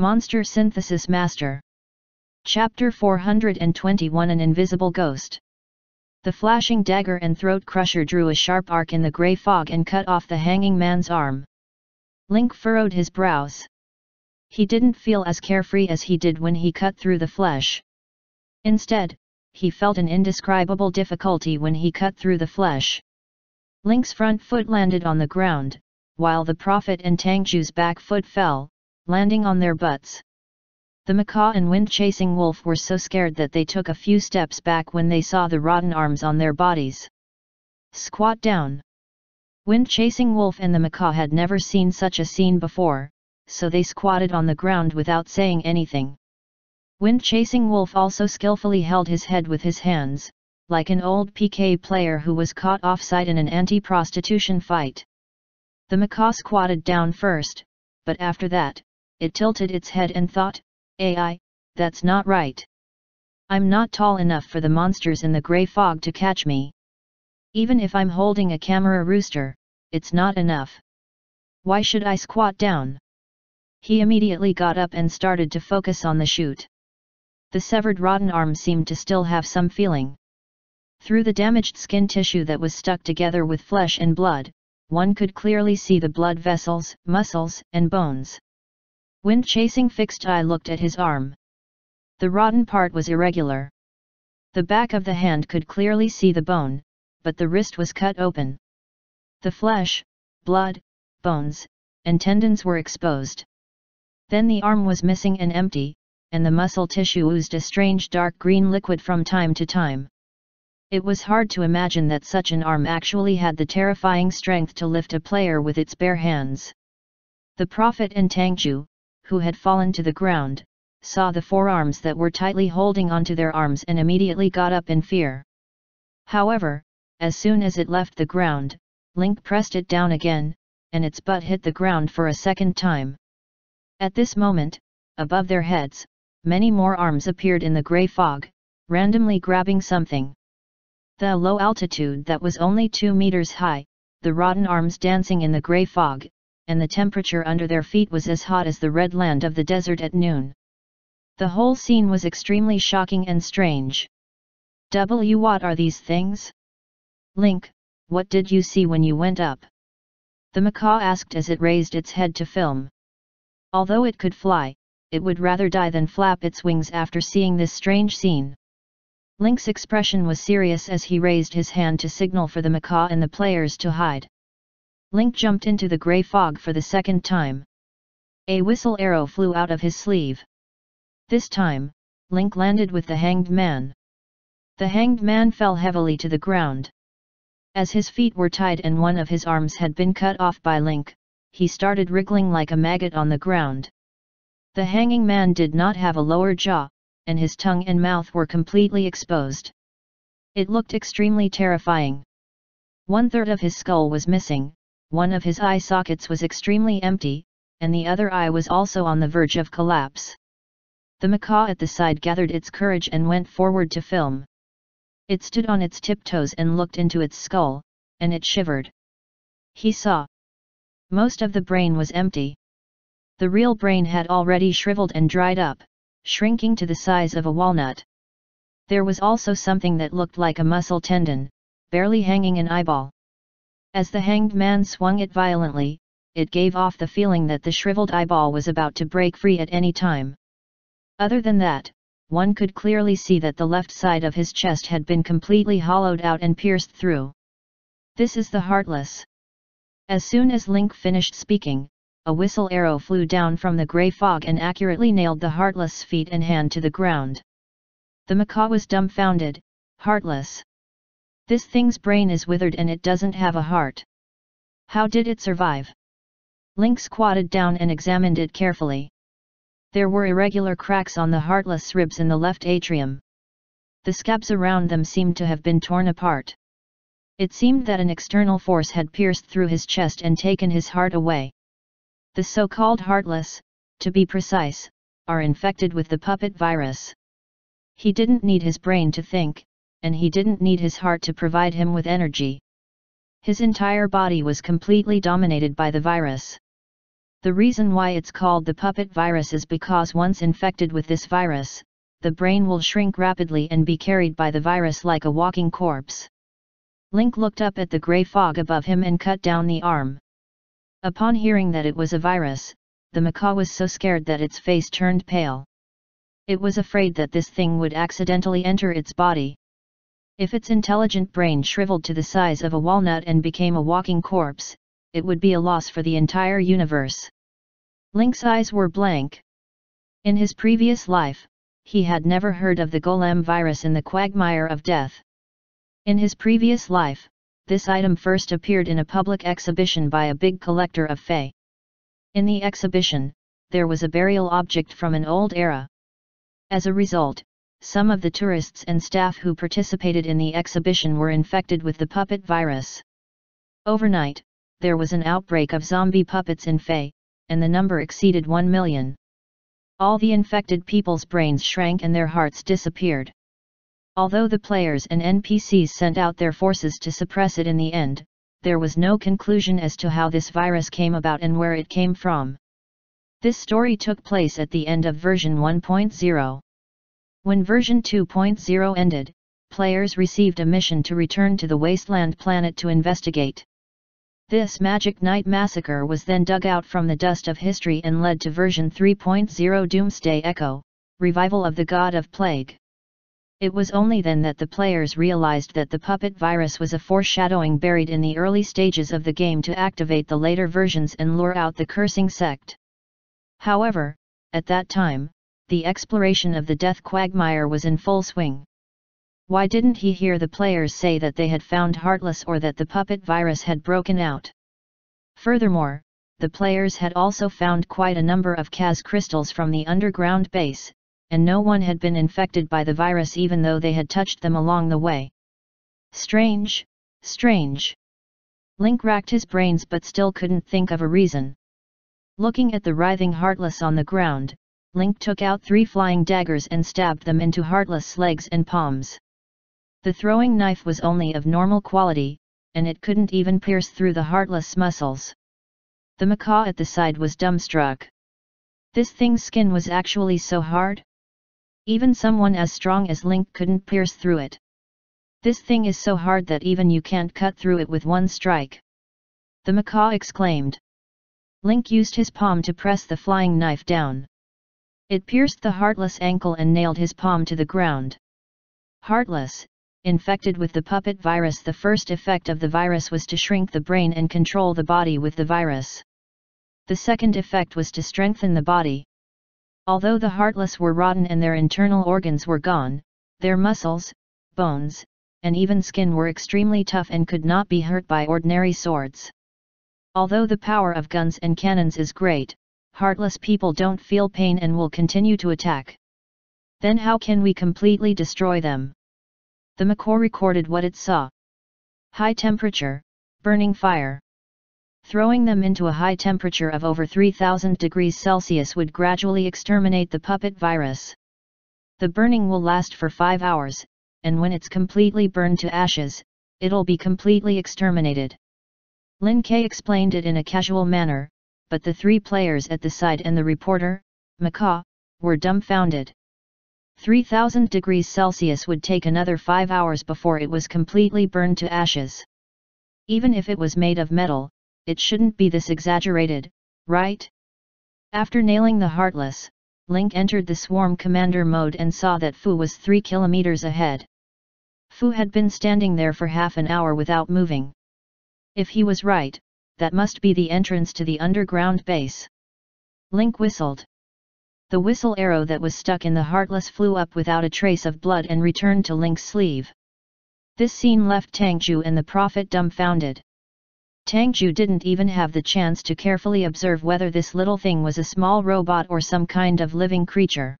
Monster Synthesis Master. Chapter 421 An Invisible Ghost. The flashing dagger and throat crusher drew a sharp arc in the grey fog and cut off the hanging man's arm. Link furrowed his brows. He didn't feel as carefree as he did when he cut through the flesh. Instead, he felt an indescribable difficulty when he cut through the flesh. Link's front foot landed on the ground, while the Prophet and Tangju's back foot fell, landing on their butts. The macaw and wind-chasing wolf were so scared that they took a few steps back when they saw the rotten arms on their bodies. Squat down. Wind-chasing wolf and the macaw had never seen such a scene before, so they squatted on the ground without saying anything. Wind-chasing wolf also skillfully held his head with his hands, like an old PK player who was caught offside in an anti-prostitution fight. The macaw squatted down first, but after that, it tilted its head and thought, "AI, that's not right. I'm not tall enough for the monsters in the grey fog to catch me. Even if I'm holding a camera rooster, it's not enough. Why should I squat down?" He immediately got up and started to focus on the shoot. The severed rotten arm seemed to still have some feeling. Through the damaged skin tissue that was stuck together with flesh and blood, one could clearly see the blood vessels, muscles, and bones. Wind-chasing fixed eye looked at his arm. The rotten part was irregular. The back of the hand could clearly see the bone, but the wrist was cut open. The flesh, blood, bones, and tendons were exposed. Then the arm was missing and empty, and the muscle tissue oozed a strange dark green liquid from time to time. It was hard to imagine that such an arm actually had the terrifying strength to lift a player with its bare hands. The Prophet and Tangju, who had fallen to the ground, saw the forearms that were tightly holding onto their arms and immediately got up in fear. However, as soon as it left the ground, Link pressed it down again, and its butt hit the ground for a second time. At this moment, above their heads, many more arms appeared in the grey fog, randomly grabbing something. The low altitude that was only 2 meters high, the rotten arms dancing in the grey fog, and the temperature under their feet was as hot as the red land of the desert at noon. The whole scene was extremely shocking and strange. What are these things? Link, what did you see when you went up? The macaw asked as it raised its head to film. Although it could fly, it would rather die than flap its wings after seeing this strange scene. Link's expression was serious as he raised his hand to signal for the macaw and the players to hide. Link jumped into the grey fog for the second time. A whistle arrow flew out of his sleeve. This time, Link landed with the hanged man. The hanged man fell heavily to the ground. As his feet were tied and one of his arms had been cut off by Link, he started wriggling like a maggot on the ground. The hanging man did not have a lower jaw, and his tongue and mouth were completely exposed. It looked extremely terrifying. 1/3 of his skull was missing, one of his eye sockets was extremely empty, and the other eye was also on the verge of collapse. The macaw at the side gathered its courage and went forward to film. It stood on its tiptoes and looked into its skull, and it shivered. He saw. Most of the brain was empty. The real brain had already shriveled and dried up, shrinking to the size of a walnut. There was also something that looked like a muscle tendon, barely hanging an eyeball. As the hanged man swung it violently, it gave off the feeling that the shriveled eyeball was about to break free at any time. Other than that, one could clearly see that the left side of his chest had been completely hollowed out and pierced through. This is the Heartless. As soon as Link finished speaking, a whistle arrow flew down from the grey fog and accurately nailed the Heartless' feet and hand to the ground. The macaw was dumbfounded. Heartless. This thing's brain is withered and it doesn't have a heart. How did it survive? Link squatted down and examined it carefully. There were irregular cracks on the Heartless' ribs in the left atrium. The scabs around them seemed to have been torn apart. It seemed that an external force had pierced through his chest and taken his heart away. The so-called Heartless, to be precise, are infected with the puppet virus. He didn't need his brain to think, and he didn't need his heart to provide him with energy. His entire body was completely dominated by the virus. The reason why it's called the puppet virus is because once infected with this virus, the brain will shrink rapidly and be carried by the virus like a walking corpse. Link looked up at the grey fog above him and cut down the arm. Upon hearing that it was a virus, the macaw was so scared that its face turned pale. It was afraid that this thing would accidentally enter its body. If its intelligent brain shriveled to the size of a walnut and became a walking corpse, it would be a loss for the entire universe. Link's eyes were blank. In his previous life, he had never heard of the golem virus in the quagmire of death. In his previous life, this item first appeared in a public exhibition by a big collector of fae. In the exhibition, there was a burial object from an old era. As a result, some of the tourists and staff who participated in the exhibition were infected with the puppet virus. Overnight, there was an outbreak of zombie puppets in Fae, and the number exceeded 1 million. All the infected people's brains shrank and their hearts disappeared. Although the players and NPCs sent out their forces to suppress it in the end, there was no conclusion as to how this virus came about and where it came from. This story took place at the end of version 1.0. When version 2.0 ended, players received a mission to return to the Wasteland planet to investigate. This Magic Night massacre was then dug out from the dust of history and led to version 3.0 Doomsday Echo, Revival of the God of Plague. It was only then that the players realized that the puppet virus was a foreshadowing buried in the early stages of the game to activate the later versions and lure out the cursing sect. However, at that time, the exploration of the death quagmire was in full swing. Why didn't he hear the players say that they had found Heartless or that the puppet virus had broken out? Furthermore, the players had also found quite a number of Kaz crystals from the underground base, and no one had been infected by the virus even though they had touched them along the way. Strange, strange. Link racked his brains but still couldn't think of a reason. Looking at the writhing Heartless on the ground, Link took out 3 flying daggers and stabbed them into Heartless' legs and palms. The throwing knife was only of normal quality, and it couldn't even pierce through the Heartless muscles. The macaw at the side was dumbstruck. This thing's skin was actually so hard? Even someone as strong as Link couldn't pierce through it. This thing is so hard that even you can't cut through it with one strike. The macaw exclaimed. Link used his palm to press the flying knife down. It pierced the Heartless ankle and nailed his palm to the ground. Heartless, infected with the puppet virus. The first effect of the virus was to shrink the brain and control the body with the virus. The second effect was to strengthen the body. Although the Heartless were rotten and their internal organs were gone, their muscles, bones, and even skin were extremely tough and could not be hurt by ordinary swords. Although the power of guns and cannons is great, Heartless people don't feel pain and will continue to attack. Then how can we completely destroy them? The macaw recorded what it saw. High temperature, burning fire. Throwing them into a high temperature of over 3000 degrees Celsius would gradually exterminate the puppet virus. The burning will last for 5 hours, and when it's completely burned to ashes, it'll be completely exterminated. Lin K explained it in a casual manner, but the 3 players at the side and the reporter, Macaw, were dumbfounded. 3000 degrees Celsius would take another 5 hours before it was completely burned to ashes. Even if it was made of metal, it shouldn't be this exaggerated, right? After nailing the Heartless, Link entered the Swarm Commander mode and saw that Fu was 3 kilometers ahead. Fu had been standing there for half an hour without moving. If he was right, that must be the entrance to the underground base. Link whistled. The whistle arrow that was stuck in the Heartless flew up without a trace of blood and returned to Link's sleeve. This scene left Tangju and the Prophet dumbfounded. Tangju didn't even have the chance to carefully observe whether this little thing was a small robot or some kind of living creature.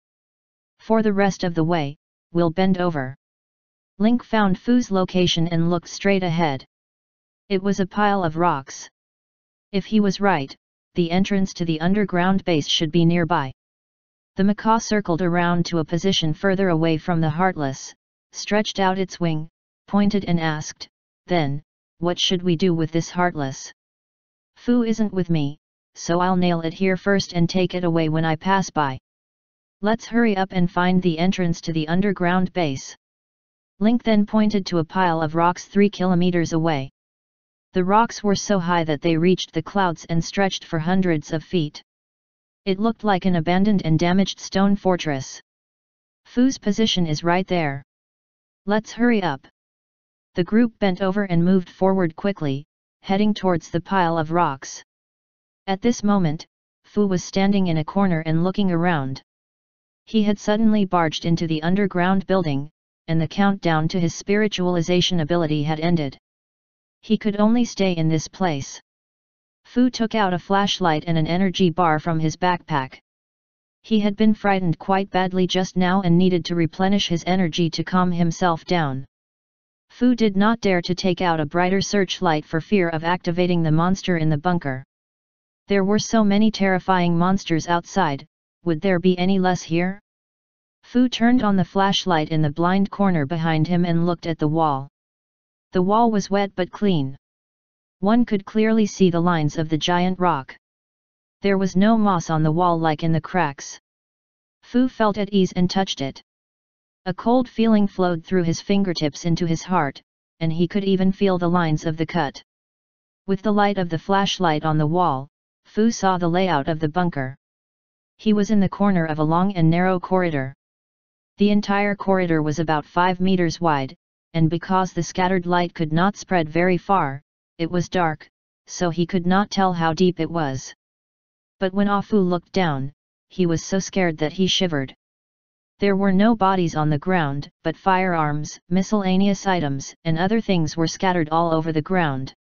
For the rest of the way, we'll bend over. Link found Fu's location and looked straight ahead. It was a pile of rocks. If he was right, the entrance to the underground base should be nearby. The macaw circled around to a position further away from the Heartless, stretched out its wing, pointed and asked, "Then, what should we do with this Heartless?" "Fu isn't with me," so I'll nail it here first and take it away when I pass by. Let's hurry up and find the entrance to the underground base. Link then pointed to a pile of rocks 3 kilometers away. The rocks were so high that they reached the clouds and stretched for hundreds of feet. It looked like an abandoned and damaged stone fortress. Fu's position is right there. Let's hurry up. The group bent over and moved forward quickly, heading towards the pile of rocks. At this moment, Fu was standing in a corner and looking around. He had suddenly barged into the underground building, and the countdown to his spiritualization ability had ended. He could only stay in this place. Fu took out a flashlight and an energy bar from his backpack. He had been frightened quite badly just now and needed to replenish his energy to calm himself down. Fu did not dare to take out a brighter searchlight for fear of activating the monster in the bunker. There were so many terrifying monsters outside, would there be any less here? Fu turned on the flashlight in the blind corner behind him and looked at the wall. The wall was wet but clean. One could clearly see the lines of the giant rock. There was no moss on the wall like in the cracks. Fu felt at ease and touched it. A cold feeling flowed through his fingertips into his heart, and he could even feel the lines of the cut. With the light of the flashlight on the wall, Fu saw the layout of the bunker. He was in the corner of a long and narrow corridor. The entire corridor was about 5 meters wide, and because the scattered light could not spread very far, it was dark, so he could not tell how deep it was. But when Ah Fu looked down, he was so scared that he shivered. There were no bodies on the ground, but firearms, miscellaneous items, and other things were scattered all over the ground.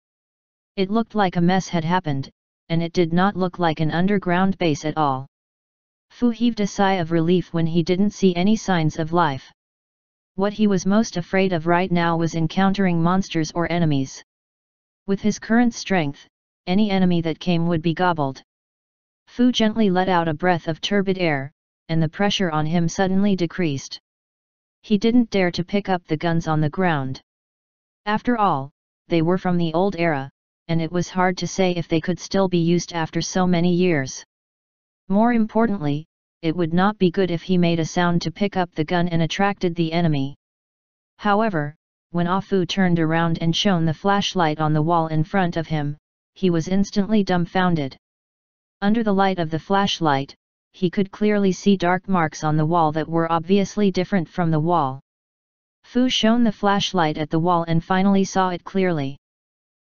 It looked like a mess had happened, and it did not look like an underground base at all. Fu heaved a sigh of relief when he didn't see any signs of life. What he was most afraid of right now was encountering monsters or enemies. With his current strength, any enemy that came would be gobbled. Fu gently let out a breath of turbid air, and the pressure on him suddenly decreased. He didn't dare to pick up the guns on the ground. After all, they were from the old era, and it was hard to say if they could still be used after so many years. More importantly, it would not be good if he made a sound to pick up the gun and attracted the enemy. However, when Ah Fu turned around and shone the flashlight on the wall in front of him, he was instantly dumbfounded. Under the light of the flashlight, he could clearly see dark marks on the wall that were obviously different from the wall. Fu shone the flashlight at the wall and finally saw it clearly.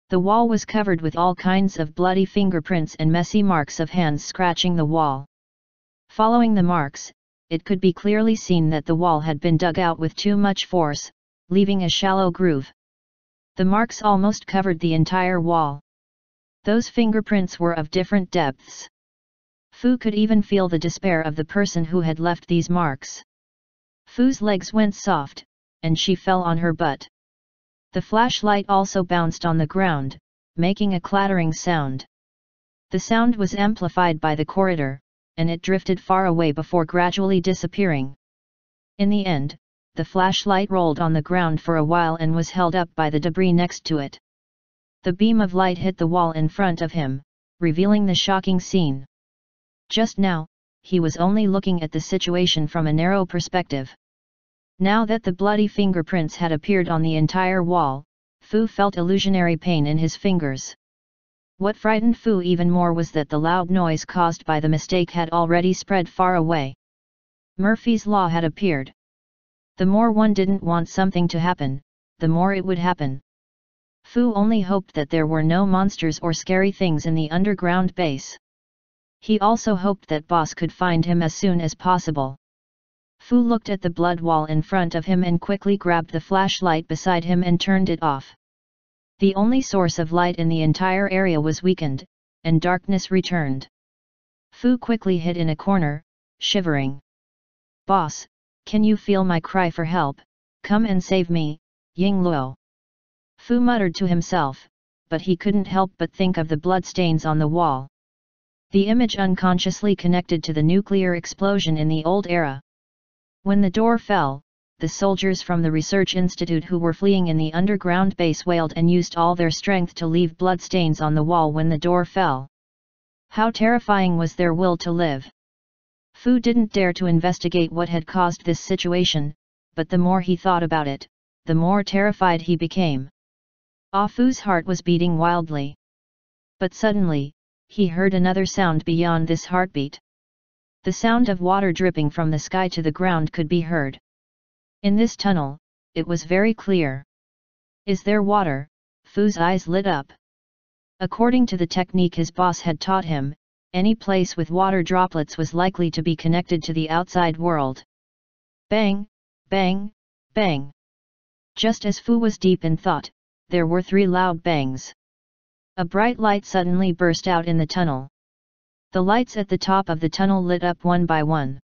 The wall was covered with all kinds of bloody fingerprints and messy marks of hands scratching the wall. Following the marks, it could be clearly seen that the wall had been dug out with too much force, leaving a shallow groove. The marks almost covered the entire wall. Those fingerprints were of different depths. Fu could even feel the despair of the person who had left these marks. Fu's legs went soft, and she fell on her butt. The flashlight also bounced on the ground, making a clattering sound. The sound was amplified by the corridor, and it drifted far away before gradually disappearing. In the end, the flashlight rolled on the ground for a while and was held up by the debris next to it. The beam of light hit the wall in front of him, revealing the shocking scene. Just now, he was only looking at the situation from a narrow perspective. Now that the bloody fingerprints had appeared on the entire wall, Fu felt illusionary pain in his fingers. What frightened Fu even more was that the loud noise caused by the mistake had already spread far away. Murphy's Law had appeared. The more one didn't want something to happen, the more it would happen. Fu only hoped that there were no monsters or scary things in the underground base. He also hoped that Boss could find him as soon as possible. Fu looked at the blood wall in front of him and quickly grabbed the flashlight beside him and turned it off. The only source of light in the entire area was weakened, and darkness returned. Fu quickly hid in a corner, shivering. "Boss, can you feel my cry for help? Come and save me, Ying Luo." Fu muttered to himself, but he couldn't help but think of the bloodstains on the wall. The image unconsciously connected to the nuclear explosion in the old era. When the door fell, the soldiers from the research institute who were fleeing in the underground base wailed and used all their strength to leave bloodstains on the wall when the door fell. How terrifying was their will to live. Fu didn't dare to investigate what had caused this situation, but the more he thought about it, the more terrified he became. Fu's heart was beating wildly. But suddenly, he heard another sound beyond this heartbeat. The sound of water dripping from the sky to the ground could be heard. In this tunnel, it was very clear. Is there water? Fu's eyes lit up. According to the technique his boss had taught him, any place with water droplets was likely to be connected to the outside world. Bang, bang, bang. Just as Fu was deep in thought, there were 3 loud bangs. A bright light suddenly burst out in the tunnel. The lights at the top of the tunnel lit up one by one.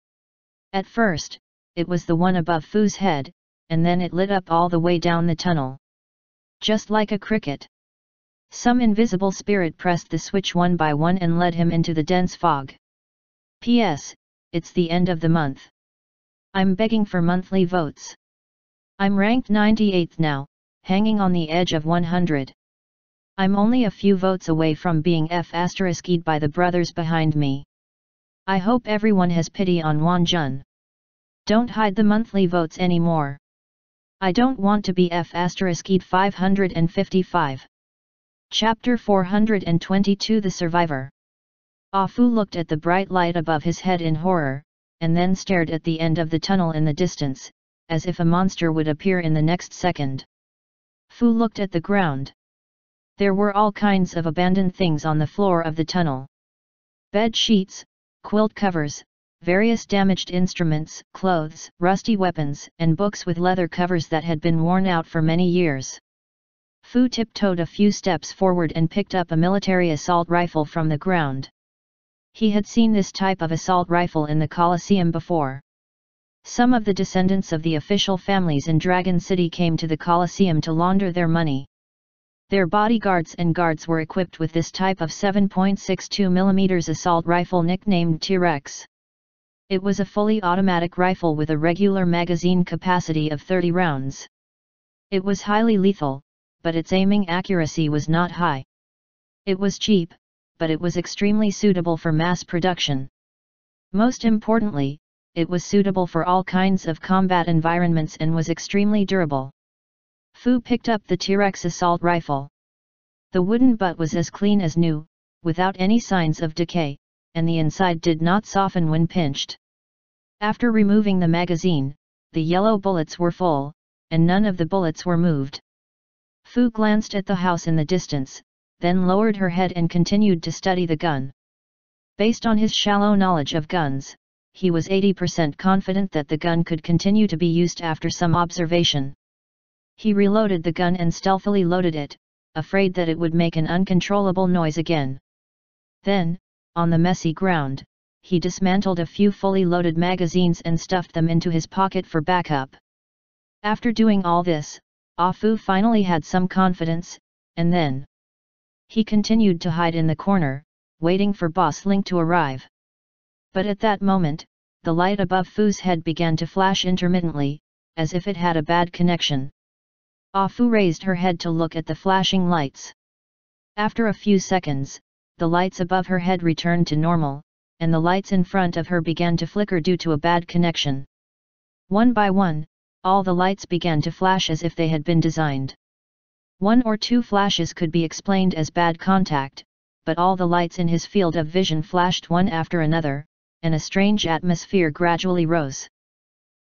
At first, it was the one above Fu's head, and then it lit up all the way down the tunnel. Just like a cricket. Some invisible spirit pressed the switch one by one and led him into the dense fog. P.S. It's the end of the month. I'm begging for monthly votes. I'm ranked 98th now, hanging on the edge of 100. I'm only a few votes away from being F***ed by the brothers behind me. I hope everyone has pity on Wanjun. Don't hide the monthly votes anymore. I don't want to be F***ed 555. Chapter 422 The Survivor. Fu looked at the bright light above his head in horror, and then stared at the end of the tunnel in the distance, as if a monster would appear in the next second. Fu looked at the ground. There were all kinds of abandoned things on the floor of the tunnel. Bed sheets, quilt covers, various damaged instruments, clothes, rusty weapons, and books with leather covers that had been worn out for many years. Fu tiptoed a few steps forward and picked up a military assault rifle from the ground. He had seen this type of assault rifle in the Colosseum before. Some of the descendants of the official families in Dragon City came to the Colosseum to launder their money. Their bodyguards and guards were equipped with this type of 7.62mm assault rifle nicknamed T-Rex. It was a fully automatic rifle with a regular magazine capacity of 30 rounds. It was highly lethal, but its aiming accuracy was not high. It was cheap, but it was extremely suitable for mass production. Most importantly, it was suitable for all kinds of combat environments and was extremely durable. Fu picked up the T-Rex assault rifle. The wooden butt was as clean as new, without any signs of decay, and the inside did not soften when pinched. After removing the magazine, the yellow bullets were full, and none of the bullets were moved. Fu glanced at the house in the distance, then lowered her head and continued to study the gun. Based on his shallow knowledge of guns, he was 80% confident that the gun could continue to be used after some observation. He reloaded the gun and stealthily loaded it, afraid that it would make an uncontrollable noise again. Then, on the messy ground, he dismantled a few fully loaded magazines and stuffed them into his pocket for backup. After doing all this, Fu finally had some confidence, and then he continued to hide in the corner, waiting for Boss Link to arrive. But at that moment, the light above Fu's head began to flash intermittently, as if it had a bad connection. Fu raised her head to look at the flashing lights. After a few seconds, the lights above her head returned to normal, and the lights in front of her began to flicker due to a bad connection. One by one, all the lights began to flash as if they had been designed. 1 or 2 flashes could be explained as bad contact, but all the lights in his field of vision flashed one after another, and a strange atmosphere gradually rose.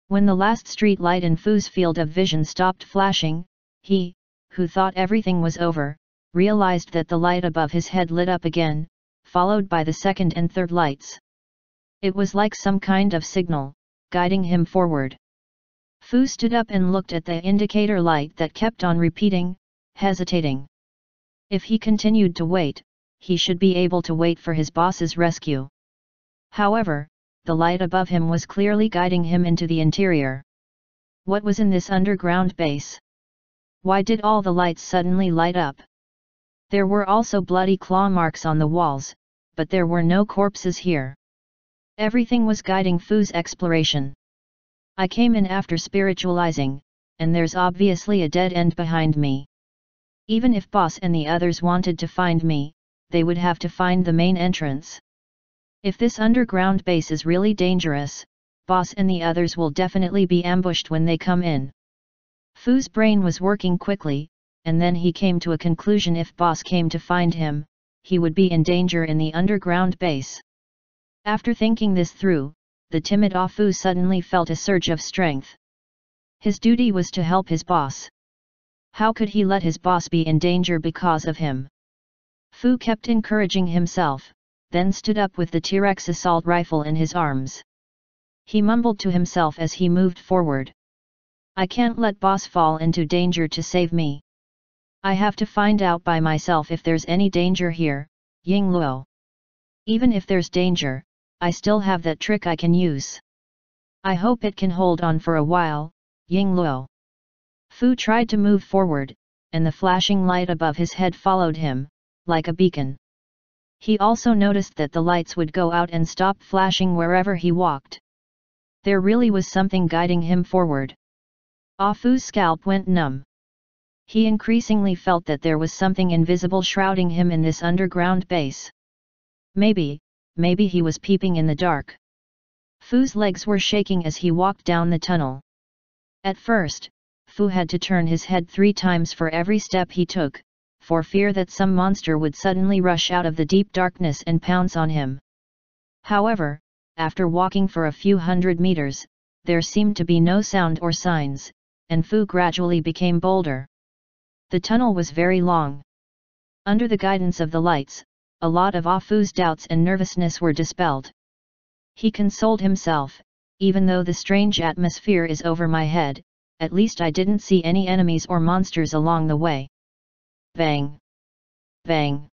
When the last street light in Fu's field of vision stopped flashing, he, who thought everything was over, realized that the light above his head lit up again, followed by the second and third lights. It was like some kind of signal, guiding him forward. Fu stood up and looked at the indicator light that kept on repeating, hesitating. If he continued to wait, he should be able to wait for his boss's rescue. However, the light above him was clearly guiding him into the interior. What was in this underground base? Why did all the lights suddenly light up? There were also bloody claw marks on the walls, but there were no corpses here. Everything was guiding Fu's exploration. I came in after spiritualizing, and there's obviously a dead end behind me. Even if Boss and the others wanted to find me, they would have to find the main entrance. If this underground base is really dangerous, boss and the others will definitely be ambushed when they come in. Fu's brain was working quickly, and then he came to a conclusion: if boss came to find him, he would be in danger in the underground base. After thinking this through, the timid Fu suddenly felt a surge of strength. His duty was to help his boss. How could he let his boss be in danger because of him? Fu kept encouraging himself, then stood up with the T-Rex assault rifle in his arms. He mumbled to himself as he moved forward. I can't let boss fall into danger to save me. I have to find out by myself if there's any danger here, Ying Luo. Even if there's danger, I still have that trick I can use. I hope it can hold on for a while, Ying Luo. Fu tried to move forward, and the flashing light above his head followed him, like a beacon. He also noticed that the lights would go out and stop flashing wherever he walked. There really was something guiding him forward. Fu's scalp went numb. He increasingly felt that there was something invisible shrouding him in this underground base. Maybe he was peeping in the dark. Fu's legs were shaking as he walked down the tunnel. At first, Fu had to turn his head 3 times for every step he took, for fear that some monster would suddenly rush out of the deep darkness and pounce on him. However, after walking for a few hundred meters, there seemed to be no sound or signs, and Fu gradually became bolder. The tunnel was very long. Under the guidance of the lights, a lot of Fu's doubts and nervousness were dispelled. He consoled himself, even though the strange atmosphere is over my head, at least I didn't see any enemies or monsters along the way. Bang! Bang!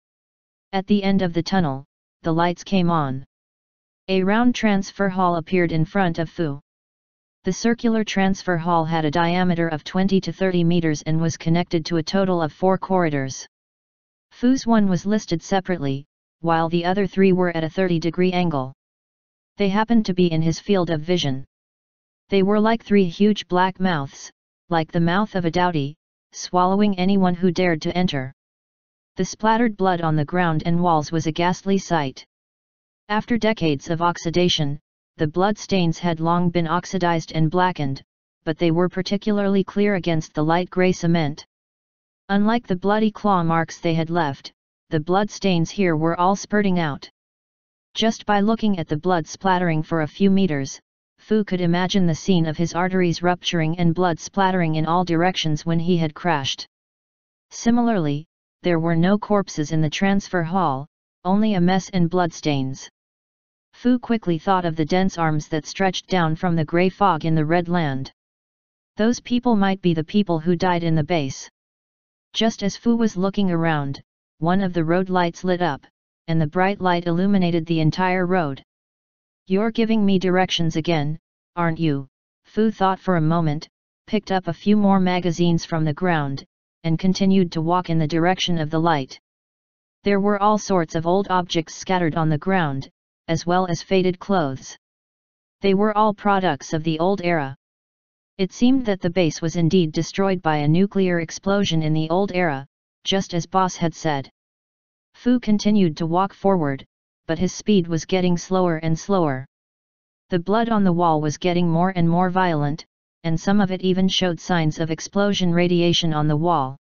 At the end of the tunnel, the lights came on. A round transfer hall appeared in front of Fu. The circular transfer hall had a diameter of 20 to 30 meters and was connected to a total of 4 corridors. Fu's one was listed separately, while the other 3 were at a 30-degree angle. They happened to be in his field of vision. They were like 3 huge black mouths, like the mouth of a dowdy, swallowing anyone who dared to enter. The splattered blood on the ground and walls was a ghastly sight. After decades of oxidation, the blood stains had long been oxidized and blackened, but they were particularly clear against the light gray cement. Unlike the bloody claw marks they had left, the blood stains here were all spurting out. Just by looking at the blood splattering for a few meters, Fu could imagine the scene of his arteries rupturing and blood splattering in all directions when he had crashed. Similarly, there were no corpses in the transfer hall, only a mess and bloodstains. Fu quickly thought of the dense arms that stretched down from the grey fog in the Red Land. Those people might be the people who died in the base. Just as Fu was looking around, one of the road lights lit up, and the bright light illuminated the entire road. You're giving me directions again, aren't you? Fu thought for a moment, picked up a few more magazines from the ground, and continued to walk in the direction of the light. There were all sorts of old objects scattered on the ground, as well as faded clothes. They were all products of the old era. It seemed that the base was indeed destroyed by a nuclear explosion in the old era, just as boss had said. Fu continued to walk forward, but his speed was getting slower and slower. The blood on the wall was getting more and more violent, and some of it even showed signs of explosion radiation on the wall.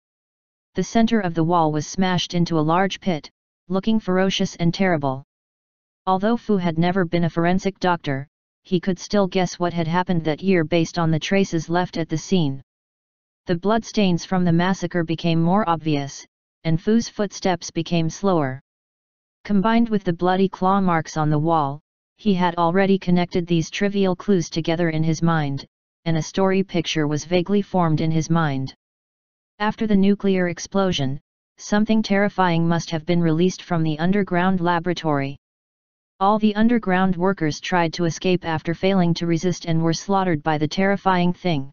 The center of the wall was smashed into a large pit, looking ferocious and terrible. Although Fu had never been a forensic doctor, he could still guess what had happened that year based on the traces left at the scene. The bloodstains from the massacre became more obvious, and Fu's footsteps became slower. Combined with the bloody claw marks on the wall, he had already connected these trivial clues together in his mind, and a story picture was vaguely formed in his mind. After the nuclear explosion, something terrifying must have been released from the underground laboratory. All the underground workers tried to escape after failing to resist and were slaughtered by the terrifying thing.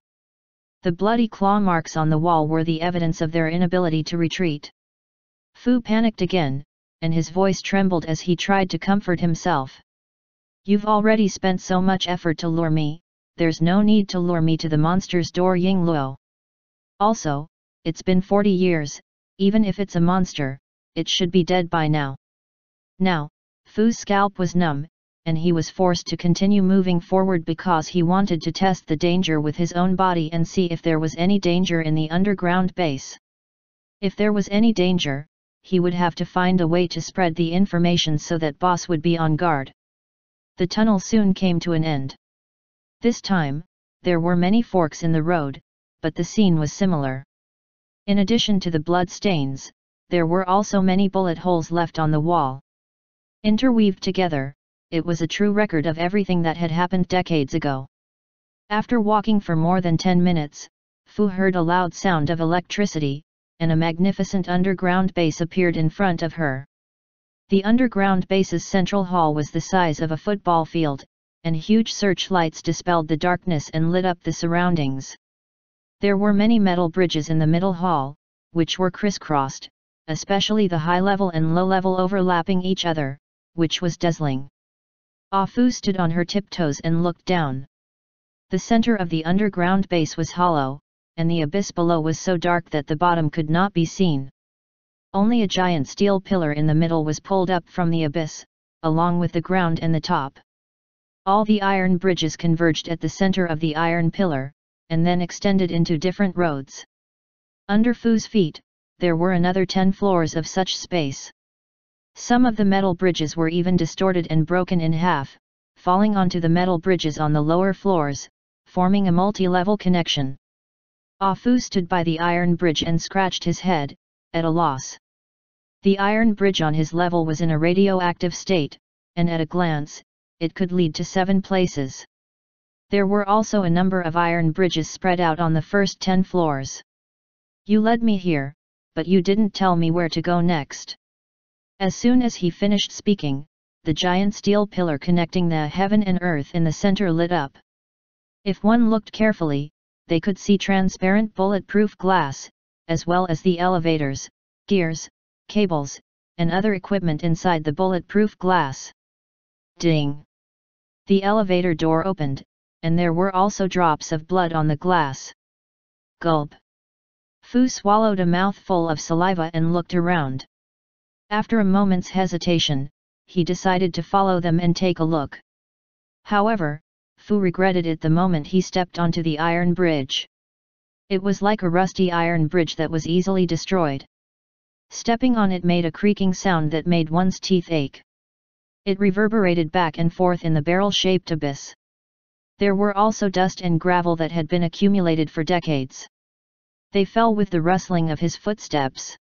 The bloody claw marks on the wall were the evidence of their inability to retreat. Fu panicked again, and his voice trembled as he tried to comfort himself. You've already spent so much effort to lure me, there's no need to lure me to the monster's door, Ying Luo. Also, it's been 40 years, even if it's a monster, it should be dead by now. Now, Fu's scalp was numb, and he was forced to continue moving forward because he wanted to test the danger with his own body and see if there was any danger in the underground base. If there was any danger, he would have to find a way to spread the information so that boss would be on guard. The tunnel soon came to an end. This time, there were many forks in the road, but the scene was similar. In addition to the blood stains, there were also many bullet holes left on the wall. Interweaved together, it was a true record of everything that had happened decades ago. After walking for more than 10 minutes, Fu heard a loud sound of electricity, and a magnificent underground base appeared in front of her. The underground base's central hall was the size of a football field, and huge searchlights dispelled the darkness and lit up the surroundings. There were many metal bridges in the middle hall, which were crisscrossed, especially the high-level and low-level overlapping each other, which was dazzling. Fu stood on her tiptoes and looked down. The center of the underground base was hollow, and the abyss below was so dark that the bottom could not be seen. Only a giant steel pillar in the middle was pulled up from the abyss, along with the ground and the top. All the iron bridges converged at the center of the iron pillar, and then extended into different roads. Under Fu's feet, there were another 10 floors of such space. Some of the metal bridges were even distorted and broken in half, falling onto the metal bridges on the lower floors, forming a multi-level connection. Fu stood by the iron bridge and scratched his head, at a loss. The iron bridge on his level was in a radioactive state, and at a glance, it could lead to 7 places. There were also a number of iron bridges spread out on the first 10 floors. You led me here, but you didn't tell me where to go next. As soon as he finished speaking, the giant steel pillar connecting the heaven and earth in the center lit up. If one looked carefully, they could see transparent bulletproof glass, as well as the elevators, gears, cables, and other equipment inside the bulletproof glass. Ding! The elevator door opened, and there were also drops of blood on the glass. Gulp! Fu swallowed a mouthful of saliva and looked around. After a moment's hesitation, he decided to follow them and take a look. However, Fu regretted it the moment he stepped onto the iron bridge. It was like a rusty iron bridge that was easily destroyed. Stepping on it made a creaking sound that made one's teeth ache. It reverberated back and forth in the barrel-shaped abyss. There were also dust and gravel that had been accumulated for decades. They fell with the rustling of his footsteps.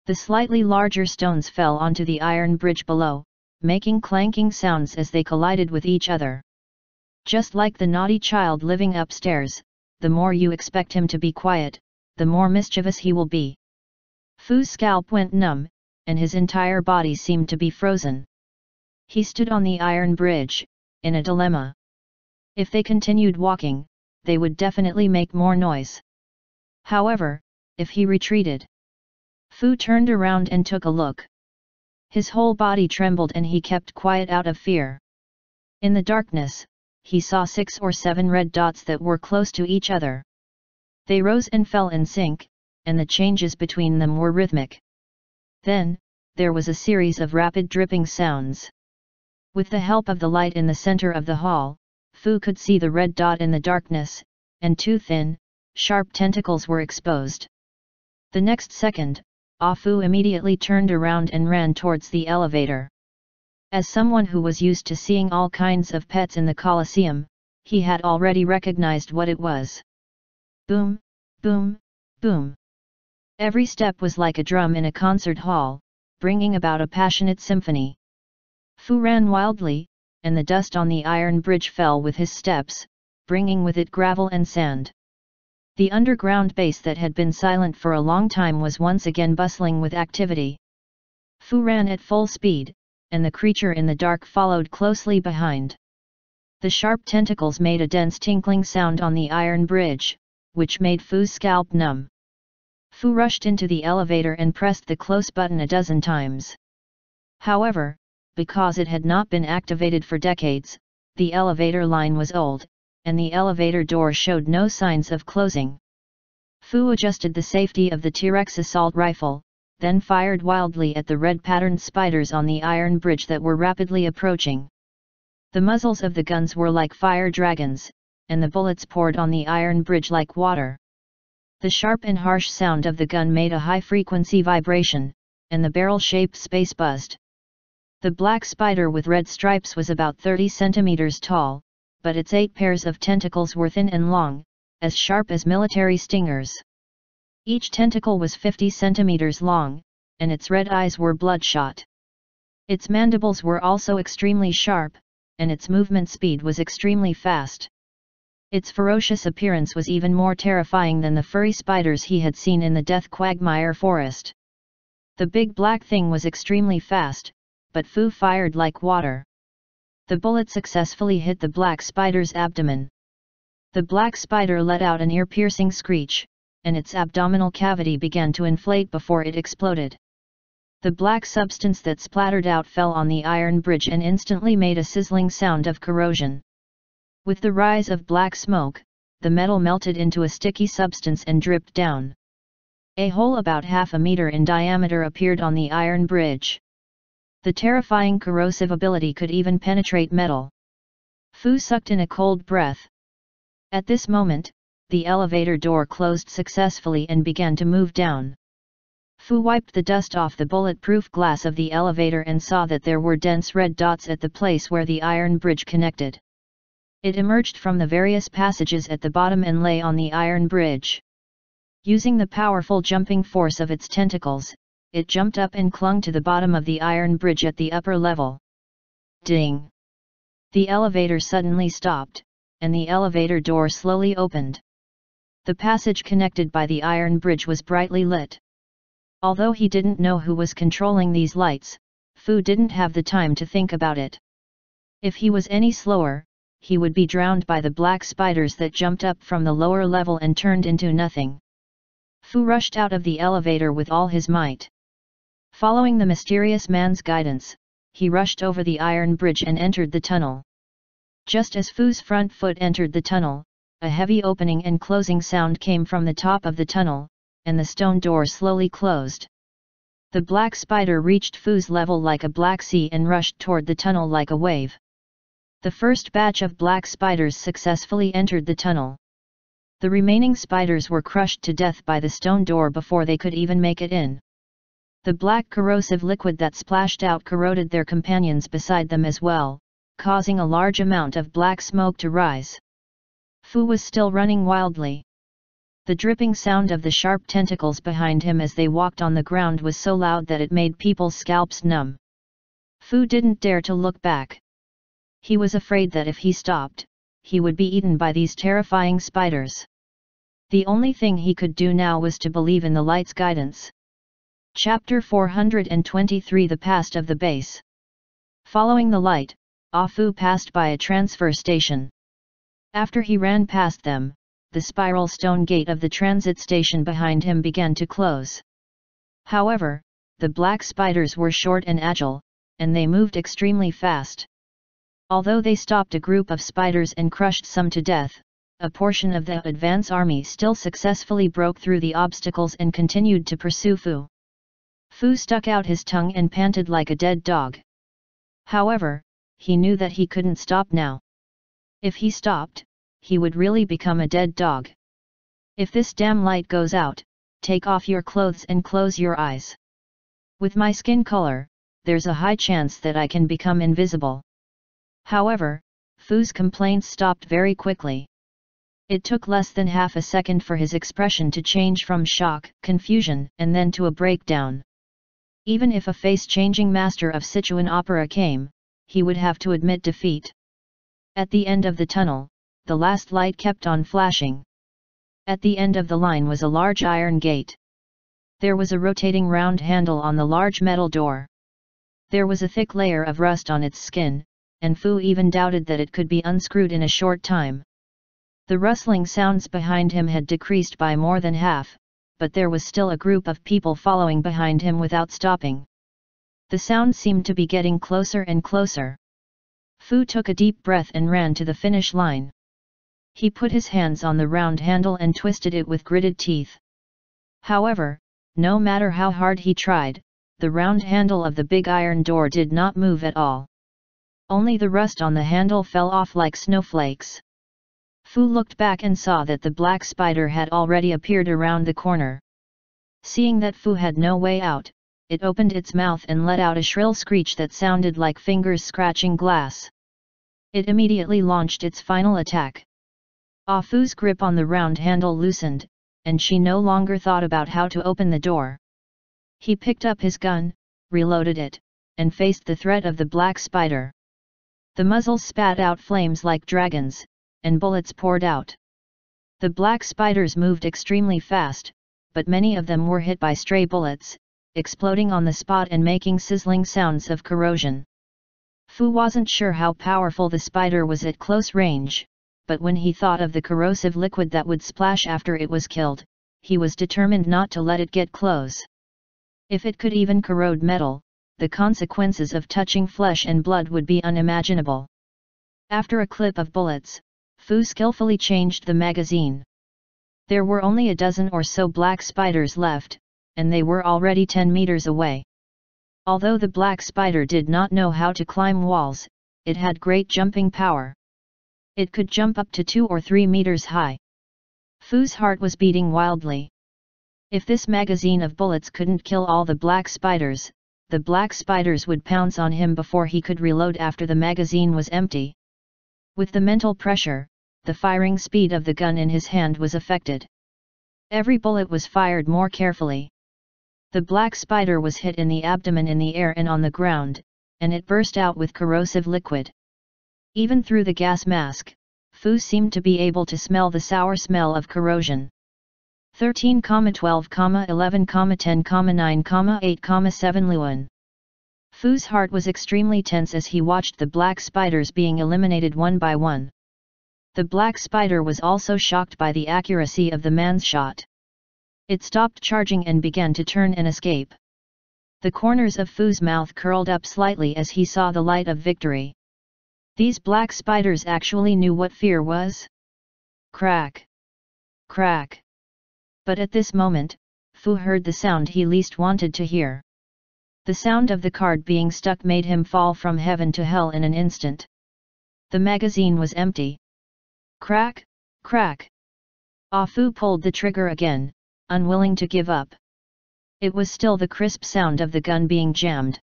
The slightly larger stones fell onto the iron bridge below, making clanking sounds as they collided with each other. Just like the naughty child living upstairs, the more you expect him to be quiet, the more mischievous he will be. Fu's scalp went numb, and his entire body seemed to be frozen. He stood on the iron bridge, in a dilemma. If they continued walking, they would definitely make more noise. However, if he retreated... Fu turned around and took a look. His whole body trembled and he kept quiet out of fear. In the darkness, he saw 6 or 7 red dots that were close to each other. They rose and fell in sync, and the changes between them were rhythmic. Then, there was a series of rapid dripping sounds. With the help of the light in the center of the hall, Fu could see the red dot in the darkness, and 2 thin, sharp tentacles were exposed. The next second, Fu immediately turned around and ran towards the elevator. As someone who was used to seeing all kinds of pets in the Colosseum, he had already recognized what it was. Boom, boom, boom. Every step was like a drum in a concert hall, bringing about a passionate symphony. Fu ran wildly, and the dust on the iron bridge fell with his steps, bringing with it gravel and sand. The underground base that had been silent for a long time was once again bustling with activity. Fu ran at full speed, and the creature in the dark followed closely behind. The sharp tentacles made a dense tinkling sound on the iron bridge, which made Fu's scalp numb. Fu rushed into the elevator and pressed the close button a dozen times. However, because it had not been activated for decades, the elevator line was old, and the elevator door showed no signs of closing. Fu adjusted the safety of the T-Rex assault rifle, then fired wildly at the red-patterned spiders on the iron bridge that were rapidly approaching. The muzzles of the guns were like fire dragons, and the bullets poured on the iron bridge like water. The sharp and harsh sound of the gun made a high-frequency vibration, and the barrel-shaped space buzzed. The black spider with red stripes was about 30 centimeters tall, but its 8 pairs of tentacles were thin and long, as sharp as military stingers. Each tentacle was 50 centimeters long, and its red eyes were bloodshot. Its mandibles were also extremely sharp, and its movement speed was extremely fast. Its ferocious appearance was even more terrifying than the furry spiders he had seen in the death quagmire forest. The big black thing was extremely fast, but Fu fired like water. The bullet successfully hit the black spider's abdomen. The black spider let out an ear-piercing screech, and its abdominal cavity began to inflate before it exploded. The black substance that splattered out fell on the iron bridge and instantly made a sizzling sound of corrosion. With the rise of black smoke, the metal melted into a sticky substance and dripped down. A hole about half a meter in diameter appeared on the iron bridge. The terrifying corrosive ability could even penetrate metal. Fu sucked in a cold breath. At this moment, the elevator door closed successfully and began to move down. Fu wiped the dust off the bulletproof glass of the elevator and saw that there were dense red dots at the place where the iron bridge connected. It emerged from the various passages at the bottom and lay on the iron bridge. Using the powerful jumping force of its tentacles, it jumped up and clung to the bottom of the iron bridge at the upper level. Ding! The elevator suddenly stopped, and the elevator door slowly opened. The passage connected by the iron bridge was brightly lit. Although he didn't know who was controlling these lights, Fu didn't have the time to think about it. If he was any slower, he would be drowned by the black spiders that jumped up from the lower level and turned into nothing. Fu rushed out of the elevator with all his might. Following the mysterious man's guidance, he rushed over the iron bridge and entered the tunnel. Just as Fu's front foot entered the tunnel, a heavy opening and closing sound came from the top of the tunnel, and the stone door slowly closed. The black spider reached Fu's level like a black sea and rushed toward the tunnel like a wave. The first batch of black spiders successfully entered the tunnel. The remaining spiders were crushed to death by the stone door before they could even make it in. The black corrosive liquid that splashed out corroded their companions beside them as well, causing a large amount of black smoke to rise. Fu was still running wildly. The dripping sound of the sharp tentacles behind him as they walked on the ground was so loud that it made people's scalps numb. Fu didn't dare to look back. He was afraid that if he stopped, he would be eaten by these terrifying spiders. The only thing he could do now was to believe in the light's guidance. Chapter 423 The Past of the Base. Following the light, Fu passed by a transfer station. After he ran past them, the spiral stone gate of the transit station behind him began to close. However, the black spiders were short and agile, and they moved extremely fast. Although they stopped a group of spiders and crushed some to death, a portion of the advance army still successfully broke through the obstacles and continued to pursue Fu. Fu stuck out his tongue and panted like a dead dog. However, he knew that he couldn't stop now. If he stopped, he would really become a dead dog. If this damn light goes out, take off your clothes and close your eyes. With my skin color, there's a high chance that I can become invisible. However, Fu's complaints stopped very quickly. It took less than half a second for his expression to change from shock, confusion, and then to a breakdown. Even if a face-changing master of Sichuan opera came, he would have to admit defeat. At the end of the tunnel, the last light kept on flashing. At the end of the line was a large iron gate. There was a rotating round handle on the large metal door. There was a thick layer of rust on its skin, and Fu even doubted that it could be unscrewed in a short time. The rustling sounds behind him had decreased by more than half, but there was still a group of people following behind him without stopping. The sound seemed to be getting closer and closer. Fu took a deep breath and ran to the finish line. He put his hands on the round handle and twisted it with gritted teeth. However, no matter how hard he tried, the round handle of the big iron door did not move at all. Only the rust on the handle fell off like snowflakes. Fu looked back and saw that the black spider had already appeared around the corner. Seeing that Fu had no way out, it opened its mouth and let out a shrill screech that sounded like fingers scratching glass. It immediately launched its final attack. Fu's grip on the round handle loosened, and she no longer thought about how to open the door. He picked up his gun, reloaded it, and faced the threat of the black spider. The muzzles spat out flames like dragons, and bullets poured out. The black spiders moved extremely fast, but many of them were hit by stray bullets, exploding on the spot and making sizzling sounds of corrosion. Fu wasn't sure how powerful the spider was at close range, but when he thought of the corrosive liquid that would splash after it was killed, he was determined not to let it get close. If it could even corrode metal, the consequences of touching flesh and blood would be unimaginable. After a clip of bullets, Fu skillfully changed the magazine. There were only a dozen or so black spiders left, and they were already 10 meters away. Although the black spider did not know how to climb walls, it had great jumping power. It could jump up to 2 or 3 meters high. Fu's heart was beating wildly. If this magazine of bullets couldn't kill all the black spiders would pounce on him before he could reload after the magazine was empty. With the mental pressure, the firing speed of the gun in his hand was affected. Every bullet was fired more carefully. The black spider was hit in the abdomen in the air and on the ground, and it burst out with corrosive liquid. Even through the gas mask, Fu seemed to be able to smell the sour smell of corrosion. 13, 12, 11, 10, 9, 8, 7 Luan. Fu's heart was extremely tense as he watched the black spiders being eliminated one by one. The black spider was also shocked by the accuracy of the man's shot. It stopped charging and began to turn and escape. The corners of Fu's mouth curled up slightly as he saw the light of victory. These black spiders actually knew what fear was. Crack! Crack! But at this moment, Fu heard the sound he least wanted to hear. The sound of the card being stuck made him fall from heaven to hell in an instant. The magazine was empty. Crack! Crack! Fu pulled the trigger again, unwilling to give up. It was still the crisp sound of the gun being jammed.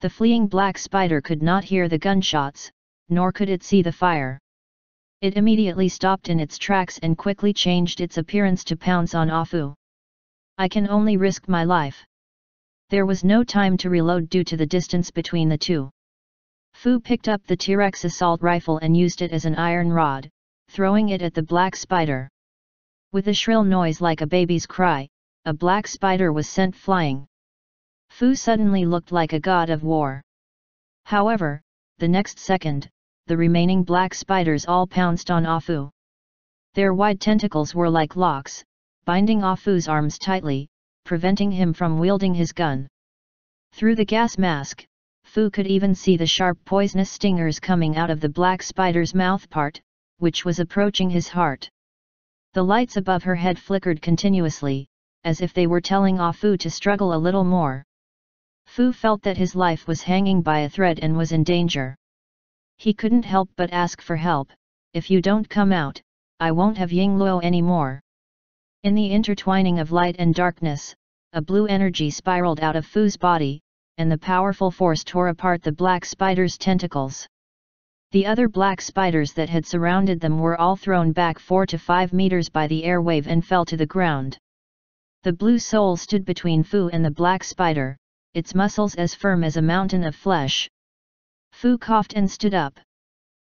The fleeing black spider could not hear the gunshots, nor could it see the fire. It immediately stopped in its tracks and quickly changed its appearance to pounce on Fu. I can only risk my life. There was no time to reload due to the distance between the two. Fu picked up the T-Rex assault rifle and used it as an iron rod, throwing it at the black spider. With a shrill noise like a baby's cry, a black spider was sent flying. Fu suddenly looked like a god of war. However, the next second, the remaining black spiders all pounced on Fu. Their wide tentacles were like locks, binding Fu's arms tightly, preventing him from wielding his gun. Through the gas mask, Fu could even see the sharp poisonous stingers coming out of the black spider's mouthpart, which was approaching his heart. The lights above her head flickered continuously, as if they were telling Fu to struggle a little more. Fu felt that his life was hanging by a thread and was in danger. He couldn't help but ask for help. If you don't come out, I won't have Yingluo anymore. In the intertwining of light and darkness, a blue energy spiraled out of Fu's body, and the powerful force tore apart the black spider's tentacles. The other black spiders that had surrounded them were all thrown back 4 to 5 meters by the air wave and fell to the ground. The blue soul stood between Fu and the black spider, its muscles as firm as a mountain of flesh. Fu coughed and stood up.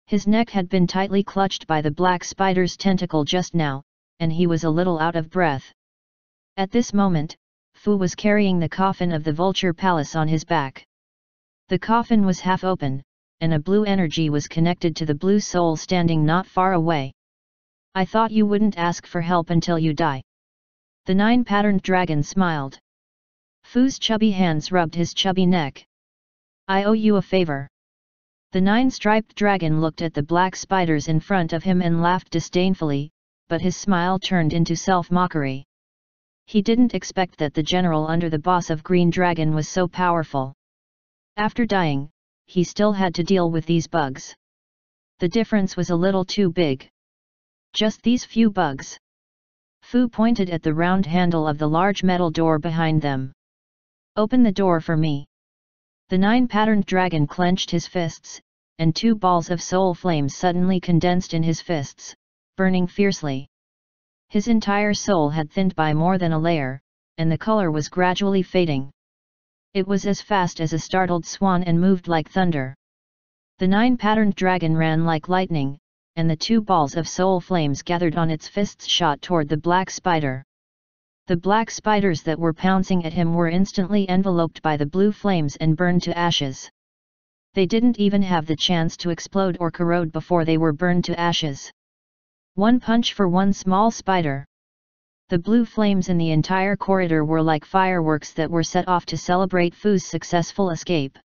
His neck had been tightly clutched by the black spider's tentacle just now, and he was a little out of breath. At this moment, Fu was carrying the coffin of the Vulture Palace on his back. The coffin was half open, and a blue energy was connected to the blue soul standing not far away. I thought you wouldn't ask for help until you die. The 9-patterned dragon smiled. Fu's chubby hands rubbed his chubby neck. I owe you a favor. The 9-striped dragon looked at the black spiders in front of him and laughed disdainfully, but his smile turned into self-mockery. He didn't expect that the general under the boss of Green Dragon was so powerful. After dying, he still had to deal with these bugs. The difference was a little too big. Just these few bugs. Fu pointed at the round handle of the large metal door behind them. Open the door for me. The 9-patterned dragon clenched his fists, and 2 balls of soul flames suddenly condensed in his fists, burning fiercely. His entire soul had thinned by more than a layer, and the color was gradually fading. It was as fast as a startled swan and moved like thunder. The 9-patterned dragon ran like lightning, and the 2 balls of soul flames gathered on its fists shot toward the black spider. The black spiders that were pouncing at him were instantly enveloped by the blue flames and burned to ashes. They didn't even have the chance to explode or corrode before they were burned to ashes. 1 punch for 1 small spider. The blue flames in the entire corridor were like fireworks that were set off to celebrate Fu's successful escape.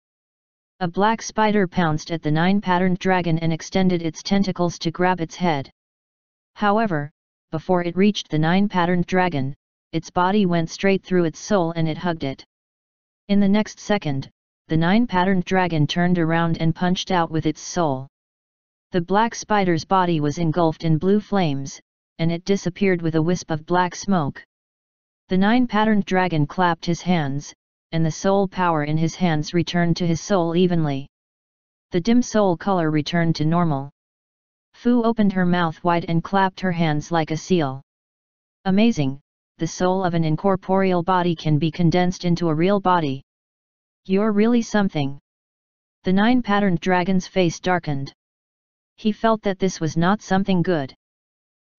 A black spider pounced at the 9-patterned dragon and extended its tentacles to grab its head. However, before it reached the 9-patterned dragon, its body went straight through its soul and it hugged it. In the next second, the 9-patterned dragon turned around and punched out with its soul. The black spider's body was engulfed in blue flames, and it disappeared with a wisp of black smoke. The 9-patterned dragon clapped his hands, and the soul power in his hands returned to his soul evenly. The dim soul color returned to normal. Fu opened her mouth wide and clapped her hands like a seal. Amazing! The soul of an incorporeal body can be condensed into a real body. You're really something. The 9-patterned dragon's face darkened. He felt that this was not something good.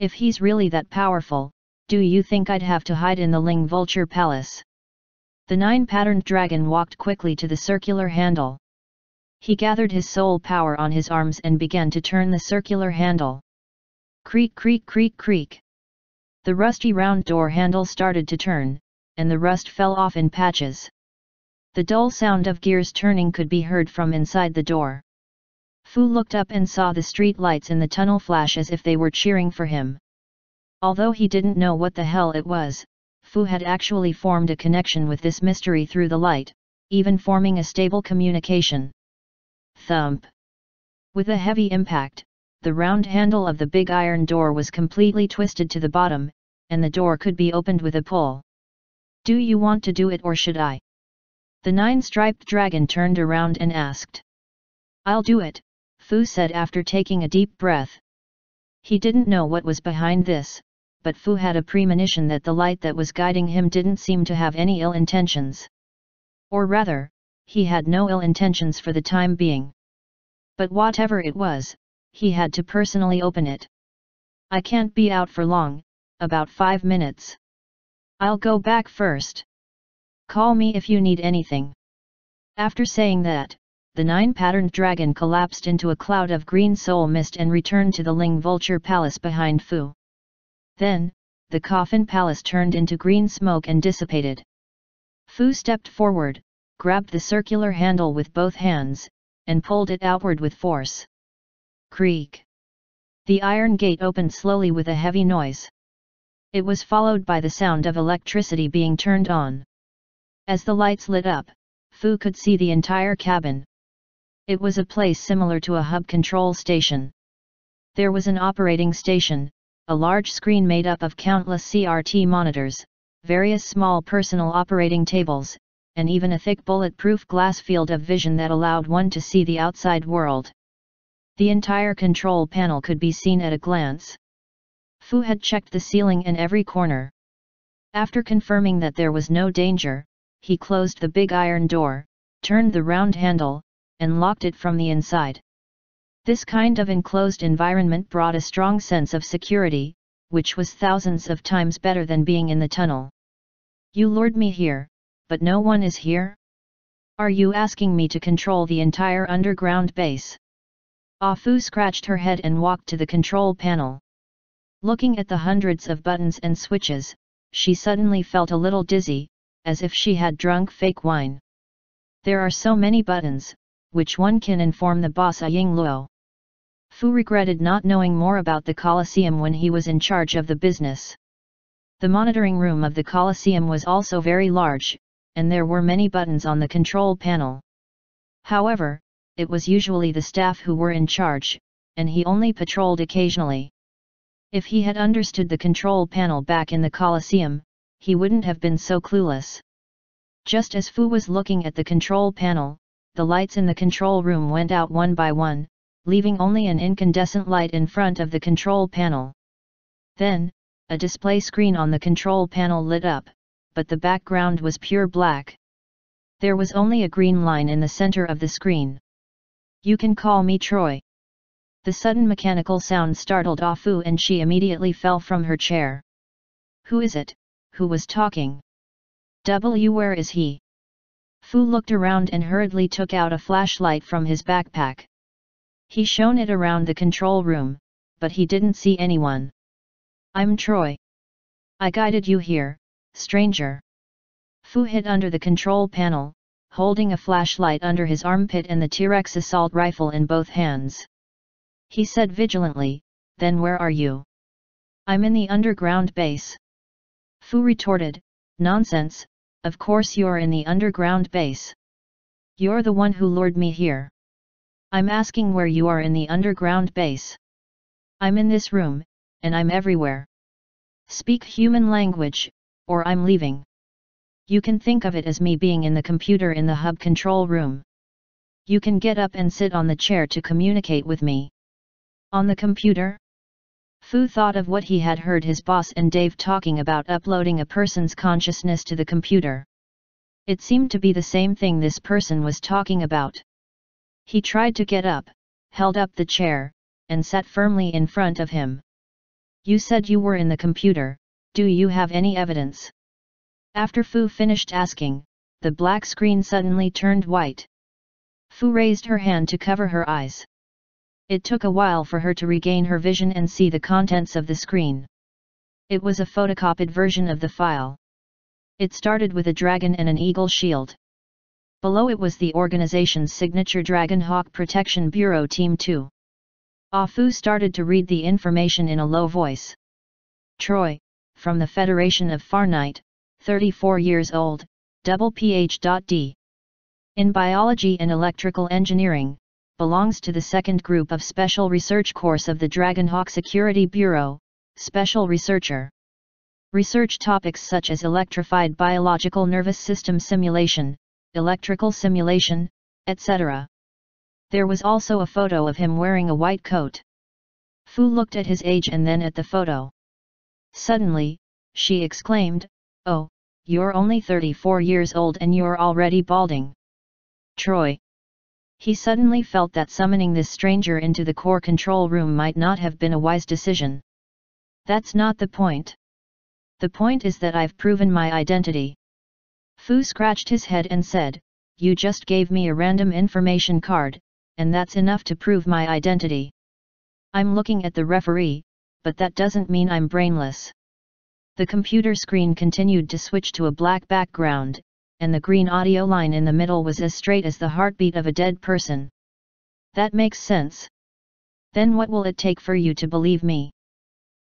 If he's really that powerful, do you think I'd have to hide in the Ling Vulture Palace? The 9-patterned dragon walked quickly to the circular handle. He gathered his soul power on his arms and began to turn the circular handle. Creak, creak, creak, creak. The rusty round door handle started to turn, and the rust fell off in patches. The dull sound of gears turning could be heard from inside the door. Fu looked up and saw the street lights in the tunnel flash as if they were cheering for him. Although he didn't know what the hell it was, Fu had actually formed a connection with this mystery through the light, even forming a stable communication. Thump! With a heavy impact, the round handle of the big iron door was completely twisted to the bottom, and the door could be opened with a pull. Do you want to do it or should I? The 9-striped dragon turned around and asked. I'll do it, Fu said after taking a deep breath. He didn't know what was behind this, but Fu had a premonition that the light that was guiding him didn't seem to have any ill intentions. Or rather, he had no ill intentions for the time being. But whatever it was, he had to personally open it. I can't be out for long, about 5 minutes. I'll go back first. Call me if you need anything. After saying that, the 9-patterned dragon collapsed into a cloud of green soul mist and returned to the Ling Vulture Palace behind Fu. Then, the coffin palace turned into green smoke and dissipated. Fu stepped forward, grabbed the circular handle with both hands, and pulled it outward with force. Creak! The iron gate opened slowly with a heavy noise. It was followed by the sound of electricity being turned on. As the lights lit up, Fu could see the entire cabin. It was a place similar to a hub control station. There was an operating station, a large screen made up of countless CRT monitors, various small personal operating tables, and even a thick bulletproof glass field of vision that allowed one to see the outside world. The entire control panel could be seen at a glance. Fu had checked the ceiling and every corner. After confirming that there was no danger, he closed the big iron door, turned the round handle, and locked it from the inside. This kind of enclosed environment brought a strong sense of security, which was thousands of times better than being in the tunnel. You lured me here, but no one is here? Are you asking me to control the entire underground base? Fu scratched her head and walked to the control panel. Looking at the hundreds of buttons and switches, she suddenly felt a little dizzy, as if she had drunk fake wine. There are so many buttons, which one can inform the boss Ying Luo? Fu regretted not knowing more about the Colosseum when he was in charge of the business. The monitoring room of the Colosseum was also very large, and there were many buttons on the control panel. However, it was usually the staff who were in charge, and he only patrolled occasionally. If he had understood the control panel back in the Colosseum, he wouldn't have been so clueless. Just as Fu was looking at the control panel, the lights in the control room went out one by one, leaving only an incandescent light in front of the control panel. Then, a display screen on the control panel lit up, but the background was pure black. There was only a green line in the center of the screen. "You can call me Troy." The sudden mechanical sound startled Ah Fu and she immediately fell from her chair. "Who is it? Who was talking? Where is he?" Fu looked around and hurriedly took out a flashlight from his backpack. He shone it around the control room, but he didn't see anyone. "I'm Troy. I guided you here, stranger." Fu hid under the control panel, holding a flashlight under his armpit and the T-Rex assault rifle in both hands. He said vigilantly, "Then where are you?" "I'm in the underground base." Fu retorted, "Nonsense, of course you're in the underground base. You're the one who lured me here. I'm asking where you are in the underground base." "I'm in this room, and I'm everywhere. Speak human language, or I'm leaving." "You can think of it as me being in the computer in the hub control room. You can get up and sit on the chair to communicate with me." "On the computer?" Fu thought of what he had heard his boss and Dave talking about uploading a person's consciousness to the computer. It seemed to be the same thing this person was talking about. He tried to get up, held up the chair, and sat firmly in front of him. "You said you were in the computer, do you have any evidence?" After Fu finished asking, the black screen suddenly turned white. Fu raised her hand to cover her eyes. It took a while for her to regain her vision and see the contents of the screen. It was a photocopied version of the file. It started with a dragon and an eagle shield. Below it was the organization's signature Dragon Hawk Protection Bureau Team 2. Ah Fu started to read the information in a low voice. "Troy, from the Federation of Farnight, 34 years old, double Ph.D. in biology and electrical engineering, belongs to the second group of special research course of the Dragonhawk Security Bureau, special researcher. Research topics such as electrified biological nervous system simulation, electrical simulation, etc." There was also a photo of him wearing a white coat. Fu looked at his age and then at the photo. Suddenly, she exclaimed, "Oh, you're only 34 years old and you're already balding. Troy." He suddenly felt that summoning this stranger into the core control room might not have been a wise decision. "That's not the point. The point is that I've proven my identity." Fu scratched his head and said, "You just gave me a random information card, and that's enough to prove my identity. I'm looking at the referee, but that doesn't mean I'm brainless." The computer screen continued to switch to a black background, and the green audio line in the middle was as straight as the heartbeat of a dead person. "That makes sense. Then what will it take for you to believe me?"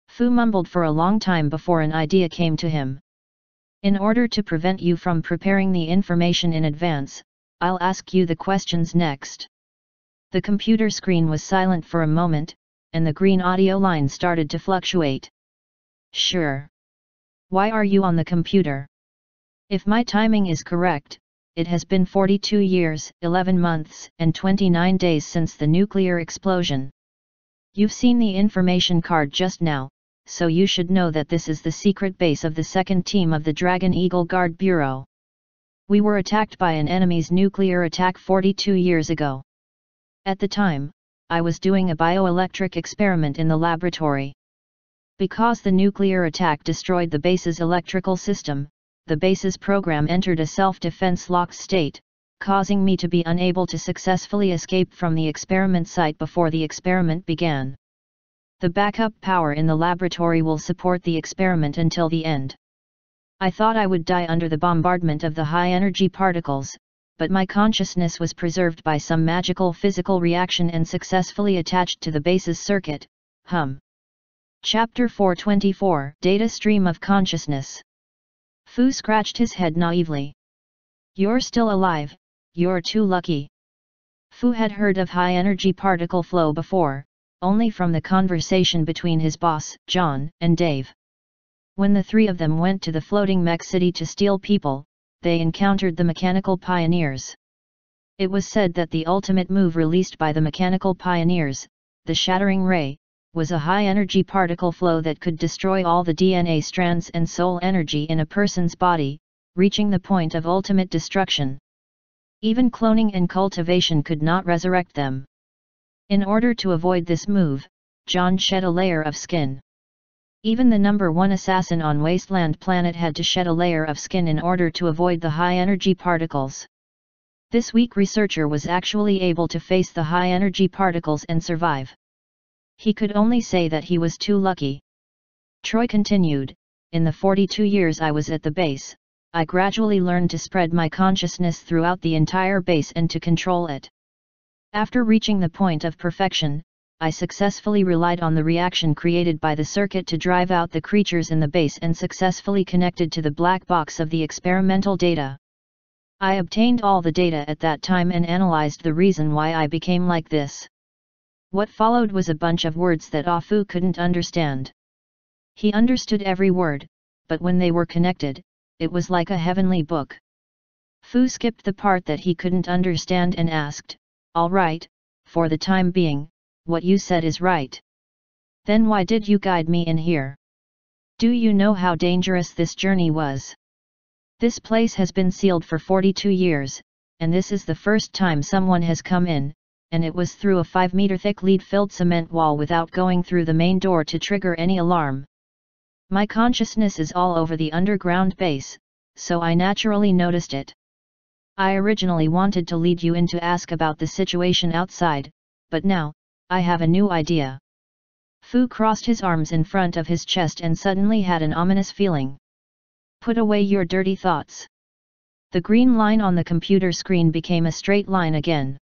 Fu mumbled for a long time before an idea came to him. "In order to prevent you from preparing the information in advance, I'll ask you the questions next." The computer screen was silent for a moment, and the green audio line started to fluctuate. "Sure. Why are you on the computer? If my timing is correct, it has been 42 years, 11 months, and 29 days since the nuclear explosion. You've seen the information card just now, so you should know that this is the secret base of the second team of the Dragon Eagle Guard Bureau. We were attacked by an enemy's nuclear attack 42 years ago. At the time, I was doing a bioelectric experiment in the laboratory. Because the nuclear attack destroyed the base's electrical system, the base's program entered a self-defense locked state, causing me to be unable to successfully escape from the experiment site before the experiment began. The backup power in the laboratory will support the experiment until the end. I thought I would die under the bombardment of the high-energy particles, but my consciousness was preserved by some magical physical reaction and successfully attached to the base's circuit, Chapter 424 Data Stream of Consciousness. Fu scratched his head naively. You're still alive, you're too lucky. Fu had heard of high-energy particle flow before, only from the conversation between his boss, John, and Dave. When the three of them went to the floating mech city to steal people, they encountered the mechanical pioneers. It was said that the ultimate move released by the mechanical pioneers, the shattering ray, was a high-energy particle flow that could destroy all the DNA strands and soul energy in a person's body, reaching the point of ultimate destruction. Even cloning and cultivation could not resurrect them. In order to avoid this move, John shed a layer of skin. Even the number one assassin on Wasteland Planet had to shed a layer of skin in order to avoid the high-energy particles. This weak researcher was actually able to face the high-energy particles and survive. He could only say that he was too lucky. Troy continued, in the 42 years I was at the base, I gradually learned to spread my consciousness throughout the entire base and to control it. After reaching the point of perfection, I successfully relied on the reaction created by the circuit to drive out the creatures in the base and successfully connected to the black box of the experimental data. I obtained all the data at that time and analyzed the reason why I became like this. What followed was a bunch of words that Fu couldn't understand. He understood every word, but when they were connected, it was like a heavenly book. Fu skipped the part that he couldn't understand and asked, "All right, for the time being, what you said is right. Then why did you guide me in here? Do you know how dangerous this journey was? This place has been sealed for 42 years, and this is the first time someone has come in, and it was through a 5-meter thick lead-filled cement wall without going through the main door to trigger any alarm. My consciousness is all over the underground base, so I naturally noticed it. I originally wanted to lead you in to ask about the situation outside, but now, I have a new idea." Fu crossed his arms in front of his chest and suddenly had an ominous feeling. "Put away your dirty thoughts." The green line on the computer screen became a straight line again.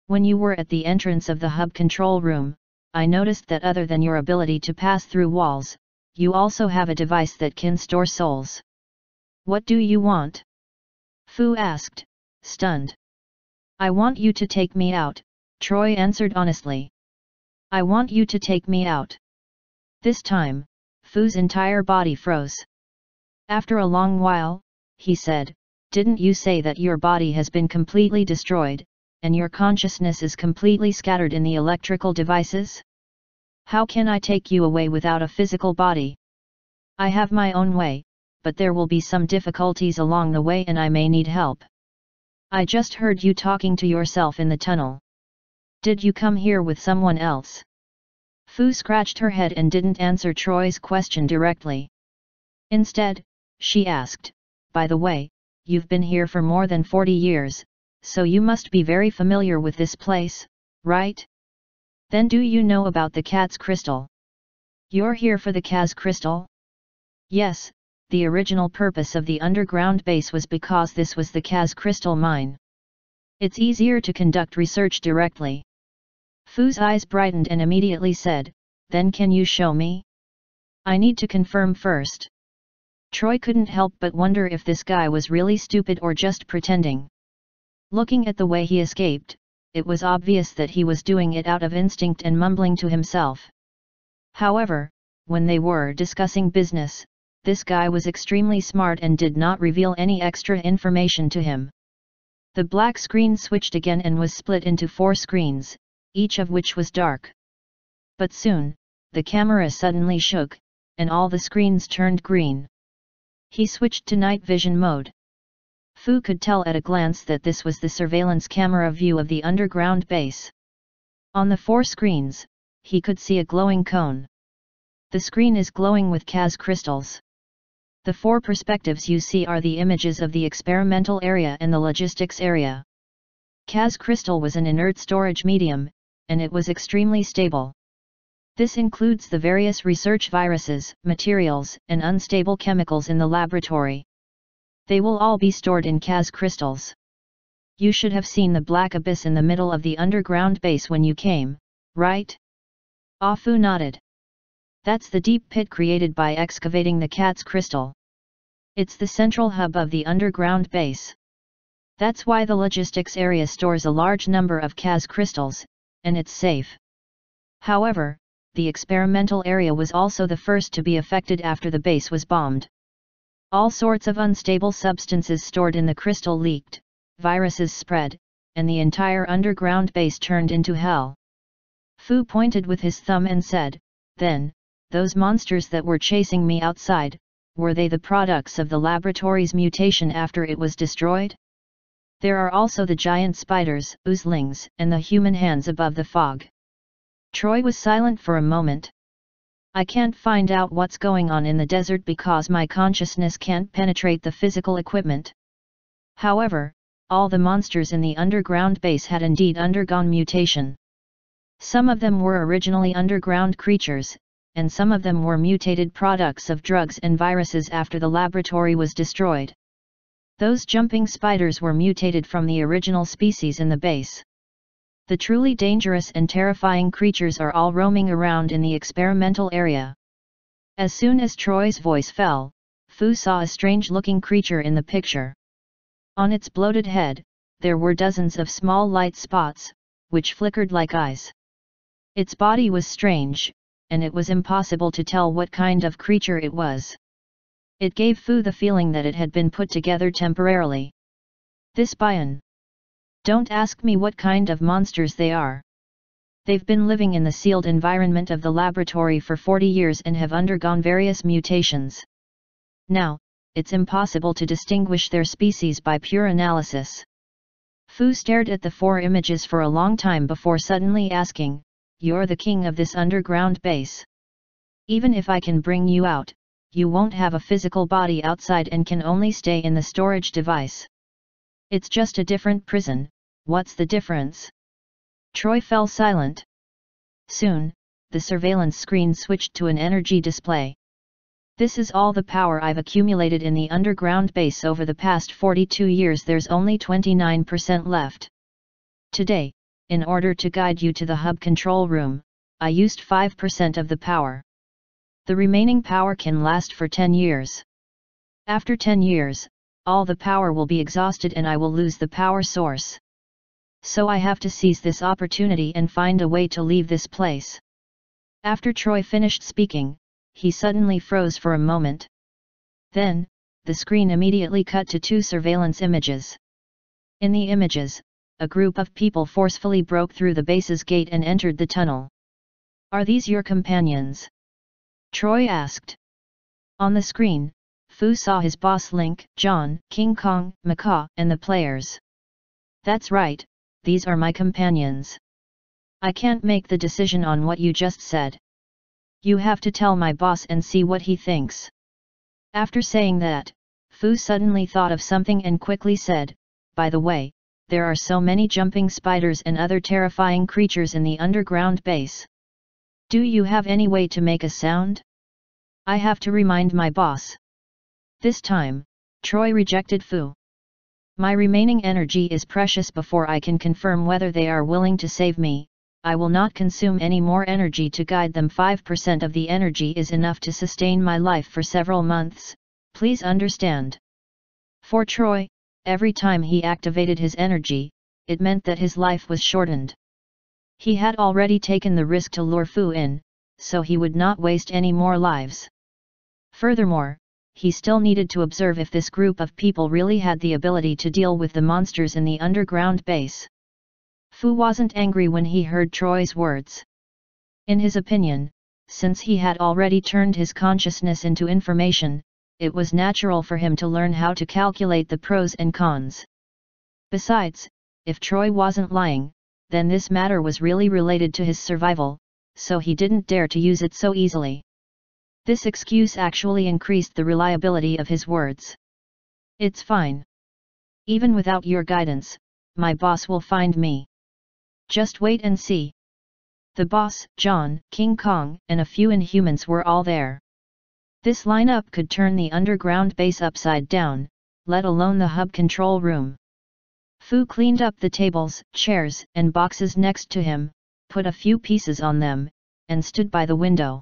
"When you were at the entrance of the hub control room, I noticed that other than your ability to pass through walls, you also have a device that can store souls. What do you want?" Fu asked, stunned. "I want you to take me out," Troy answered honestly. "I want you to take me out." This time, Fu's entire body froze. After a long while, he said, "Didn't you say that your body has been completely destroyed, and your consciousness is completely scattered in the electrical devices? How can I take you away without a physical body? I have my own way, but there will be some difficulties along the way and I may need help. I just heard you talking to yourself in the tunnel. Did you come here with someone else?" Fu scratched her head and didn't answer Troy's question directly. Instead, she asked, "By the way, you've been here for more than 40 years, so you must be very familiar with this place, right? Then do you know about the cat's crystal? You're here for the cat's crystal?" "Yes, the original purpose of the underground base was because this was the cat's crystal mine. It's easier to conduct research directly." Fu's eyes brightened and immediately said, "Then can you show me? I need to confirm first." Troy couldn't help but wonder if this guy was really stupid or just pretending. Looking at the way he escaped, it was obvious that he was doing it out of instinct and mumbling to himself. However, when they were discussing business, this guy was extremely smart and did not reveal any extra information to him. The black screen switched again and was split into 4 screens, each of which was dark. But soon, the camera suddenly shook, and all the screens turned green. He switched to night vision mode. Fu could tell at a glance that this was the surveillance camera view of the underground base. On the 4 screens, he could see a glowing cone. The screen is glowing with Kaz crystals. The 4 perspectives you see are the images of the experimental area and the logistics area. Kaz crystal was an inert storage medium, and it was extremely stable. This includes the various research viruses, materials, and unstable chemicals in the laboratory. They will all be stored in Kaz crystals. You should have seen the black abyss in the middle of the underground base when you came, right? Fu nodded. That's the deep pit created by excavating the cat's crystal. It's the central hub of the underground base. That's why the logistics area stores a large number of Kaz crystals, and it's safe. However, the experimental area was also the first to be affected after the base was bombed. All sorts of unstable substances stored in the crystal leaked, viruses spread, and the entire underground base turned into hell. Fu pointed with his thumb and said, "Then, those monsters that were chasing me outside, were they the products of the laboratory's mutation after it was destroyed? There are also the giant spiders, oozlings, and the human hands above the fog." Troy was silent for a moment. "I can't find out what's going on in the desert because my consciousness can't penetrate the physical equipment. However, all the monsters in the underground base had indeed undergone mutation. Some of them were originally underground creatures, and some of them were mutated products of drugs and viruses after the laboratory was destroyed. Those jumping spiders were mutated from the original species in the base. The truly dangerous and terrifying creatures are all roaming around in the experimental area." As soon as Troy's voice fell, Fu saw a strange-looking creature in the picture. On its bloated head, there were dozens of small light spots, which flickered like eyes. Its body was strange, and it was impossible to tell what kind of creature it was. It gave Fu the feeling that it had been put together temporarily. "This Bian. Don't ask me what kind of monsters they are. They've been living in the sealed environment of the laboratory for 40 years and have undergone various mutations. Now, it's impossible to distinguish their species by pure analysis." Fu stared at the 4 images for a long time before suddenly asking, "You're the king of this underground base. Even if I can bring you out, you won't have a physical body outside and can only stay in the storage device. It's just a different prison. What's the difference?" Troy fell silent. Soon, the surveillance screen switched to an energy display. "This is all the power I've accumulated in the underground base over the past 42 years. There's only 29% left. Today, in order to guide you to the hub control room, I used 5% of the power. The remaining power can last for 10 years. After 10 years, all the power will be exhausted and I will lose the power source. So I have to seize this opportunity and find a way to leave this place." After Troy finished speaking, he suddenly froze for a moment. Then, the screen immediately cut to 2 surveillance images. In the images, a group of people forcefully broke through the base's gate and entered the tunnel. "Are these your companions?" Troy asked. On the screen, Fu saw his boss Link, John, King Kong, Macaw, and the players. "That's right, these are my companions. I can't make the decision on what you just said. You have to tell my boss and see what he thinks." After saying that, Fu suddenly thought of something and quickly said, "By the way, there are so many jumping spiders and other terrifying creatures in the underground base. Do you have any way to make a sound? I have to remind my boss." This time, Troy rejected Fu. "My remaining energy is precious. Before I can confirm whether they are willing to save me, I will not consume any more energy to guide them. 5% of the energy is enough to sustain my life for several months, please understand." For Troy, every time he activated his energy, it meant that his life was shortened. He had already taken the risk to lure Fu in, so he would not waste any more lives. Furthermore, he still needed to observe if this group of people really had the ability to deal with the monsters in the underground base. Fu wasn't angry when he heard Troy's words. In his opinion, since he had already turned his consciousness into information, it was natural for him to learn how to calculate the pros and cons. Besides, if Troy wasn't lying, then this matter was really related to his survival, so he didn't dare to use it so easily. This excuse actually increased the reliability of his words. "It's fine. Even without your guidance, my boss will find me. Just wait and see." The boss, John, King Kong, and a few Inhumans were all there. This lineup could turn the underground base upside down, let alone the hub control room. Fu cleaned up the tables, chairs, and boxes next to him, put a few pieces on them, and stood by the window.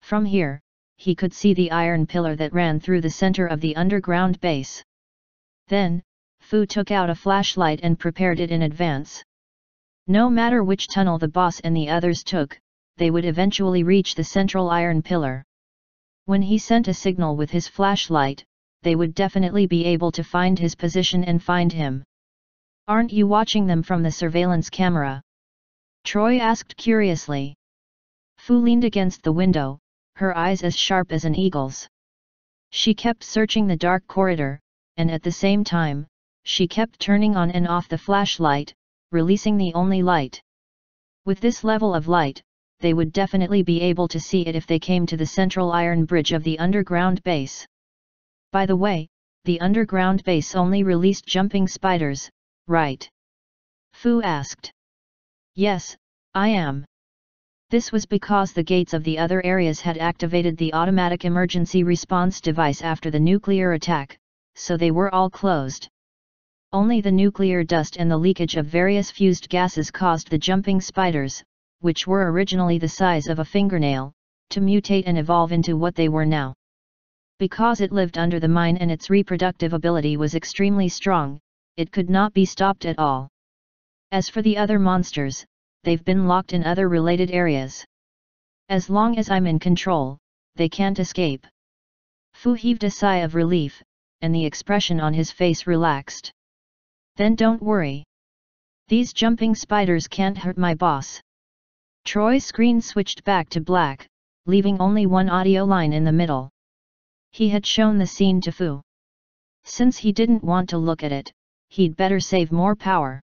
From here, he could see the iron pillar that ran through the center of the underground base. Then, Fu took out a flashlight and prepared it in advance. No matter which tunnel the boss and the others took, they would eventually reach the central iron pillar. When he sent a signal with his flashlight, they would definitely be able to find his position and find him. "Aren't you watching them from the surveillance camera?" Troy asked curiously. Fu leaned against the window, her eyes as sharp as an eagle's. She kept searching the dark corridor, and at the same time, she kept turning on and off the flashlight, releasing the only light. With this level of light, they would definitely be able to see it if they came to the central iron bridge of the underground base. By the way, the underground base only released jumping spiders, right? Fu asked. "Yes, I am." This was because the gates of the other areas had activated the automatic emergency response device after the nuclear attack, so they were all closed. Only the nuclear dust and the leakage of various fused gases caused the jumping spiders, which were originally the size of a fingernail, to mutate and evolve into what they were now. Because it lived under the mine and its reproductive ability was extremely strong, it could not be stopped at all. As for the other monsters, they've been locked in other related areas. As long as I'm in control, they can't escape. Fu heaved a sigh of relief, and the expression on his face relaxed. "Then don't worry. These jumping spiders can't hurt my boss." Troy's screen switched back to black, leaving only one audio line in the middle. He had shown the scene to Fu. Since he didn't want to look at it, he'd better save more power.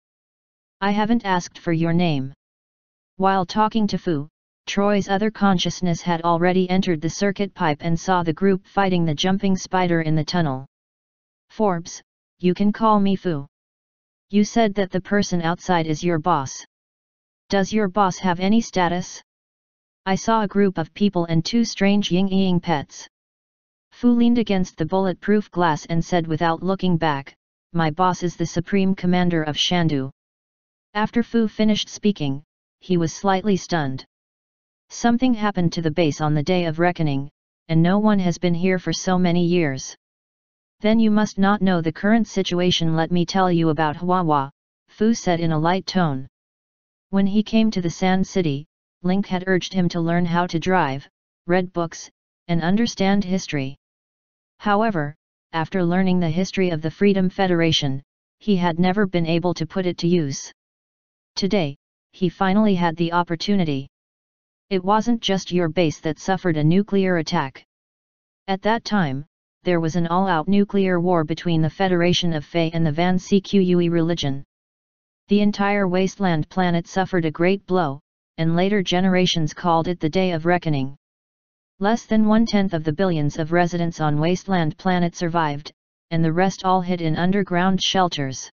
"I haven't asked for your name." While talking to Fu, Troy's other consciousness had already entered the circuit pipe and saw the group fighting the jumping spider in the tunnel. "Forbes, you can call me Fu. You said that the person outside is your boss. Does your boss have any status?" "I saw a group of people and two strange ying-ying pets." Fu leaned against the bulletproof glass and said without looking back, "My boss is the Supreme Commander of Shandu." After Fu finished speaking, he was slightly stunned. Something happened to the base on the day of reckoning, and no one has been here for so many years. "Then you must not know the current situation. Let me tell you about Huahua," Fu said in a light tone. When he came to the Sand City, Link had urged him to learn how to drive, read books, and understand history. However, after learning the history of the Freedom Federation, he had never been able to put it to use. Today, he finally had the opportunity. It wasn't just your base that suffered a nuclear attack. At that time, there was an all-out nuclear war between the Federation of Fei and the Van Cque religion. The entire wasteland planet suffered a great blow, and later generations called it the Day of Reckoning. Less than 1/10 of the billions of residents on Wasteland Planet survived, and the rest all hid in underground shelters.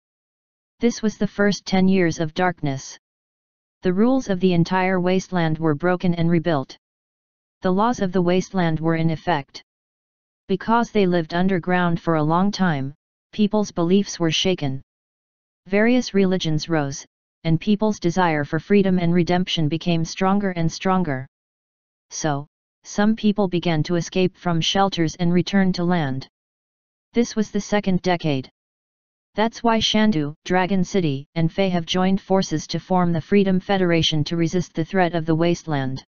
This was the first 10 years of darkness. The rules of the entire wasteland were broken and rebuilt. The laws of the wasteland were in effect. Because they lived underground for a long time, people's beliefs were shaken. Various religions rose, and people's desire for freedom and redemption became stronger and stronger. So, some people began to escape from shelters and return to land. This was the second decade. That's why Shandu, Dragon City, and Fei have joined forces to form the Freedom Federation to resist the threat of the wasteland.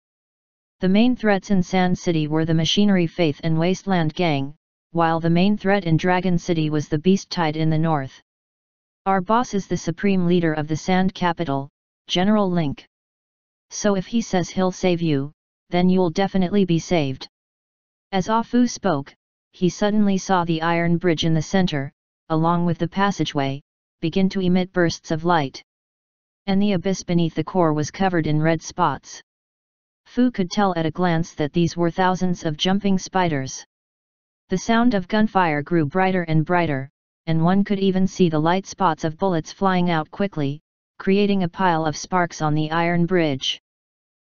The main threats in Sand City were the Machinery Faith and Wasteland Gang, while the main threat in Dragon City was the Beast Tide in the north. Our boss is the supreme leader of the Sand Capital, General Link. So if he says he'll save you, then you'll definitely be saved. As Ah Fu spoke, he suddenly saw the iron bridge in the center, along with the passageway, begin to emit bursts of light. And the abyss beneath the core was covered in red spots. Fu could tell at a glance that these were thousands of jumping spiders. The sound of gunfire grew brighter and brighter, and one could even see the light spots of bullets flying out quickly, creating a pile of sparks on the iron bridge.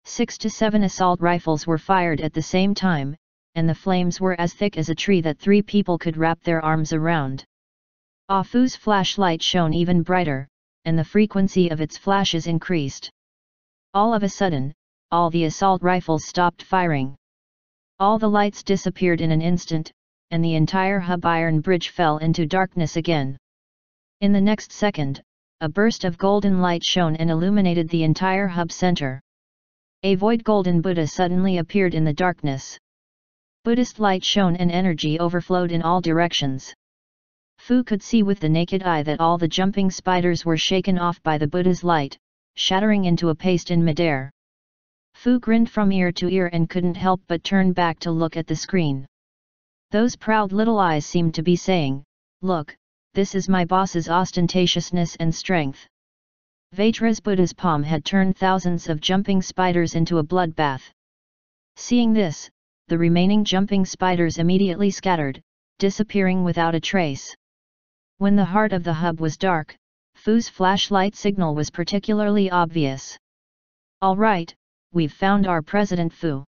6 to 7 assault rifles were fired at the same time, and the flames were as thick as a tree that 3 people could wrap their arms around. Ah Fu's flashlight shone even brighter, and the frequency of its flashes increased. All of a sudden, all the assault rifles stopped firing. All the lights disappeared in an instant, and the entire hub iron bridge fell into darkness again. In the next second, a burst of golden light shone and illuminated the entire hub center. A void golden Buddha suddenly appeared in the darkness. Buddhist light shone and energy overflowed in all directions. Fu could see with the naked eye that all the jumping spiders were shaken off by the Buddha's light, shattering into a paste in midair. Fu grinned from ear to ear and couldn't help but turn back to look at the screen. Those proud little eyes seemed to be saying, "Look, this is my boss's ostentatiousness and strength." Vajra's Buddha's palm had turned thousands of jumping spiders into a bloodbath. Seeing this, the remaining jumping spiders immediately scattered, disappearing without a trace. When the heart of the hub was dark, Fu's flashlight signal was particularly obvious. "All right, we've found our President Fu."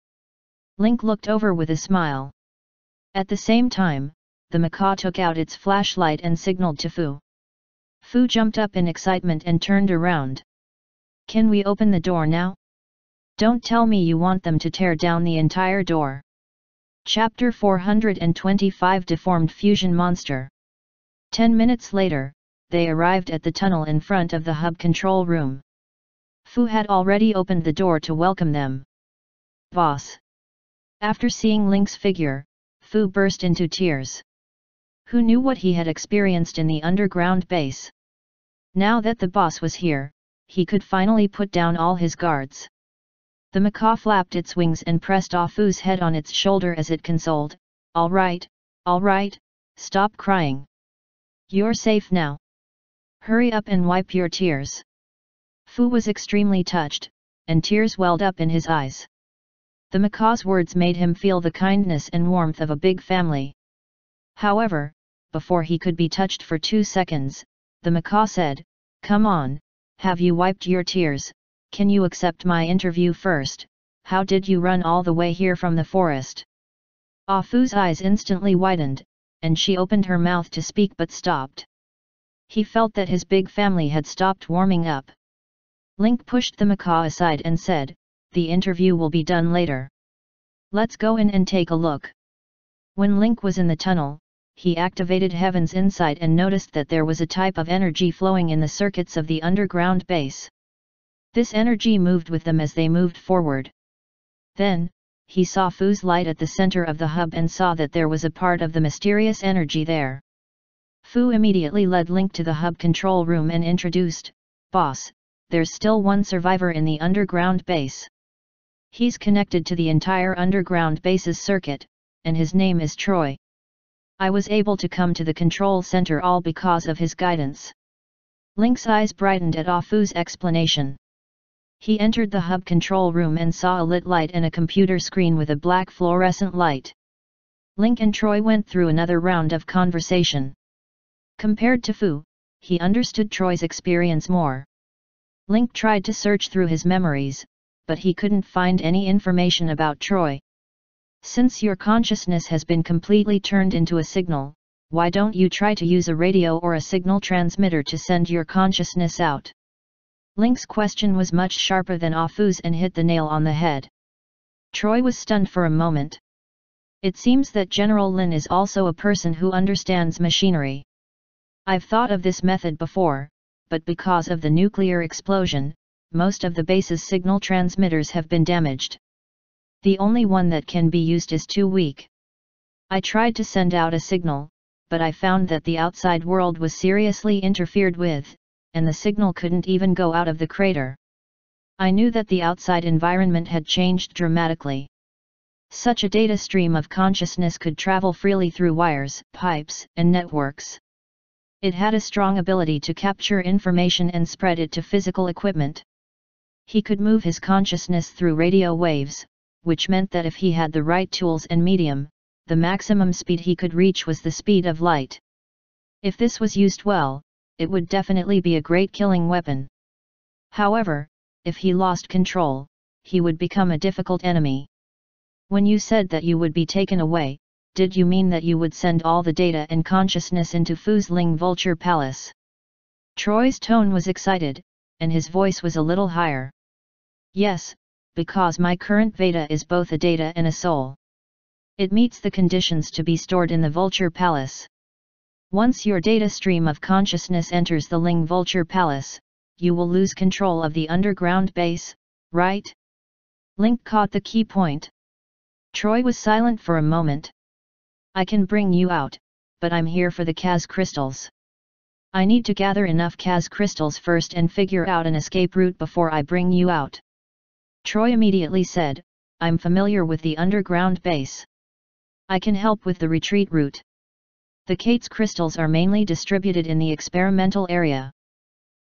Link looked over with a smile. At the same time, the macaw took out its flashlight and signaled to Fu. Fu jumped up in excitement and turned around. "Can we open the door now? Don't tell me you want them to tear down the entire door." Chapter 425 Deformed Fusion Monster. 10 minutes later, they arrived at the tunnel in front of the hub control room. Fu had already opened the door to welcome them. "Boss." After seeing Link's figure, Fu burst into tears. Who knew what he had experienced in the underground base? Now that the boss was here, he could finally put down all his guards. The macaw flapped its wings and pressed off Fu's head on its shoulder as it consoled, all right, stop crying. You're safe now. Hurry up and wipe your tears." Fu was extremely touched, and tears welled up in his eyes. The macaw's words made him feel the kindness and warmth of a big family. However, before he could be touched for 2 seconds, the macaw said, "Come on, have you wiped your tears? Can you accept my interview first? How did you run all the way here from the forest?" Ah Fu's eyes instantly widened, and she opened her mouth to speak but stopped. He felt that his big family had stopped warming up. Link pushed the macaw aside and said, "The interview will be done later. Let's go in and take a look." When Link was in the tunnel, he activated Heaven's Insight and noticed that there was a type of energy flowing in the circuits of the underground base. This energy moved with them as they moved forward. Then, he saw Fu's light at the center of the hub and saw that there was a part of the mysterious energy there. Fu immediately led Link to the hub control room and introduced, "Boss, there's still one survivor in the underground base. He's connected to the entire underground base's circuit, and his name is Troy. I was able to come to the control center all because of his guidance." Link's eyes brightened at Ah Fu's explanation. He entered the hub control room and saw a lit light and a computer screen with a black fluorescent light. Link and Troy went through another round of conversation. Compared to Fu, he understood Troy's experience more. Link tried to search through his memories, but he couldn't find any information about Troy. "Since your consciousness has been completely turned into a signal, why don't you try to use a radio or a signal transmitter to send your consciousness out?" Link's question was much sharper than Ah Fu's and hit the nail on the head. Troy was stunned for a moment. It seems that General Lin is also a person who understands machinery. I've thought of this method before, but because of the nuclear explosion, most of the base's signal transmitters have been damaged. The only one that can be used is too weak. I tried to send out a signal, but I found that the outside world was seriously interfered with, and the signal couldn't even go out of the crater. I knew that the outside environment had changed dramatically. Such a data stream of consciousness could travel freely through wires, pipes, and networks. It had a strong ability to capture information and spread it to physical equipment. He could move his consciousness through radio waves, which meant that if he had the right tools and medium, the maximum speed he could reach was the speed of light. If this was used well, it would definitely be a great killing weapon. However, if he lost control, he would become a difficult enemy. When you said that you would be taken away, did you mean that you would send all the data and consciousness into Fu's Ling Vulture Palace? Troy's tone was excited, and his voice was a little higher. Yes, because my current Veda is both a data and a soul. It meets the conditions to be stored in the Vulture Palace. Once your data stream of consciousness enters the Ling Vulture Palace, you will lose control of the underground base, right? Link caught the key point. Troy was silent for a moment. I can bring you out, but I'm here for the Kaz crystals. I need to gather enough Kaz crystals first and figure out an escape route before I bring you out. Troy immediately said, I'm familiar with the underground base. I can help with the retreat route. The Kaz crystals are mainly distributed in the experimental area.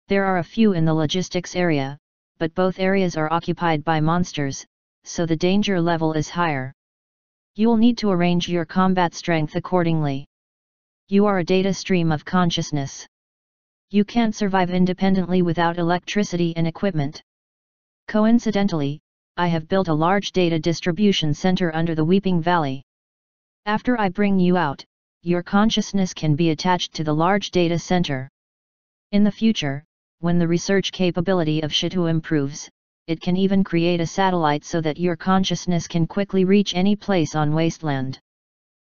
There are a few in the logistics area, but both areas are occupied by monsters, so the danger level is higher. You'll need to arrange your combat strength accordingly. You are a data stream of consciousness. You can't survive independently without electricity and equipment. Coincidentally, I have built a large data distribution center under the Weeping Valley. After I bring you out, your consciousness can be attached to the large data center. In the future, when the research capability of Shitu improves, it can even create a satellite so that your consciousness can quickly reach any place on Wasteland.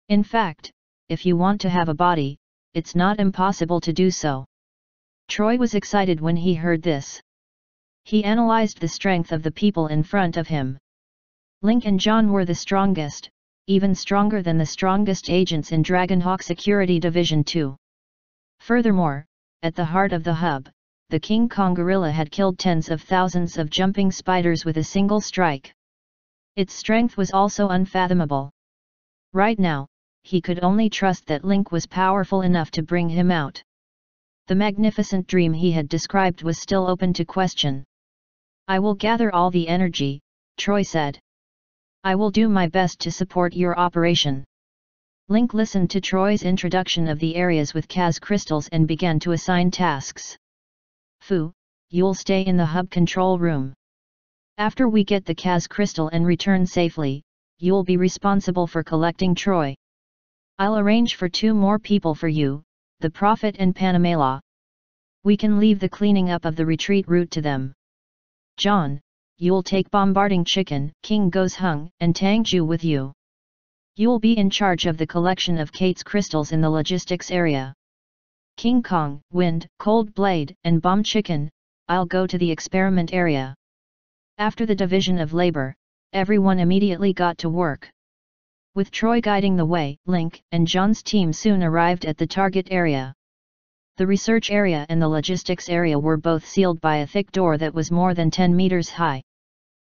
In fact, if you want to have a body, it's not impossible to do so. Troy was excited when he heard this. He analyzed the strength of the people in front of him. Link and John were the strongest, even stronger than the strongest agents in Dragonhawk Security Division 2. Furthermore, at the heart of the hub, the King Kong gorilla had killed tens of thousands of jumping spiders with a single strike. Its strength was also unfathomable. Right now, he could only trust that Link was powerful enough to bring him out. The magnificent dream he had described was still open to question. I will gather all the energy, Troy said. I will do my best to support your operation. Link listened to Troy's introduction of the areas with Kaz crystals and began to assign tasks. Fu, you'll stay in the hub control room. After we get the Kaz crystal and return safely, you'll be responsible for collecting Troy. I'll arrange for 2 more people for you, the Prophet and Panamela. We can leave the cleaning up of the retreat route to them. John, you'll take Bombarding Chicken, King Goes Hung, and Tangju with you. You'll be in charge of the collection of Kaz crystals in the logistics area. King Kong, Wind, Cold Blade, and Bomb Chicken, I'll go to the experiment area. After the division of labor, everyone immediately got to work. With Troy guiding the way, Link and John's team soon arrived at the target area. The research area and the logistics area were both sealed by a thick door that was more than 10 meters high.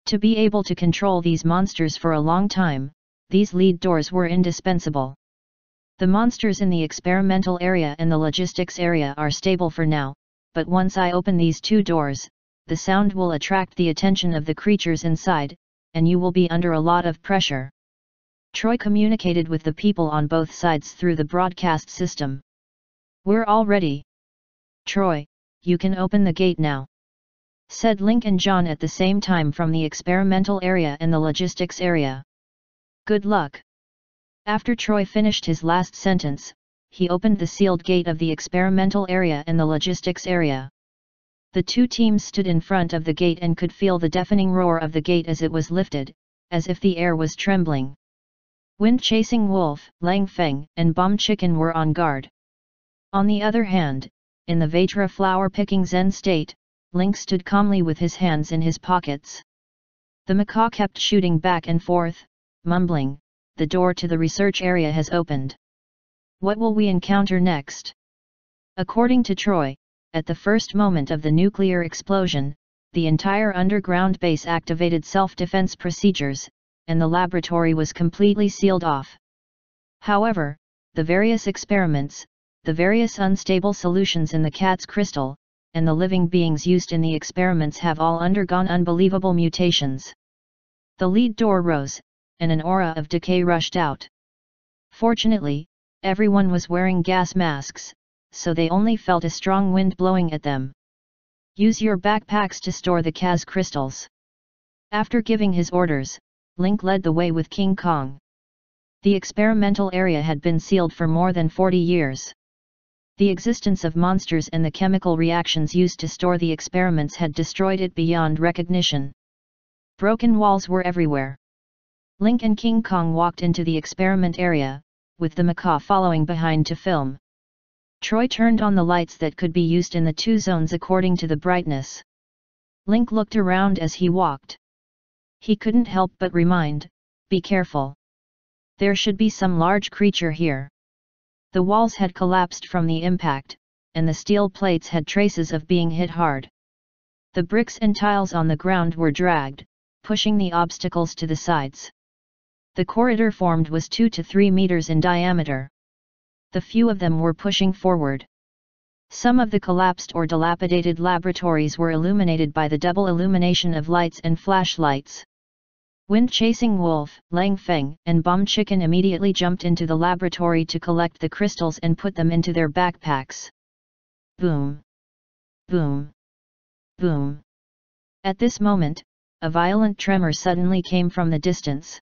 To be able to control these monsters for a long time, these lead doors were indispensable. The monsters in the experimental area and the logistics area are stable for now, but once I open these 2 doors, the sound will attract the attention of the creatures inside, and you will be under a lot of pressure. Troy communicated with the people on both sides through the broadcast system. We're all ready. Troy, you can open the gate now, said Link and John at the same time from the experimental area and the logistics area. Good luck. After Troy finished his last sentence, he opened the sealed gate of the experimental area and the logistics area. The 2 teams stood in front of the gate and could feel the deafening roar of the gate as it was lifted, as if the air was trembling. Wind-chasing Wolf, Lang Feng, and Bomb Chicken were on guard. On the other hand, in the Vajra flower-picking Zen state, Link stood calmly with his hands in his pockets. The macaw kept shooting back and forth, mumbling, the door to the research area has opened. What will we encounter next? According to Troy, at the first moment of the nuclear explosion, the entire underground base activated self-defense procedures, and the laboratory was completely sealed off. However, the various experiments, the various unstable solutions in the Kaz crystal, and the living beings used in the experiments have all undergone unbelievable mutations. The lead door rose, and an aura of decay rushed out. Fortunately, everyone was wearing gas masks, so they only felt a strong wind blowing at them. Use your backpacks to store the Kaz crystals. After giving his orders, Link led the way with King Kong. The experimental area had been sealed for more than 40 years. The existence of monsters and the chemical reactions used to store the experiments had destroyed it beyond recognition. Broken walls were everywhere. Link and King Kong walked into the experiment area, with the macaw following behind to film. Troy turned on the lights that could be used in the two zones according to the brightness. Link looked around as he walked. He couldn't help but remind, "Be careful. There should be some large creature here." The walls had collapsed from the impact, and the steel plates had traces of being hit hard. The bricks and tiles on the ground were dragged, pushing the obstacles to the sides. The corridor formed was 2 to 3 meters in diameter. The few of them were pushing forward. Some of the collapsed or dilapidated laboratories were illuminated by the double illumination of lights and flashlights. Wind-chasing Wolf, Lang Feng, and Bomb Chicken immediately jumped into the laboratory to collect the crystals and put them into their backpacks. Boom! Boom! Boom! At this moment, a violent tremor suddenly came from the distance.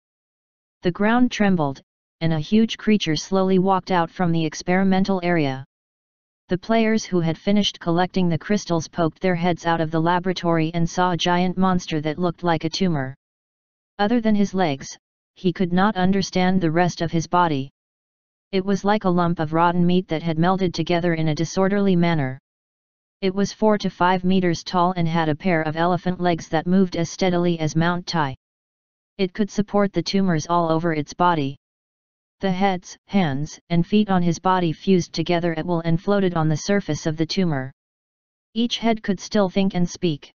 The ground trembled, and a huge creature slowly walked out from the experimental area. The players who had finished collecting the crystals poked their heads out of the laboratory and saw a giant monster that looked like a tumor. Other than his legs, he could not understand the rest of his body. It was like a lump of rotten meat that had melded together in a disorderly manner. It was 4 to 5 meters tall and had a pair of elephant legs that moved as steadily as Mount Tai. It could support the tumors all over its body. The heads, hands, and feet on his body fused together at will and floated on the surface of the tumor. Each head could still think and speak.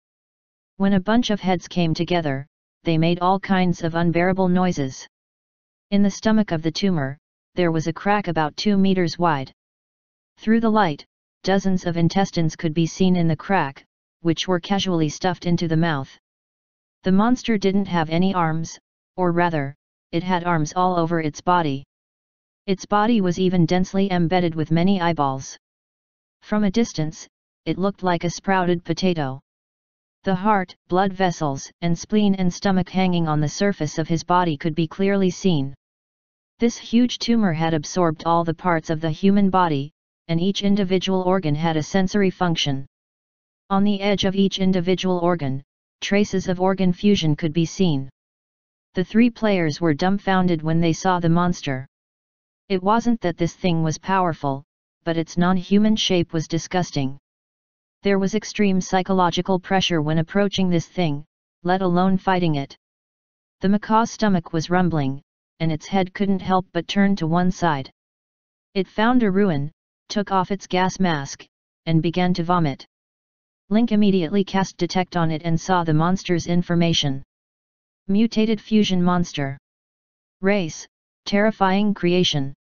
When a bunch of heads came together, they made all kinds of unbearable noises. In the stomach of the tumor, there was a crack about 2 meters wide. Through the light, dozens of intestines could be seen in the crack, which were casually stuffed into the mouth. The monster didn't have any arms, or rather, it had arms all over its body. Its body was even densely embedded with many eyeballs. From a distance, it looked like a sprouted potato. The heart, blood vessels, and spleen and stomach hanging on the surface of his body could be clearly seen. This huge tumor had absorbed all the parts of the human body, and each individual organ had a sensory function. On the edge of each individual organ, traces of organ fusion could be seen. The three players were dumbfounded when they saw the monster. It wasn't that this thing was powerful, but its non-human shape was disgusting. There was extreme psychological pressure when approaching this thing, let alone fighting it. The macaw's stomach was rumbling, and its head couldn't help but turn to one side. It found a ruin, took off its gas mask, and began to vomit. Link immediately cast Detect on it and saw the monster's information. Mutated fusion monster. Race, terrifying creation.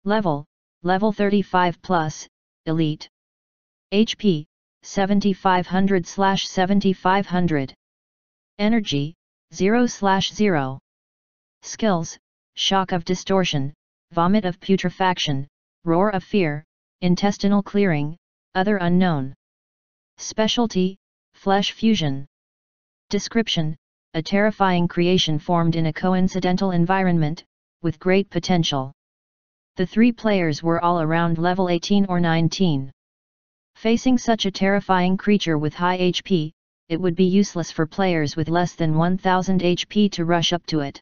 Level 35+, elite. HP, 7500/7500. Energy, 0/0. Skills, Shock of Distortion, Vomit of Putrefaction, Roar of Fear, Intestinal Clearing, Other Unknown. Specialty, Flesh Fusion. Description, a terrifying creation formed in a coincidental environment, with great potential. The three players were all around level 18 or 19. Facing such a terrifying creature with high HP, it would be useless for players with less than 1000 HP to rush up to it.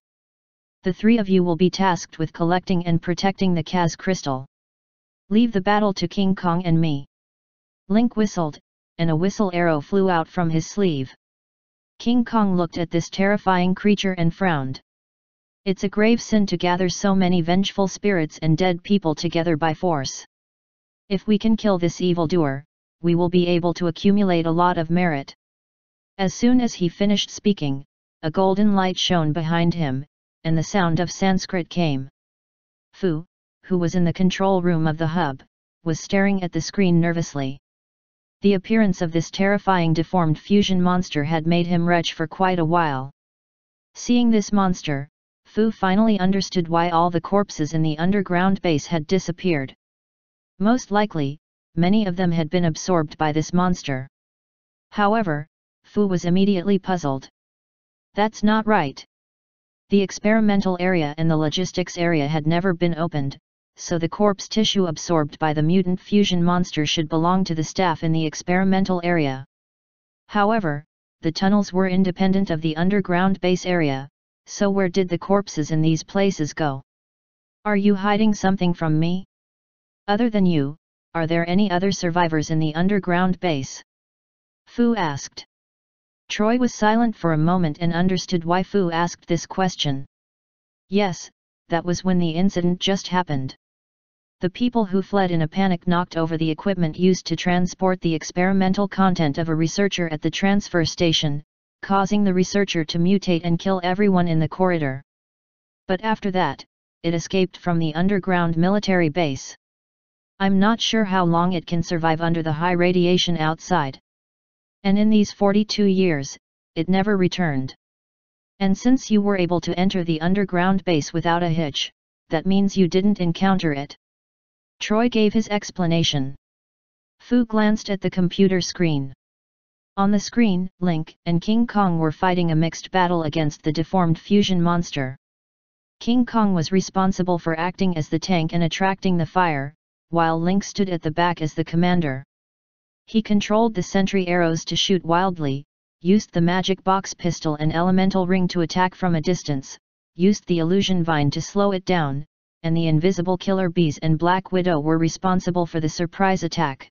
The three of you will be tasked with collecting and protecting the Kaz crystal. Leave the battle to King Kong and me. Link whistled, and a whistle arrow flew out from his sleeve. King Kong looked at this terrifying creature and frowned. It's a grave sin to gather so many vengeful spirits and dead people together by force. If we can kill this evildoer, we will be able to accumulate a lot of merit. As soon as he finished speaking, a golden light shone behind him, and the sound of Sanskrit came. Fu, who was in the control room of the hub, was staring at the screen nervously. The appearance of this terrifying deformed fusion monster had made him retch for quite a while. Seeing this monster, Fu finally understood why all the corpses in the underground base had disappeared. Most likely, many of them had been absorbed by this monster. However, Fu was immediately puzzled. That's not right. The experimental area and the logistics area had never been opened, so the corpse tissue absorbed by the mutant fusion monster should belong to the staff in the experimental area. However, the tunnels were independent of the underground base area, so where did the corpses in these places go? Are you hiding something from me? Other than you, are there any other survivors in the underground base? Fu asked. Troy was silent for a moment and understood why Fu asked this question. Yes, that was when the incident just happened. The people who fled in a panic knocked over the equipment used to transport the experimental content of a researcher at the transfer station, causing the researcher to mutate and kill everyone in the corridor. But after that, it escaped from the underground military base. I'm not sure how long it can survive under the high radiation outside. And in these 42 years, it never returned. And since you were able to enter the underground base without a hitch, that means you didn't encounter it. Troy gave his explanation. Fu glanced at the computer screen. On the screen, Link and King Kong were fighting a mixed battle against the deformed fusion monster. King Kong was responsible for acting as the tank and attracting the fire, while Link stood at the back as the commander. He controlled the sentry arrows to shoot wildly, used the magic box pistol and elemental ring to attack from a distance, used the illusion vine to slow it down, and the invisible killer bees and Black Widow were responsible for the surprise attack.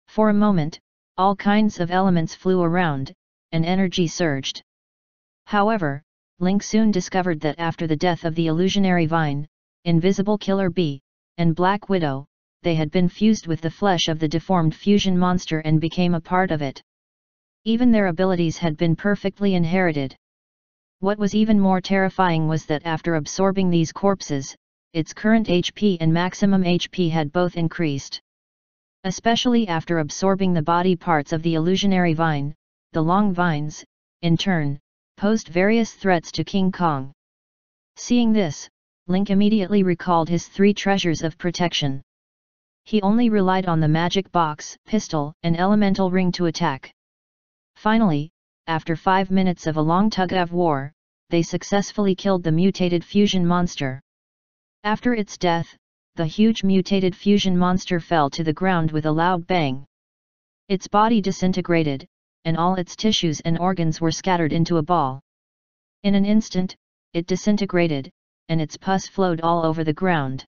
For a moment, all kinds of elements flew around, and energy surged. However, Link soon discovered that after the death of the illusionary vine, invisible killer bee, and Black Widow, they had been fused with the flesh of the deformed fusion monster and became a part of it. Even their abilities had been perfectly inherited. What was even more terrifying was that after absorbing these corpses, its current HP and maximum HP had both increased. Especially after absorbing the body parts of the illusionary vine, the long vines, in turn, posed various threats to King Kong. Seeing this, Link immediately recalled his 3 treasures of protection. He only relied on the magic box, pistol, and elemental ring to attack. Finally, after 5 minutes of a long tug-of-war, they successfully killed the mutated fusion monster. After its death, the huge mutated fusion monster fell to the ground with a loud bang. Its body disintegrated, and all its tissues and organs were scattered into a ball. In an instant, it disintegrated, and its pus flowed all over the ground.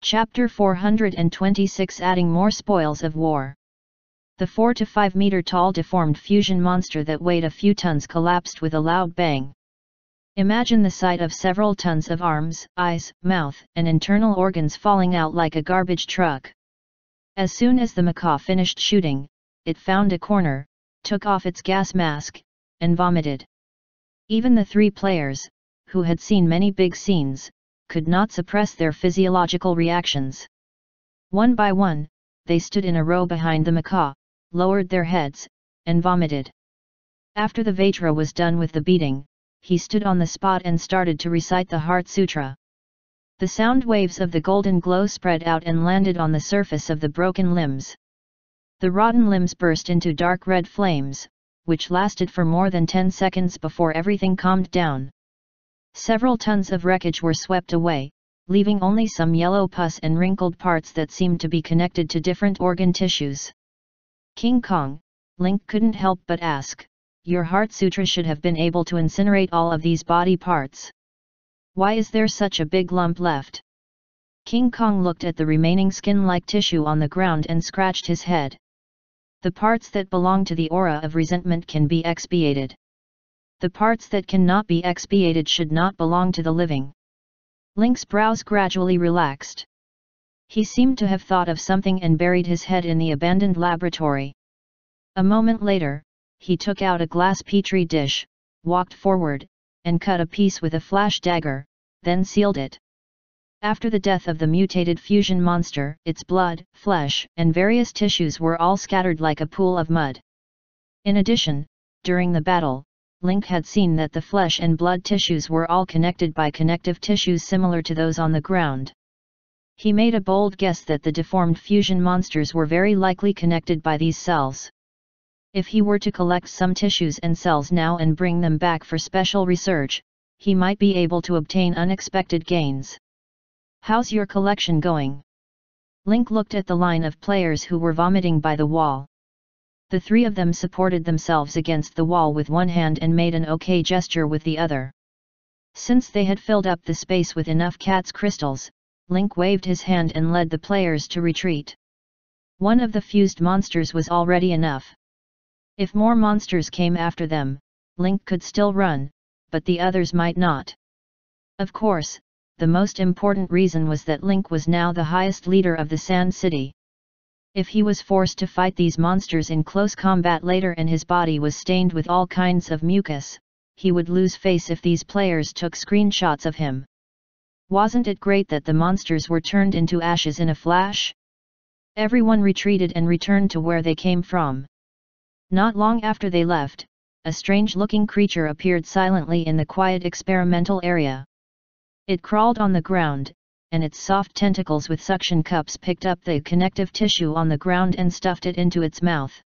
Chapter 426 Adding more spoils of war. The 4 to 5 meter tall deformed fusion monster that weighed a few tons collapsed with a loud bang. Imagine the sight of several tons of arms, eyes, mouth, and internal organs falling out like a garbage truck. As soon as the macaw finished shooting, it found a corner, took off its gas mask, and vomited. Even the 3 players, who had seen many big scenes, could not suppress their physiological reactions. One by one, they stood in a row behind the macaw, lowered their heads, and vomited. After the Vajra was done with the beating, he stood on the spot and started to recite the Heart Sutra. The sound waves of the golden glow spread out and landed on the surface of the broken limbs. The rotten limbs burst into dark red flames, which lasted for more than 10 seconds before everything calmed down. Several tons of wreckage were swept away, leaving only some yellow pus and wrinkled parts that seemed to be connected to different organ tissues. King Kong, Link couldn't help but ask, your Heart Sutra should have been able to incinerate all of these body parts. Why is there such a big lump left? King Kong looked at the remaining skin-like tissue on the ground and scratched his head. The parts that belong to the aura of resentment can be expiated. The parts that cannot be expiated should not belong to the living. Link's brows gradually relaxed. He seemed to have thought of something and buried his head in the abandoned laboratory. A moment later, he took out a glass petri dish, walked forward, and cut a piece with a flash dagger, then sealed it. After the death of the mutated fusion monster, its blood, flesh, and various tissues were all scattered like a pool of mud. In addition, during the battle, Link had seen that the flesh and blood tissues were all connected by connective tissues similar to those on the ground. He made a bold guess that the deformed fusion monsters were very likely connected by these cells. If he were to collect some tissues and cells now and bring them back for special research, he might be able to obtain unexpected gains. How's your collection going? Link looked at the line of players who were vomiting by the wall. The 3 of them supported themselves against the wall with one hand and made an OK gesture with the other. Since they had filled up the space with enough cat's crystals, Link waved his hand and led the players to retreat. One of the fused monsters was already enough. If more monsters came after them, Link could still run, but the others might not. Of course, the most important reason was that Link was now the highest leader of the Sand City. If he was forced to fight these monsters in close combat later and his body was stained with all kinds of mucus, he would lose face if these players took screenshots of him. Wasn't it great that the monsters were turned into ashes in a flash? Everyone retreated and returned to where they came from. Not long after they left, a strange-looking creature appeared silently in the quiet experimental area. It crawled on the ground, and its soft tentacles with suction cups picked up the connective tissue on the ground and stuffed it into its mouth.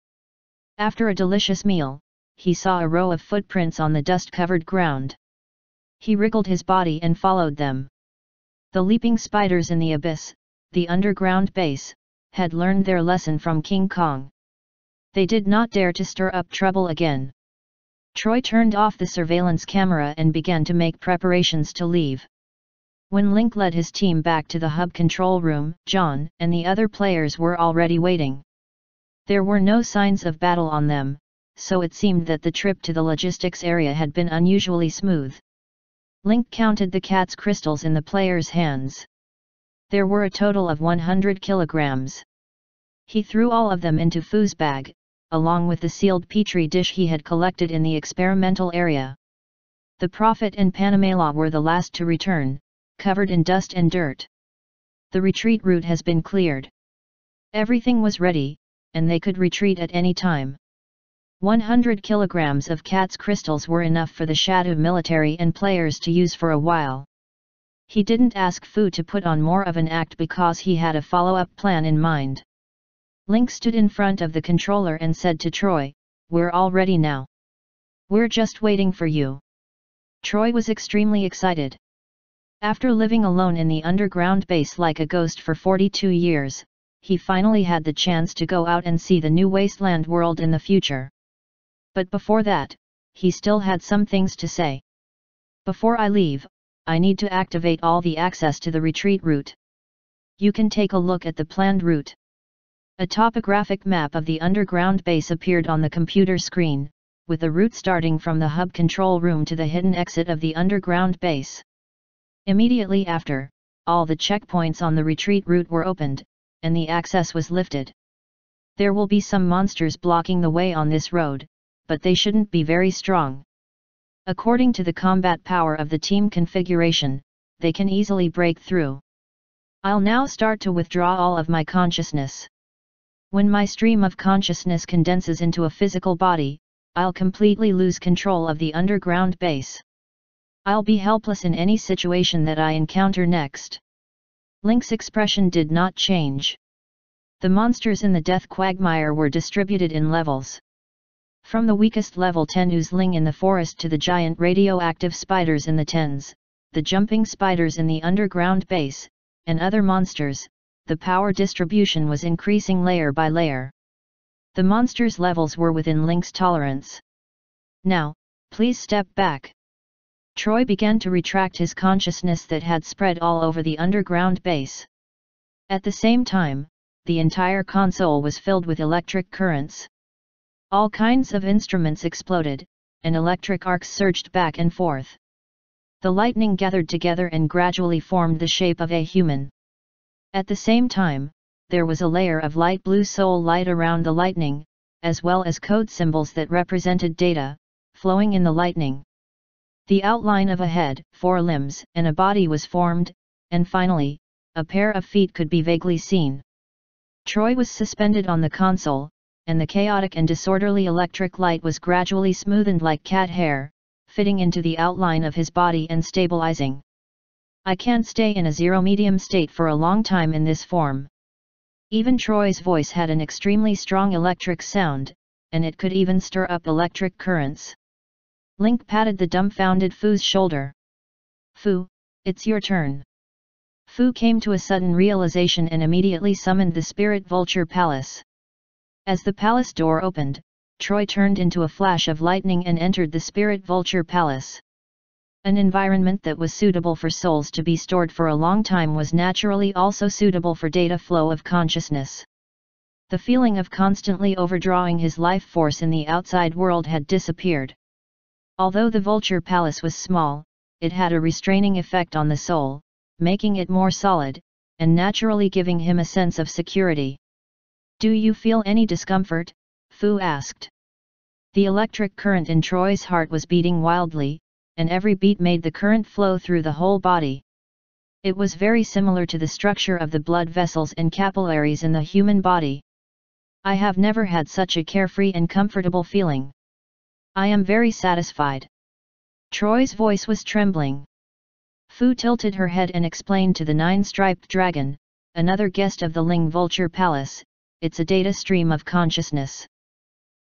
After a delicious meal, he saw a row of footprints on the dust-covered ground. He wriggled his body and followed them. The leaping spiders in the abyss, the underground base, had learned their lesson from King Kong. They did not dare to stir up trouble again. Troy turned off the surveillance camera and began to make preparations to leave. When Link led his team back to the hub control room, John and the other players were already waiting. There were no signs of battle on them, so it seemed that the trip to the logistics area had been unusually smooth. Link counted the cat's crystals in the players' hands. There were a total of 100 kilograms. He threw all of them into Fu's bag, along with the sealed petri dish he had collected in the experimental area. The Prophet and Panamela were the last to return, covered in dust and dirt. The retreat route has been cleared. Everything was ready, and they could retreat at any time. 100 kilograms of cat's crystals were enough for the Shadow military and players to use for a while. He didn't ask Fu to put on more of an act because he had a follow-up plan in mind. Link stood in front of the controller and said to Troy, "We're all ready now. We're just waiting for you." Troy was extremely excited. After living alone in the underground base like a ghost for 42 years, he finally had the chance to go out and see the new wasteland world in the future. But before that, he still had some things to say. "Before I leave, I need to activate all the access to the retreat route. You can take a look at the planned route." A topographic map of the underground base appeared on the computer screen, with the route starting from the hub control room to the hidden exit of the underground base. Immediately after, all the checkpoints on the retreat route were opened, and the access was lifted. There will be some monsters blocking the way on this road, but they shouldn't be very strong. According to the combat power of the team configuration, they can easily break through. I'll now start to withdraw all of my consciousness. When my stream of consciousness condenses into a physical body, I'll completely lose control of the underground base. I'll be helpless in any situation that I encounter next. Link's expression did not change. The monsters in the death quagmire were distributed in levels. From the weakest level 10 oozling in the forest to the giant radioactive spiders in the tens, the jumping spiders in the underground base, and other monsters, the power distribution was increasing layer by layer. The monsters' levels were within Link's tolerance. "Now, please step back." Troy began to retract his consciousness that had spread all over the underground base. At the same time, the entire console was filled with electric currents. All kinds of instruments exploded, and electric arcs surged back and forth. The lightning gathered together and gradually formed the shape of a human. At the same time, there was a layer of light blue soul light around the lightning, as well as code symbols that represented data, flowing in the lightning. The outline of a head, 4 limbs, and a body was formed, and finally, a pair of feet could be vaguely seen. Troy was suspended on the console, and the chaotic and disorderly electric light was gradually smoothened like cat hair, fitting into the outline of his body and stabilizing. "I can't stay in a zero-medium state for a long time in this form." Even Troy's voice had an extremely strong electric sound, and it could even stir up electric currents. Link patted the dumbfounded Fu's shoulder. "Fu, it's your turn." Fu came to a sudden realization and immediately summoned the Spirit Vulture Palace. As the palace door opened, Troy turned into a flash of lightning and entered the Spirit Vulture Palace. An environment that was suitable for souls to be stored for a long time was naturally also suitable for data flow of consciousness. The feeling of constantly overdrawing his life force in the outside world had disappeared. Although the Vulture Palace was small, it had a restraining effect on the soul, making it more solid, and naturally giving him a sense of security. "Do you feel any discomfort?" Fu asked. The electric current in Troy's heart was beating wildly, and every beat made the current flow through the whole body. It was very similar to the structure of the blood vessels and capillaries in the human body. "I have never had such a carefree and comfortable feeling. I am very satisfied." Troy's voice was trembling. Fu tilted her head and explained to the nine-striped dragon, another guest of the Ling Vulture Palace, "It's a data stream of consciousness.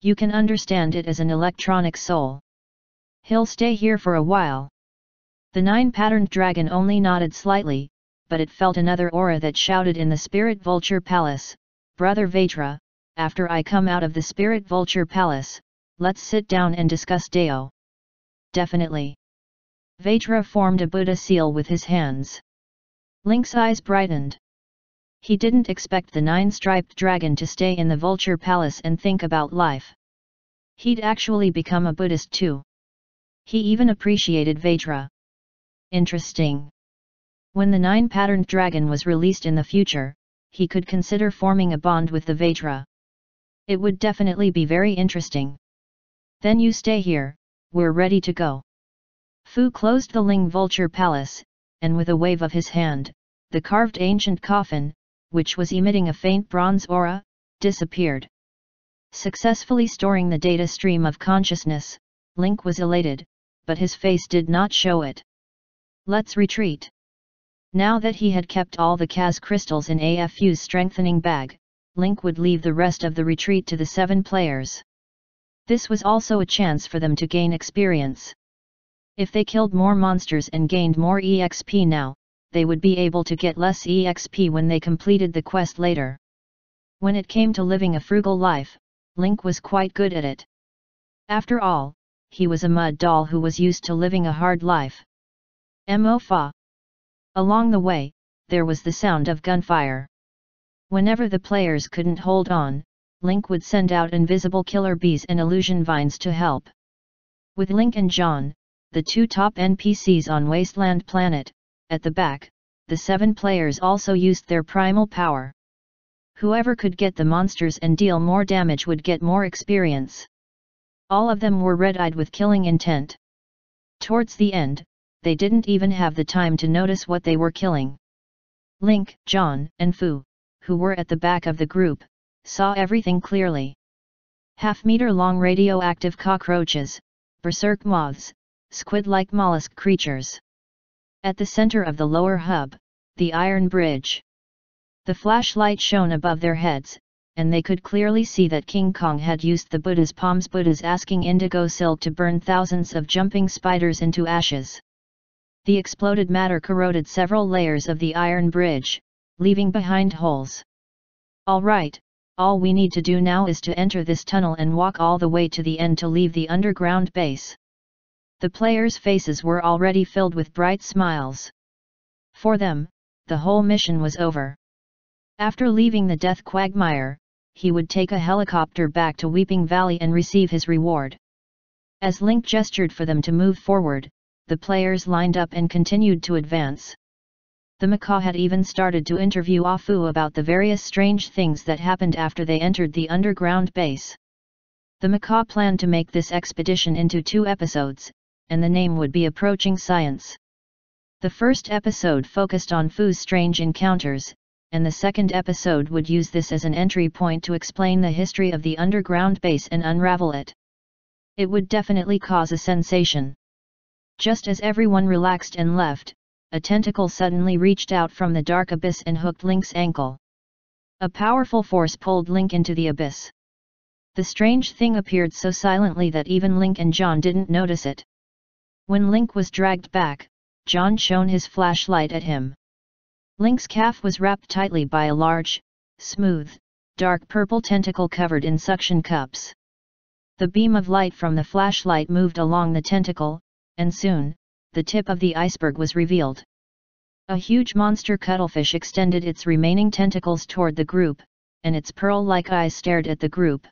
You can understand it as an electronic soul. He'll stay here for a while." The nine-patterned dragon only nodded slightly, but it felt another aura that shouted in the Spirit Vulture Palace, "Brother Vajra, after I come out of the Spirit Vulture Palace, let's sit down and discuss Dao." "Definitely." Vajra formed a Buddha seal with his hands. Link's eyes brightened. He didn't expect the nine-striped dragon to stay in the Vulture Palace and think about life. He'd actually become a Buddhist too. He even appreciated Vajra. Interesting. When the nine-patterned dragon was released in the future, he could consider forming a bond with the Vajra. It would definitely be very interesting. "Then you stay here, we're ready to go." Fu closed the Ling Vulture Palace, and with a wave of his hand, the carved ancient coffin, which was emitting a faint bronze aura, disappeared. Successfully storing the data stream of consciousness, Link was elated, but his face did not show it. "Let's retreat." Now that he had kept all the Kaz crystals in AFU's strengthening bag, Link would leave the rest of the retreat to the 7 players. This was also a chance for them to gain experience. If they killed more monsters and gained more EXP now, they would be able to get less EXP when they completed the quest later. When it came to living a frugal life, Link was quite good at it. After all, he was a mud doll who was used to living a hard life. Mo-fa. Along the way, there was the sound of gunfire. Whenever the players couldn't hold on, Link would send out invisible killer bees and illusion vines to help. With Link and John, the 2 top NPCs on Wasteland Planet, at the back, the 7 players also used their primal power. Whoever could get the monsters and deal more damage would get more experience. All of them were red-eyed with killing intent. Towards the end, they didn't even have the time to notice what they were killing. Link, John, and Fu, who were at the back of the group, saw everything clearly. Half-meter-long radioactive cockroaches, berserk moths, squid-like mollusk creatures. At the center of the lower hub, the iron bridge. The flashlight shone above their heads, and they could clearly see that King Kong had used the Buddha's palms. Buddha's asking indigo silk to burn thousands of jumping spiders into ashes. The exploded matter corroded several layers of the iron bridge, leaving behind holes. "All right, all we need to do now is to enter this tunnel and walk all the way to the end to leave the underground base." The players' faces were already filled with bright smiles. For them, the whole mission was over. After leaving the death quagmire, he would take a helicopter back to Weeping Valley and receive his reward. As Link gestured for them to move forward, the players lined up and continued to advance. The macaw had even started to interview Afu about the various strange things that happened after they entered the underground base. The macaw planned to make this expedition into 2 episodes, and the name would be Approaching Science. The first episode focused on Fu's strange encounters, and the second episode would use this as an entry point to explain the history of the underground base and unravel it. It would definitely cause a sensation. Just as everyone relaxed and left, a tentacle suddenly reached out from the dark abyss and hooked Link's ankle. A powerful force pulled Link into the abyss. The strange thing appeared so silently that even Link and John didn't notice it. When Link was dragged back, John shone his flashlight at him. Link's calf was wrapped tightly by a large, smooth, dark purple tentacle covered in suction cups. The beam of light from the flashlight moved along the tentacle, and soon, the tip of the iceberg was revealed. A huge monster cuttlefish extended its remaining tentacles toward the group, and its pearl-like eyes stared at the group.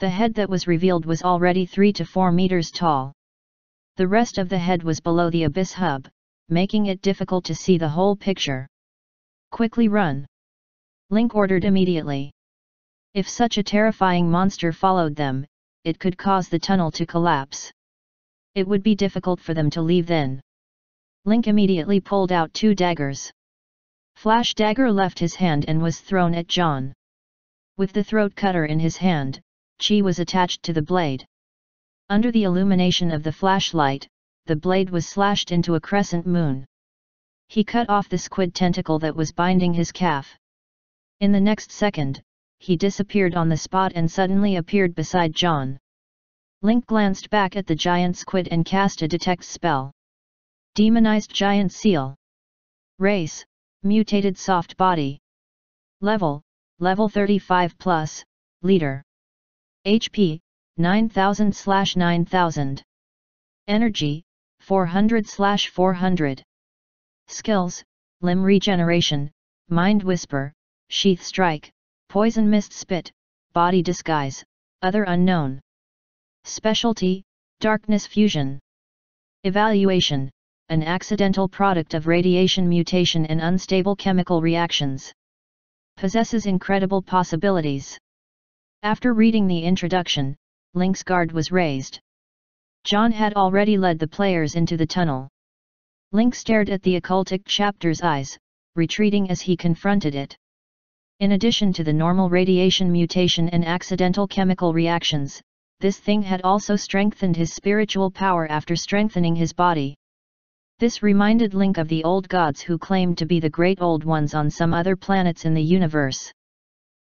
The head that was revealed was already 3 to 4 meters tall. The rest of the head was below the abyss hub, making it difficult to see the whole picture. "Quickly run!" Link ordered immediately. If such a terrifying monster followed them, it could cause the tunnel to collapse. It would be difficult for them to leave then. Link immediately pulled out 2 daggers. Flash dagger left his hand and was thrown at John. With the throat cutter in his hand, Chi was attached to the blade. Under the illumination of the flashlight, the blade was slashed into a crescent moon. He cut off the squid tentacle that was binding his calf. In the next second, he disappeared on the spot and suddenly appeared beside John. Link glanced back at the giant squid and cast a detect spell. Demonized giant seal. Race, mutated soft body. Level 35+, leader. HP, 9000/9000. Energy, 400/400. Skills, limb regeneration, mind whisper, sheath strike, poison mist spit, body disguise, other unknown. Specialty, darkness fusion. Evaluation, an accidental product of radiation mutation and unstable chemical reactions. Possesses incredible possibilities. After reading the introduction, Link's guard was raised. John had already led the players into the tunnel. Link stared at the occultic chapter's eyes, retreating as he confronted it. In addition to the normal radiation mutation and accidental chemical reactions, this thing had also strengthened his spiritual power after strengthening his body. This reminded Link of the old gods who claimed to be the great old ones on some other planets in the universe.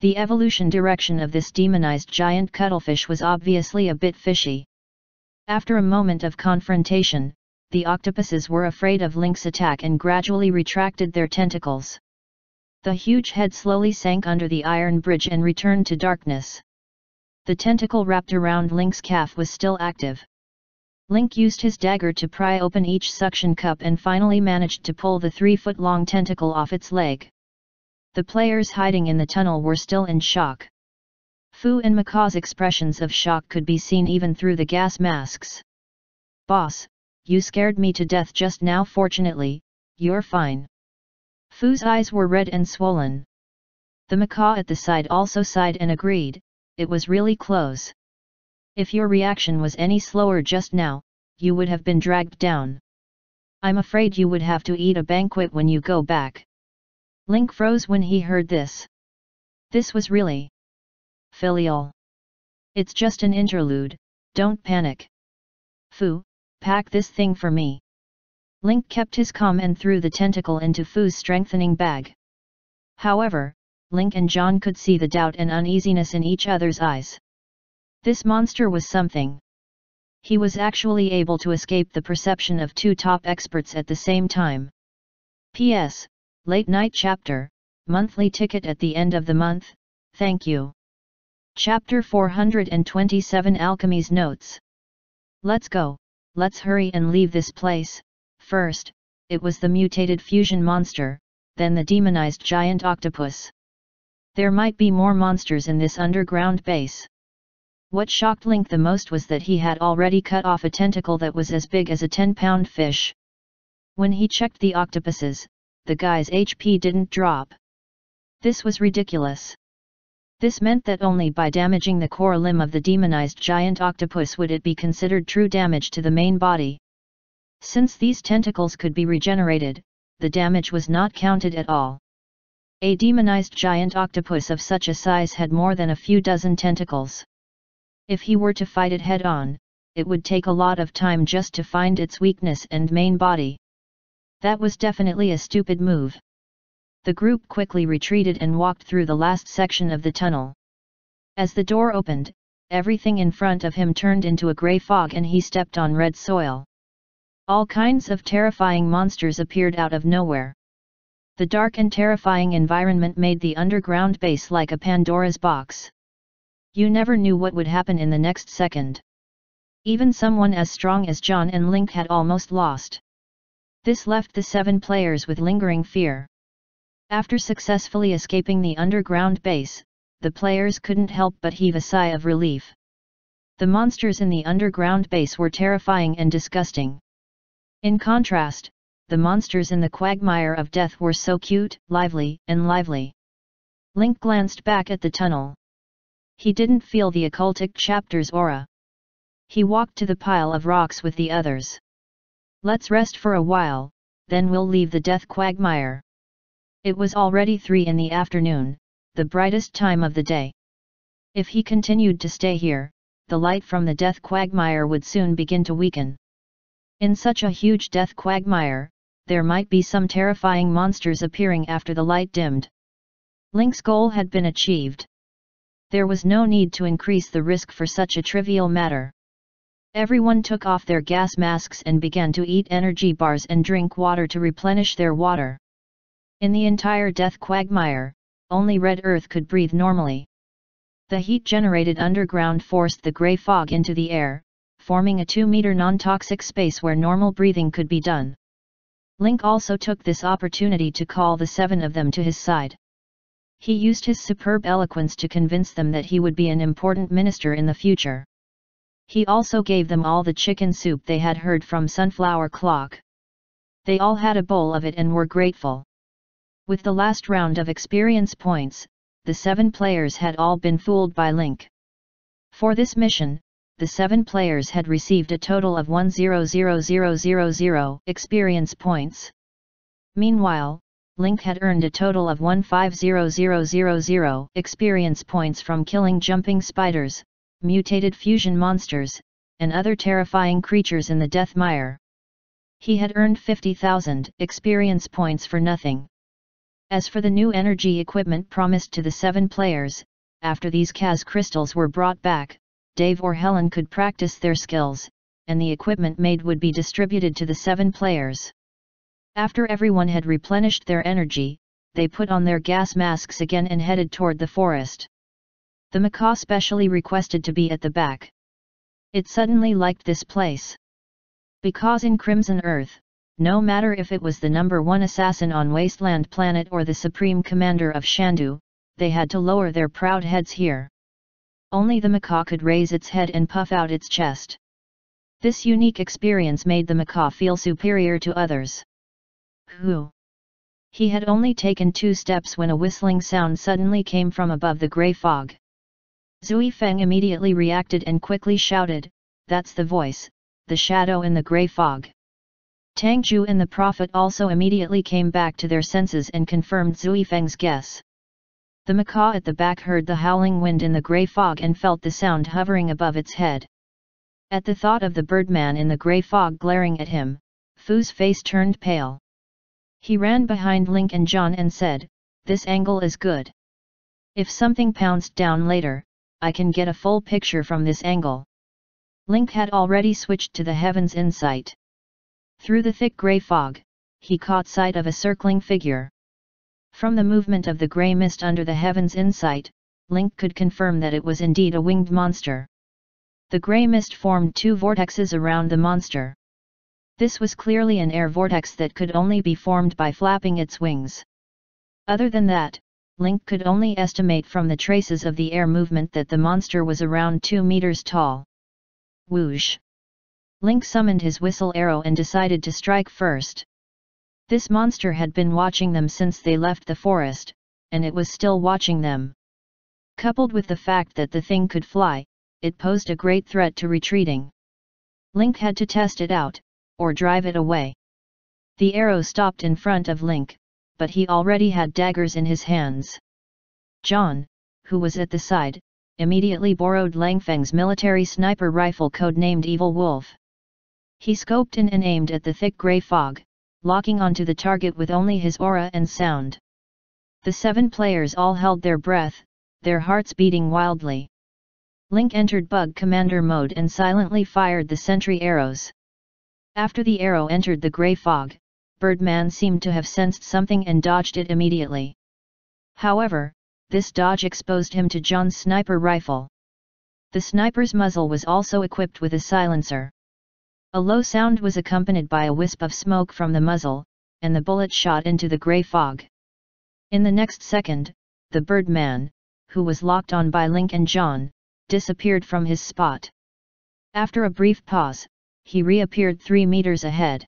The evolution direction of this demonized giant cuttlefish was obviously a bit fishy. After a moment of confrontation, the octopuses were afraid of Link's attack and gradually retracted their tentacles. The huge head slowly sank under the iron bridge and returned to darkness. The tentacle wrapped around Link's calf was still active. Link used his dagger to pry open each suction cup and finally managed to pull the 3-foot-long tentacle off its leg. The players hiding in the tunnel were still in shock. Fu and Macaw's expressions of shock could be seen even through the gas masks. "Boss, you scared me to death just now. Fortunately, you're fine." Fu's eyes were red and swollen. The Macaw at the side also sighed and agreed, "It was really close. If your reaction was any slower just now, you would have been dragged down. I'm afraid you would have to eat a banquet when you go back." Link froze when he heard this. This was really filial. "It's just an interlude, don't panic. Fu, pack this thing for me." Link kept his calm and threw the tentacle into Fu's strengthening bag. However, Link and John could see the doubt and uneasiness in each other's eyes. This monster was something. He was actually able to escape the perception of 2 top experts at the same time. P.S. Late night chapter, monthly ticket at the end of the month, thank you. Chapter 427 Alchemy's Notes. Let's go, let's hurry and leave this place. First, it was the mutated fusion monster, then the demonized giant octopus. There might be more monsters in this underground base. What shocked Link the most was that he had already cut off a tentacle that was as big as a 10-pound fish. When he checked the octopuses, the guy's HP didn't drop. This was ridiculous. This meant that only by damaging the core limb of the demonized giant octopus would it be considered true damage to the main body. Since these tentacles could be regenerated, the damage was not counted at all. A demonized giant octopus of such a size had more than a few dozen tentacles. If he were to fight it head-on, it would take a lot of time just to find its weakness and main body. That was definitely a stupid move. The group quickly retreated and walked through the last section of the tunnel. As the door opened, everything in front of him turned into a grey fog and he stepped on red soil. All kinds of terrifying monsters appeared out of nowhere. The dark and terrifying environment made the underground base like a Pandora's box. You never knew what would happen in the next second. Even someone as strong as John and Link had almost lost. This left the 7 players with lingering fear. After successfully escaping the underground base, the players couldn't help but heave a sigh of relief. The monsters in the underground base were terrifying and disgusting. In contrast, the monsters in the quagmire of death were so cute, lively. Link glanced back at the tunnel. He didn't feel the occultic chapter's aura. He walked to the pile of rocks with the others. Let's rest for a while, then we'll leave the death quagmire. It was already 3 in the afternoon, the brightest time of the day. If he continued to stay here, the light from the death quagmire would soon begin to weaken. In such a huge death quagmire, there might be some terrifying monsters appearing after the light dimmed. Link's goal had been achieved. There was no need to increase the risk for such a trivial matter. Everyone took off their gas masks and began to eat energy bars and drink water to replenish their water. In the entire death quagmire, only Red Earth could breathe normally. The heat generated underground forced the grey fog into the air, forming a 2-meter non-toxic space where normal breathing could be done. Link also took this opportunity to call the 7 of them to his side. He used his superb eloquence to convince them that he would be an important minister in the future. He also gave them all the chicken soup they had heard from Sunflower Clock. They all had a bowl of it and were grateful. With the last round of experience points, the 7 players had all been fooled by Link. For this mission, the 7 players had received a total of 100,000 experience points. Meanwhile, Link had earned a total of 150,000 experience points from killing jumping spiders, mutated fusion monsters, and other terrifying creatures in the death mire. He had earned 50,000 experience points for nothing. As for the new energy equipment promised to the 7 players, after these Kaz crystals were brought back, Dave or Helen could practice their skills, and the equipment made would be distributed to the 7 players. After everyone had replenished their energy, they put on their gas masks again and headed toward the forest. The macaw specially requested to be at the back. It suddenly liked this place. Because in Crimson Earth, no matter if it was the number 1 assassin on Wasteland Planet or the Supreme Commander of Shandu, they had to lower their proud heads here. Only the macaw could raise its head and puff out its chest. This unique experience made the macaw feel superior to others. Who? He had only taken 2 steps when a whistling sound suddenly came from above the grey fog. Zui Feng immediately reacted and quickly shouted, "That's the voice, the shadow in the grey fog." Tang Ju and the Prophet also immediately came back to their senses and confirmed Zui Feng's guess. The macaw at the back heard the howling wind in the grey fog and felt the sound hovering above its head. At the thought of the birdman in the grey fog glaring at him, Fu's face turned pale. He ran behind Link and John and said, "This angle is good. If something pounced down later, I can get a full picture from this angle." Link had already switched to the Heaven's Insight. Through the thick grey fog, he caught sight of a circling figure. From the movement of the grey mist under the Heaven's Insight, Link could confirm that it was indeed a winged monster. The grey mist formed 2 vortexes around the monster. This was clearly an air vortex that could only be formed by flapping its wings. Other than that, Link could only estimate from the traces of the air movement that the monster was around 2 meters tall. Whoosh! Link summoned his whistle arrow and decided to strike first. This monster had been watching them since they left the forest, and it was still watching them. Coupled with the fact that the thing could fly, it posed a great threat to retreating. Link had to test it out, or drive it away. The arrow stopped in front of Link, but he already had daggers in his hands. John, who was at the side, immediately borrowed Langfeng's military sniper rifle codenamed Evil Wolf. He scoped in and aimed at the thick grey fog, locking onto the target with only his aura and sound. The 7 players all held their breath, their hearts beating wildly. Link entered Bug Commander mode and silently fired the sentry arrows. After the arrow entered the grey fog, Birdman seemed to have sensed something and dodged it immediately. However, this dodge exposed him to John's sniper rifle. The sniper's muzzle was also equipped with a silencer. A low sound was accompanied by a wisp of smoke from the muzzle, and the bullet shot into the grey fog. In the next second, the Birdman, who was locked on by Link and John, disappeared from his spot. After a brief pause, he reappeared 3 meters ahead.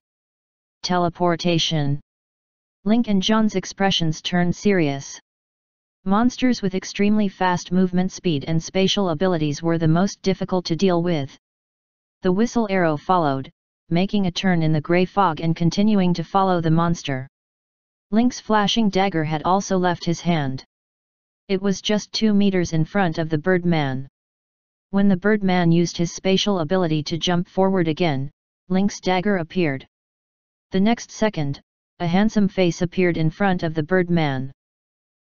Teleportation. Link and John's expressions turned serious. Monsters with extremely fast movement speed and spatial abilities were the most difficult to deal with. The whistle arrow followed, making a turn in the grey fog and continuing to follow the monster. Link's flashing dagger had also left his hand. It was just 2 meters in front of the Birdman. When the Birdman used his spatial ability to jump forward again, Link's dagger appeared. The next second, a handsome face appeared in front of the Birdman.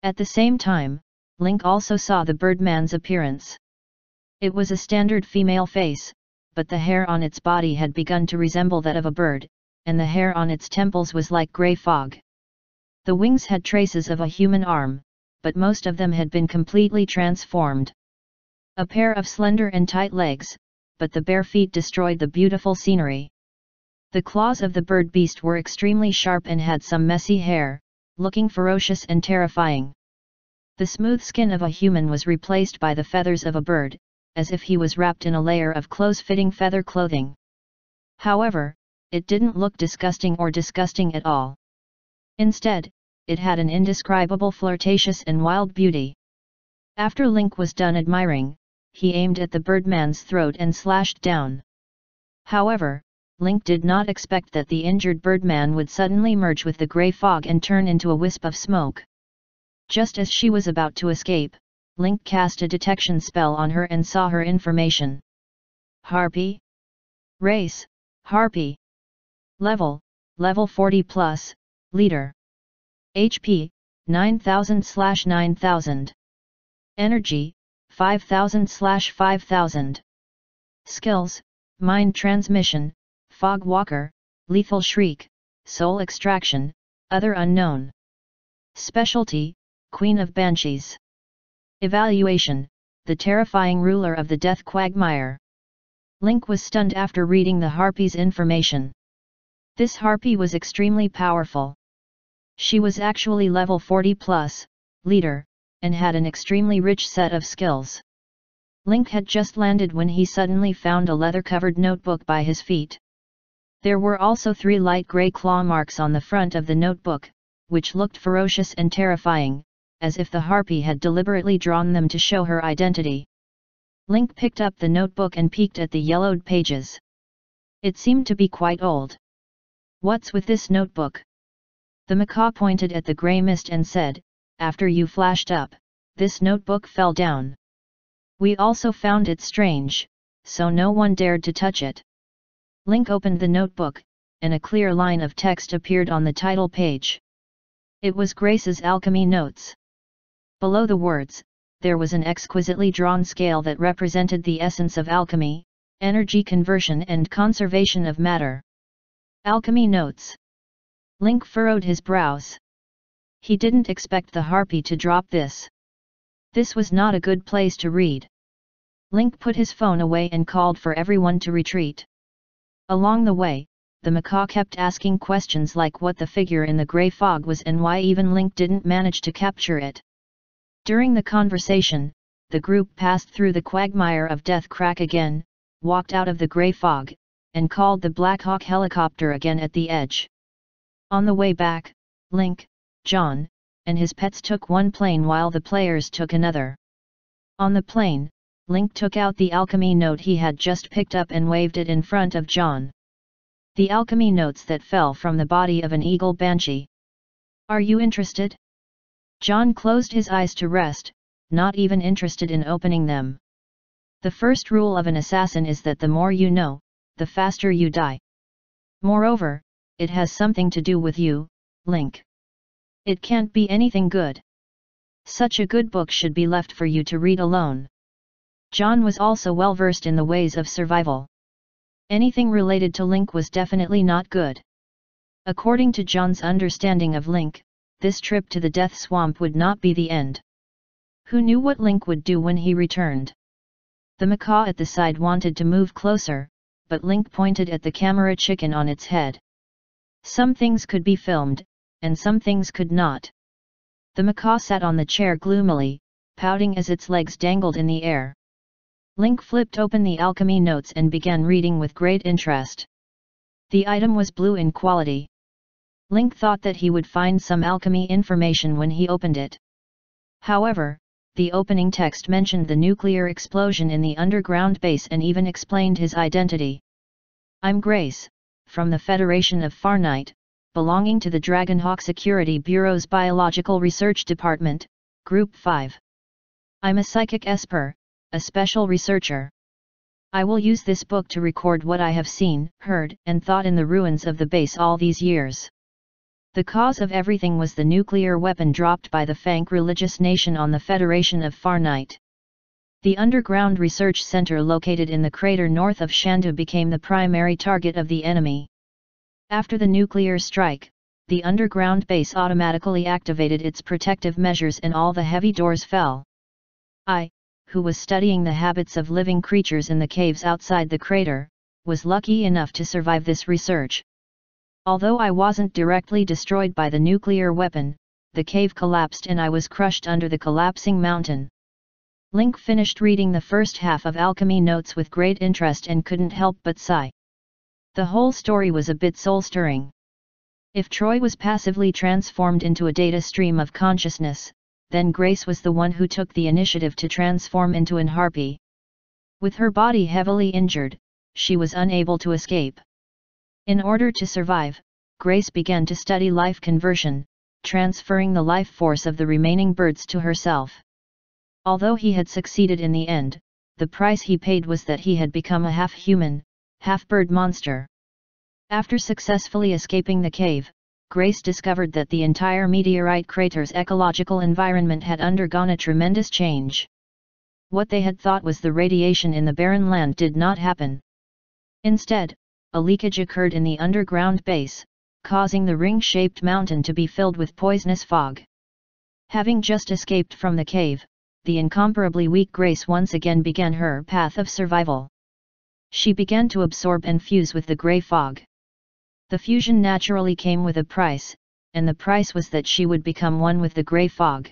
At the same time, Link also saw the Birdman's appearance. It was a standard female face, but the hair on its body had begun to resemble that of a bird, and the hair on its temples was like grey fog. The wings had traces of a human arm, but most of them had been completely transformed. A pair of slender and tight legs, but the bare feet destroyed the beautiful scenery. The claws of the bird beast were extremely sharp and had some messy hair, looking ferocious and terrifying. The smooth skin of a human was replaced by the feathers of a bird, as if he was wrapped in a layer of close-fitting feather clothing. However, it didn't look disgusting or disgusting at all. Instead, it had an indescribable flirtatious and wild beauty. After Link was done admiring, he aimed at the Birdman's throat and slashed down. However, Link did not expect that the injured Birdman would suddenly merge with the grey fog and turn into a wisp of smoke. Just as she was about to escape, Link cast a detection spell on her and saw her information. Harpy. Race, Harpy. Level 40+, Leader. HP, 9000/9000. Energy, 5000/5000. Skills, Mind Transmission, Fog Walker, Lethal Shriek, Soul Extraction, Other Unknown. Specialty, Queen of Banshees. Evaluation, the terrifying ruler of the death quagmire. Link was stunned after reading the Harpy's information. This Harpy was extremely powerful. She was actually level 40+, Leader, and had an extremely rich set of skills. Link had just landed when he suddenly found a leather-covered notebook by his feet. There were also 3 light grey claw marks on the front of the notebook, which looked ferocious and terrifying, as if the Harpy had deliberately drawn them to show her identity. Link picked up the notebook and peeked at the yellowed pages. It seemed to be quite old. "What's with this notebook?" The macaw pointed at the grey mist and said, "After you flashed up, this notebook fell down. We also found it strange, so no one dared to touch it." Link opened the notebook, and a clear line of text appeared on the title page. It was Grace's alchemy notes. Below the words, there was an exquisitely drawn scale that represented the essence of alchemy, energy conversion and conservation of matter. Alchemy notes. Link furrowed his brows. He didn't expect the Harpy to drop this. This was not a good place to read. Link put his phone away and called for everyone to retreat. Along the way, the macaw kept asking questions like what the figure in the grey fog was and why even Link didn't manage to capture it. During the conversation, the group passed through the quagmire of Death Crack again, walked out of the grey fog, and called the Black Hawk helicopter again at the edge. On the way back, Link, John, and his pets took one plane while the players took another. On the plane, Link took out the alchemy note he had just picked up and waved it in front of John. The alchemy notes that fell from the body of an eagle banshee. "Are you interested?" John closed his eyes to rest, not even interested in opening them. The first rule of an assassin is that the more you know, the faster you die. Moreover, it has something to do with you, Link. It can't be anything good. Such a good book should be left for you to read alone. John was also well versed in the ways of survival. Anything related to Link was definitely not good. According to John's understanding of Link, this trip to the Death Swamp would not be the end. Who knew what Link would do when he returned? The macaw at the side wanted to move closer, but Link pointed at the camera chicken on its head. Some things could be filmed, and some things could not. The macaw sat on the chair gloomily, pouting as its legs dangled in the air. Link flipped open the alchemy notes and began reading with great interest. The item was blue in quality. Link thought that he would find some alchemy information when he opened it. However, the opening text mentioned the nuclear explosion in the underground base and even explained his identity. "I'm Grace, from the Federation of Farnight, belonging to the Dragonhawk Security Bureau's Biological Research Department, Group 5. I'm a psychic esper, a special researcher. I will use this book to record what I have seen, heard, and thought in the ruins of the base all these years. The cause of everything was the nuclear weapon dropped by the Fank religious nation on the Federation of Farnight. The underground research center located in the crater north of Shandu became the primary target of the enemy. After the nuclear strike, the underground base automatically activated its protective measures and all the heavy doors fell. I, who was studying the habits of living creatures in the caves outside the crater, was lucky enough to survive this research. Although I wasn't directly destroyed by the nuclear weapon, the cave collapsed and I was crushed under the collapsing mountain." Link finished reading the first half of Alchemy Notes with great interest and couldn't help but sigh. The whole story was a bit soul-stirring. If Troy was passively transformed into a data stream of consciousness, then Grace was the one who took the initiative to transform into an harpy. With her body heavily injured, she was unable to escape. In order to survive, Grace began to study life conversion, transferring the life force of the remaining birds to herself. Although he had succeeded in the end, the price he paid was that he had become a half-human, half-bird monster. After successfully escaping the cave, Grace discovered that the entire meteorite crater's ecological environment had undergone a tremendous change. What they had thought was the radiation in the barren land did not happen. Instead, a leakage occurred in the underground base, causing the ring-shaped mountain to be filled with poisonous fog. Having just escaped from the cave, the incomparably weak Grace once again began her path of survival. She began to absorb and fuse with the grey fog. The fusion naturally came with a price, and the price was that she would become one with the grey fog.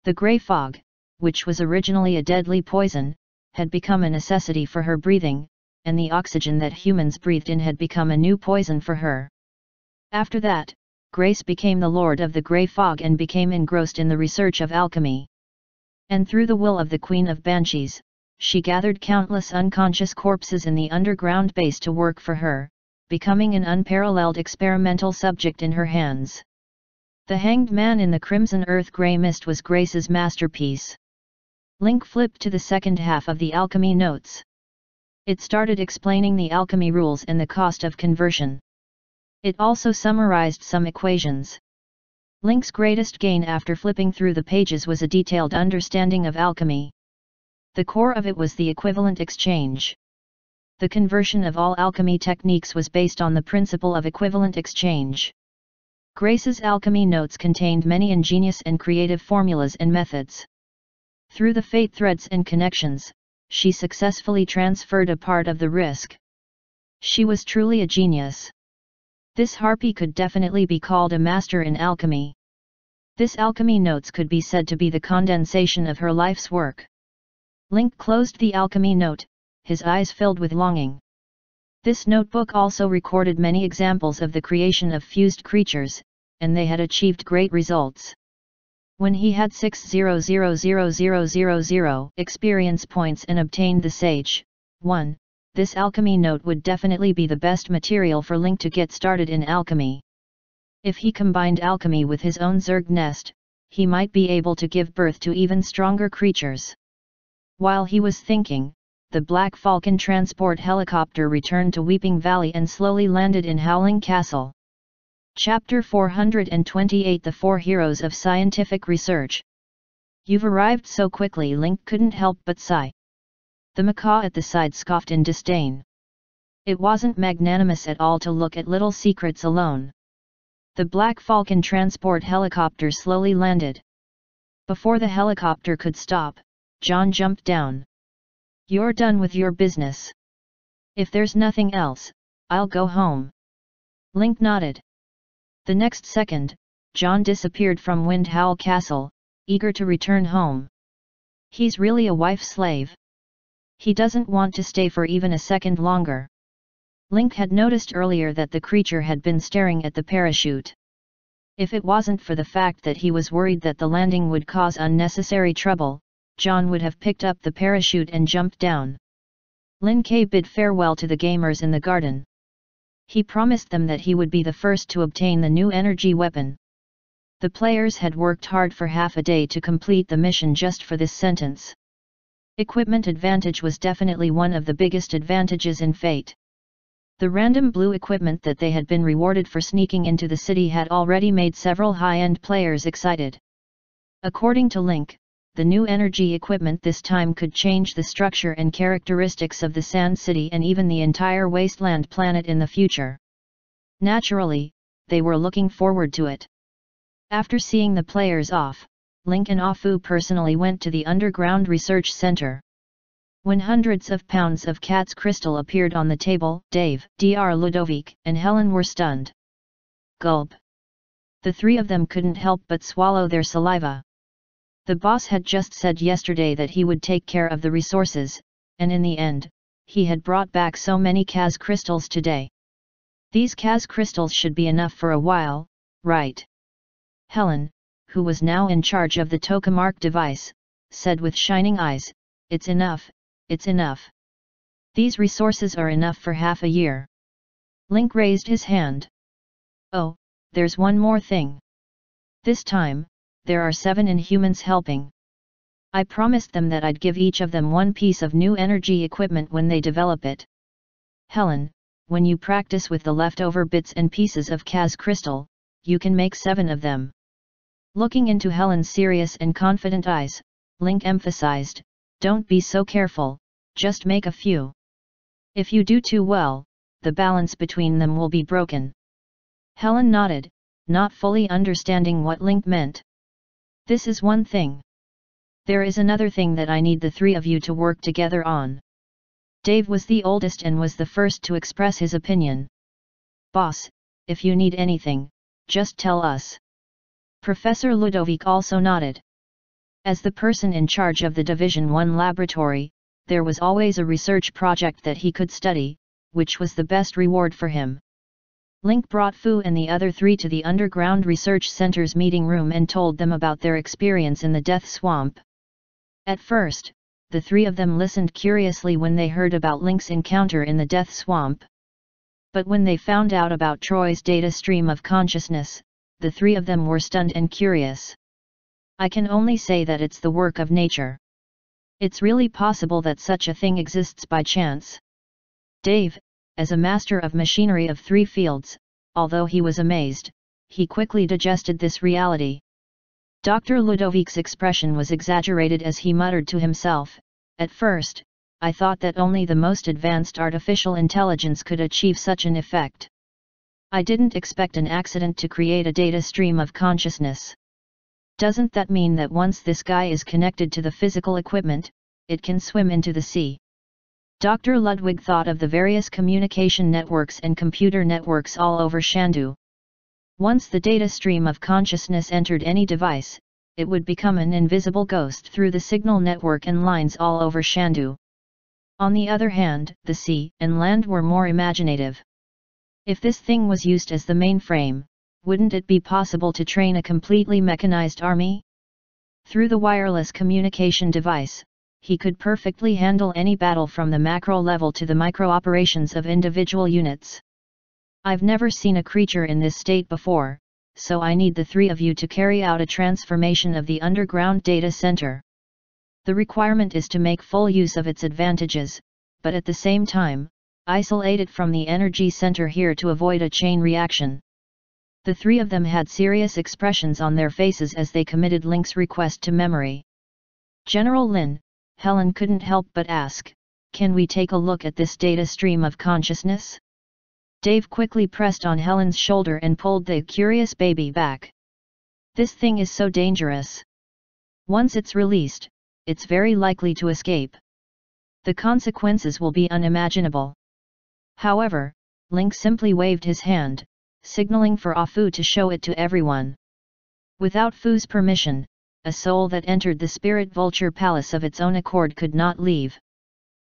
The grey fog, which was originally a deadly poison, had become a necessity for her breathing, and the oxygen that humans breathed in had become a new poison for her. After that, Grace became the lord of the grey fog and became engrossed in the research of alchemy. And through the will of the Queen of Banshees, she gathered countless unconscious corpses in the underground base to work for her, becoming an unparalleled experimental subject in her hands. The Hanged Man in the Crimson Earth Grey Mist was Grace's masterpiece. Link flipped to the second half of the alchemy notes. It started explaining the alchemy rules and the cost of conversion. It also summarized some equations. Link's greatest gain after flipping through the pages was a detailed understanding of alchemy. The core of it was the equivalent exchange. The conversion of all alchemy techniques was based on the principle of equivalent exchange. Grace's alchemy notes contained many ingenious and creative formulas and methods. Through the fate threads and connections, she successfully transferred a part of the risk. She was truly a genius. This harpy could definitely be called a master in alchemy. This alchemy notes could be said to be the condensation of her life's work. Link closed the alchemy note, his eyes filled with longing. This notebook also recorded many examples of the creation of fused creatures, and they had achieved great results. When he had 600,000 experience points and obtained the Sage 1, this alchemy note would definitely be the best material for Link to get started in alchemy. If he combined alchemy with his own Zerg nest, he might be able to give birth to even stronger creatures. While he was thinking, the Black Falcon transport helicopter returned to Weeping Valley and slowly landed in Howling Castle. Chapter 428 The Four Heroes of Scientific Research. You've arrived so quickly, Link couldn't help but sigh. The macaw at the side scoffed in disdain. It wasn't magnanimous at all to look at little secrets alone. The Black Falcon transport helicopter slowly landed. Before the helicopter could stop, John jumped down. You're done with your business. If there's nothing else, I'll go home. Link nodded. The next second, John disappeared from Windhowl Castle, eager to return home. He's really a wife slave. He doesn't want to stay for even a second longer. Link had noticed earlier that the creature had been staring at the parachute. If it wasn't for the fact that he was worried that the landing would cause unnecessary trouble, John would have picked up the parachute and jumped down. Lin K bid farewell to the gamers in the garden. He promised them that he would be the first to obtain the new energy weapon. The players had worked hard for half a day to complete the mission just for this sentence. Equipment advantage was definitely one of the biggest advantages in Fate. The random blue equipment that they had been rewarded for sneaking into the city had already made several high-end players excited. According to Link, the new energy equipment this time could change the structure and characteristics of the Sand City and even the entire wasteland planet in the future. Naturally, they were looking forward to it. After seeing the players off, Link and Afu personally went to the underground research center. When hundreds of pounds of cat's crystal appeared on the table, Dave, Dr. Ludovic, and Helen were stunned. Gulp. The three of them couldn't help but swallow their saliva. The boss had just said yesterday that he would take care of the resources, and in the end, he had brought back so many Kaz crystals today. These Kaz crystals should be enough for a while, right? Helen, who was now in charge of the tokamark device, said with shining eyes, "It's enough, it's enough. These resources are enough for half a year." Link raised his hand. "Oh, there's one more thing. This time, there are 7 Inhumans helping. I promised them that I'd give each of them one piece of new energy equipment when they develop it. Helen, when you practice with the leftover bits and pieces of Kaz crystal, you can make 7 of them." Looking into Helen's serious and confident eyes, Link emphasized, "Don't be so careful, just make a few. If you do too well, the balance between them will be broken." Helen nodded, not fully understanding what Link meant. "This is one thing. There is another thing that I need the three of you to work together on." Dave was the oldest and was the first to express his opinion. "Boss, if you need anything, just tell us." Professor Ludovic also nodded. As the person in charge of the Division 1 laboratory, there was always a research project that he could study, which was the best reward for him. Link brought Fu and the other 3 to the underground research center's meeting room and told them about their experience in the Death Swamp. At first, the 3 of them listened curiously when they heard about Link's encounter in the Death Swamp. But when they found out about Troy's data stream of consciousness, the 3 of them were stunned and curious. "I can only say that it's the work of nature. It's really possible that such a thing exists by chance." Dave, as a master of machinery of 3 fields, although he was amazed, he quickly digested this reality. Dr. Ludovic's expression was exaggerated as he muttered to himself, "At first, I thought that only the most advanced artificial intelligence could achieve such an effect. I didn't expect an accident to create a data stream of consciousness. Doesn't that mean that once this guy is connected to the physical equipment, it can swim into the sea?" Dr. Ludwig thought of the various communication networks and computer networks all over Shandu. Once the data stream of consciousness entered any device, it would become an invisible ghost through the signal network and lines all over Shandu. On the other hand, the sea and land were more imaginative. If this thing was used as the mainframe, wouldn't it be possible to train a completely mechanized army? Through the wireless communication device, he could perfectly handle any battle from the macro level to the micro operations of individual units. "I've never seen a creature in this state before, so I need the 3 of you to carry out a transformation of the underground data center. The requirement is to make full use of its advantages, but at the same time, isolate it from the energy center here to avoid a chain reaction." The 3 of them had serious expressions on their faces as they committed Link's request to memory. "General Lin," Helen couldn't help but ask, "can we take a look at this data stream of consciousness?" Dave quickly pressed on Helen's shoulder and pulled the curious baby back. "This thing is so dangerous. Once it's released, it's very likely to escape. The consequences will be unimaginable. However, Link simply waved his hand, signaling for Fu to show it to everyone. Without Fu's permission, a soul that entered the Spirit Vulture Palace of its own accord could not leave.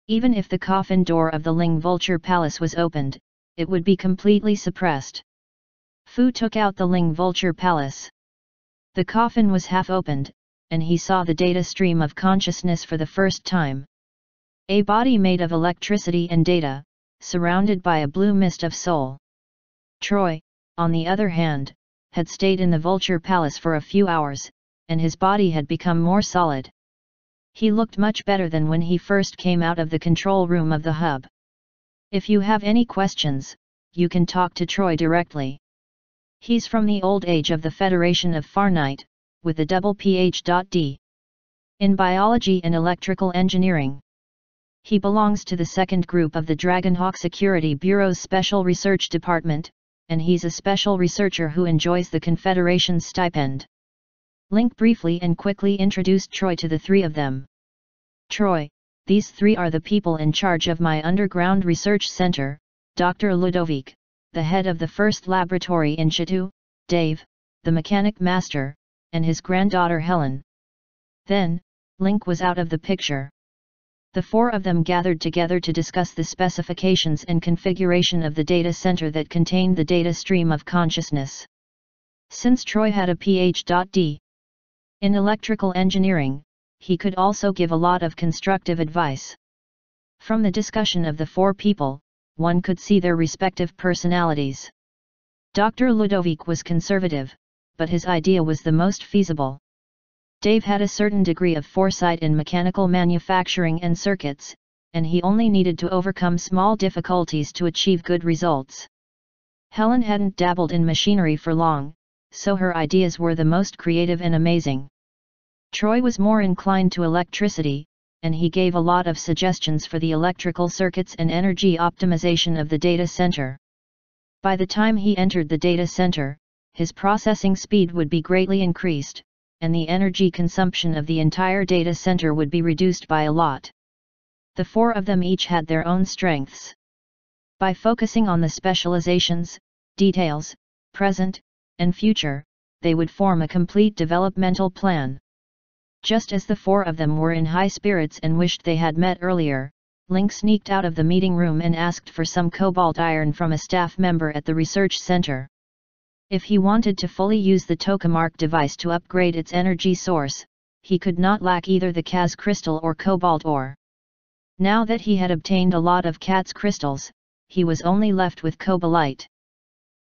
Even if the coffin door of the Ling Vulture Palace was opened, it would be completely suppressed. Fu took out the Ling Vulture Palace. The coffin was half opened, and he saw the data stream of consciousness for the first time. A body made of electricity and data, surrounded by a blue mist of soul. Troy, on the other hand, had stayed in the Vulture Palace for a few hours, and his body had become more solid. He looked much better than when he first came out of the control room of the hub. If you have any questions, you can talk to Troy directly. He's from the old age of the Federation of Farnight, with a double Ph.D. in biology and electrical engineering. He belongs to the second group of the Dragonhawk Security Bureau's Special Research Department, and he's a special researcher who enjoys the Confederation's stipend. Link briefly and quickly introduced Troy to the three of them. Troy, these three are the people in charge of my underground research center, Dr. Ludovic, the head of the first laboratory in Chitu, Dave, the mechanic master, and his granddaughter Helen. Then, Link was out of the picture. The four of them gathered together to discuss the specifications and configuration of the data center that contained the data stream of consciousness. Since Troy had a Ph.D. in electrical engineering, he could also give a lot of constructive advice. From the discussion of the four people, one could see their respective personalities. Dr. Ludovic was conservative, but his idea was the most feasible. Dave had a certain degree of foresight in mechanical manufacturing and circuits, and he only needed to overcome small difficulties to achieve good results. Helen hadn't dabbled in machinery for long, so her ideas were the most creative and amazing. Troy was more inclined to electricity, and he gave a lot of suggestions for the electrical circuits and energy optimization of the data center. By the time he entered the data center, his processing speed would be greatly increased, and the energy consumption of the entire data center would be reduced by a lot. The four of them each had their own strengths. By focusing on the specializations, details, present, and future, they would form a complete developmental plan. Just as the four of them were in high spirits and wished they had met earlier, Link sneaked out of the meeting room and asked for some cobalt iron from a staff member at the research center. If he wanted to fully use the tokamark device to upgrade its energy source, he could not lack either the Kaz crystal or cobalt ore. Now that he had obtained a lot of Kaz crystals, he was only left with cobalite.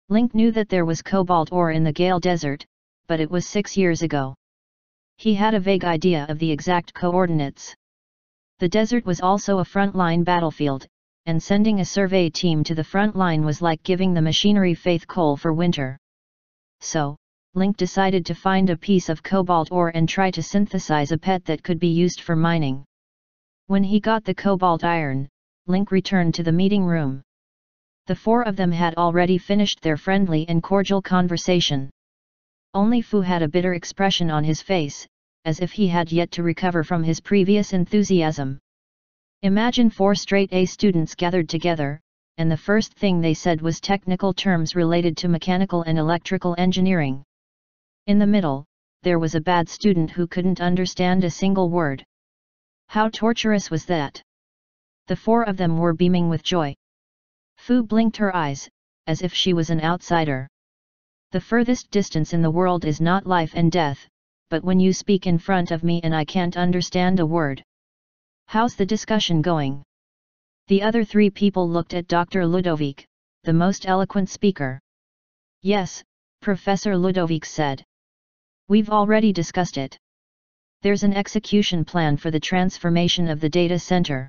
Link knew that there was cobalt ore in the Gale Desert, but it was 6 years ago. He had a vague idea of the exact coordinates. The desert was also a front-line battlefield, and sending a survey team to the front line was like giving the machinery faith coal for winter. So, Link decided to find a piece of cobalt ore and try to synthesize a PET that could be used for mining. When he got the cobalt iron, Link returned to the meeting room. The four of them had already finished their friendly and cordial conversation. Only Fu had a bitter expression on his face, as if he had yet to recover from his previous enthusiasm. Imagine 4 straight A students gathered together, and the first thing they said was technical terms related to mechanical and electrical engineering. In the middle, there was a bad student who couldn't understand a single word. How torturous was that? The four of them were beaming with joy. Fu blinked her eyes, as if she was an outsider. The furthest distance in the world is not life and death, but when you speak in front of me and I can't understand a word. How's the discussion going? The other 3 people looked at Dr. Ludovic, the most eloquent speaker. Yes, Professor Ludovic said. We've already discussed it. There's an execution plan for the transformation of the data center.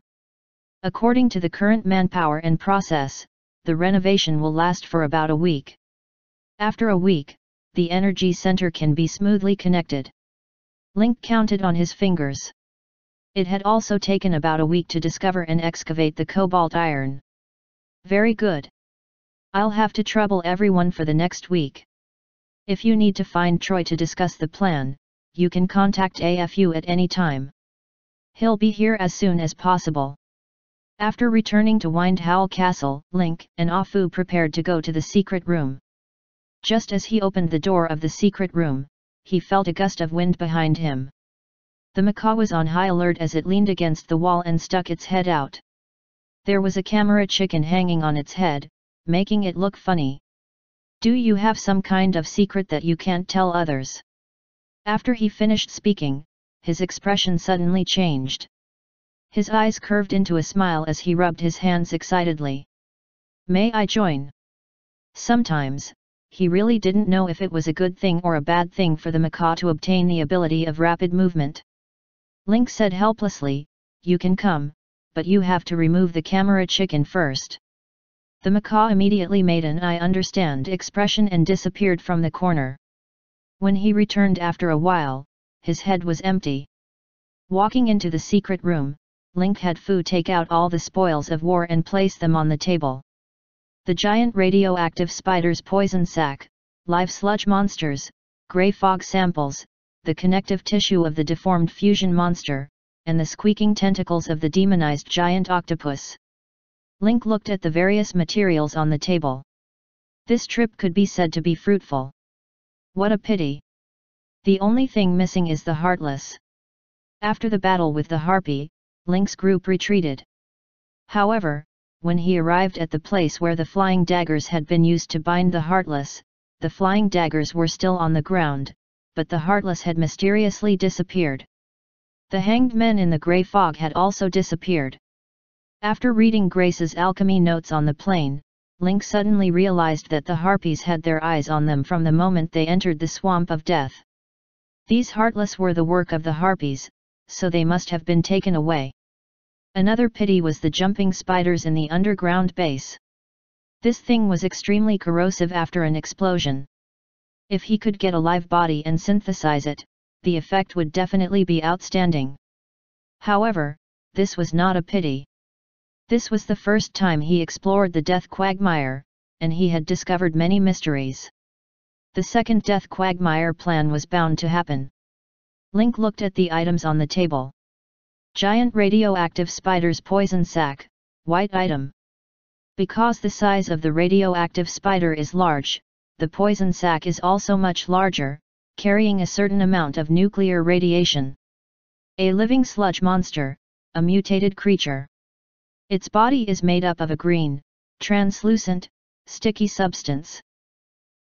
According to the current manpower and process, the renovation will last for about a week. After a week, the energy center can be smoothly connected. Link counted on his fingers. It had also taken about a week to discover and excavate the cobalt iron. Very good. I'll have to trouble everyone for the next week. If you need to find Troy to discuss the plan, you can contact AFU at any time. He'll be here as soon as possible. After returning to Windhowl Castle, Link and Afu prepared to go to the secret room. Just as he opened the door of the secret room, he felt a gust of wind behind him. The macaw was on high alert as it leaned against the wall and stuck its head out. There was a camera chicken hanging on its head, making it look funny. "Do you have some kind of secret that you can't tell others?" After he finished speaking, his expression suddenly changed. His eyes curved into a smile as he rubbed his hands excitedly. "May I join?" Sometimes, he really didn't know if it was a good thing or a bad thing for the macaw to obtain the ability of rapid movement. Link said helplessly, "You can come, but you have to remove the camera chicken first." The macaw immediately made an "I understand" expression and disappeared from the corner. When he returned after a while, his head was empty. Walking into the secret room, Link had Fu take out all the spoils of war and place them on the table. The giant radioactive spider's poison sac, live sludge monsters, grey fog samples, the connective tissue of the deformed fusion monster, and the squeaking tentacles of the demonized giant octopus. Link looked at the various materials on the table. This trip could be said to be fruitful. What a pity. The only thing missing is the Heartless. After the battle with the Harpy, Link's group retreated. However, when he arrived at the place where the flying daggers had been used to bind the Heartless, the flying daggers were still on the ground, but the Heartless had mysteriously disappeared. The hanged men in the grey fog had also disappeared. After reading Grace's alchemy notes on the plane, Link suddenly realized that the Harpies had their eyes on them from the moment they entered the Swamp of Death. These Heartless were the work of the Harpies, so they must have been taken away. Another pity was the jumping spiders in the underground base. This thing was extremely corrosive after an explosion. If he could get a live body and synthesize it, the effect would definitely be outstanding. However, this was not a pity. This was the first time he explored the Death Quagmire, and he had discovered many mysteries. The second Death Quagmire plan was bound to happen. Link looked at the items on the table. Giant radioactive spider's poison sac, white item. Because the size of the radioactive spider is large, the poison sac is also much larger, carrying a certain amount of nuclear radiation. A living sludge monster, a mutated creature. Its body is made up of a green, translucent, sticky substance.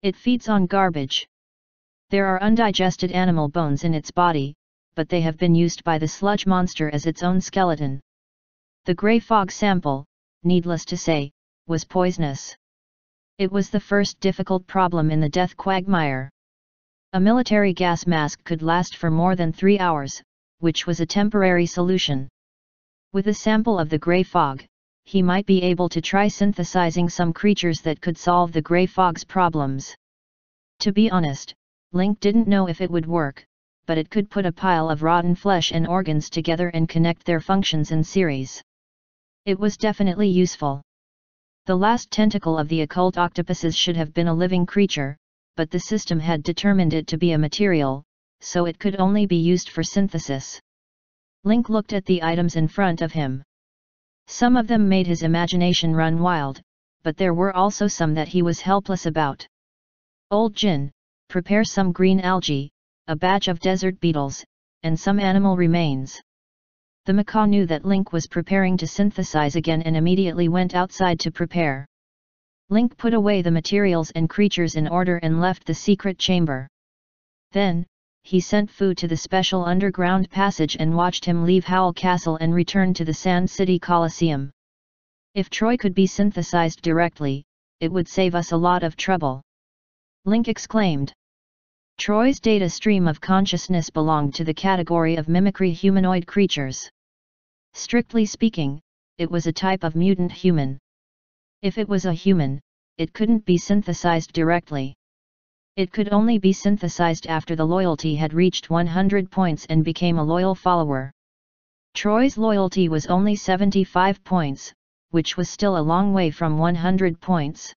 It feeds on garbage. There are undigested animal bones in its body, but they have been used by the sludge monster as its own skeleton. The grey fog sample, needless to say, was poisonous. It was the first difficult problem in the Death Quagmire. A military gas mask could last for more than 3 hours, which was a temporary solution. With a sample of the grey fog, he might be able to try synthesizing some creatures that could solve the grey fog's problems. To be honest, Link didn't know if it would work, but it could put a pile of rotten flesh and organs together and connect their functions in series. It was definitely useful. The last tentacle of the occult octopuses should have been a living creature, but the system had determined it to be a material, so it could only be used for synthesis. Link looked at the items in front of him. Some of them made his imagination run wild, but there were also some that he was helpless about. Old Jin, prepare some green algae, a batch of desert beetles, and some animal remains. The macaw knew that Link was preparing to synthesize again and immediately went outside to prepare. Link put away the materials and creatures in order and left the secret chamber. Then, he sent Fu to the special underground passage and watched him leave Howl Castle and return to the Sand City Coliseum. If Troy could be synthesized directly, it would save us a lot of trouble. Link exclaimed. Troy's data stream of consciousness belonged to the category of mimicry humanoid creatures. Strictly speaking, it was a type of mutant human. If it was a human, it couldn't be synthesized directly. It could only be synthesized after the loyalty had reached 100 points and became a loyal follower. Troy's loyalty was only 75 points, which was still a long way from 100 points.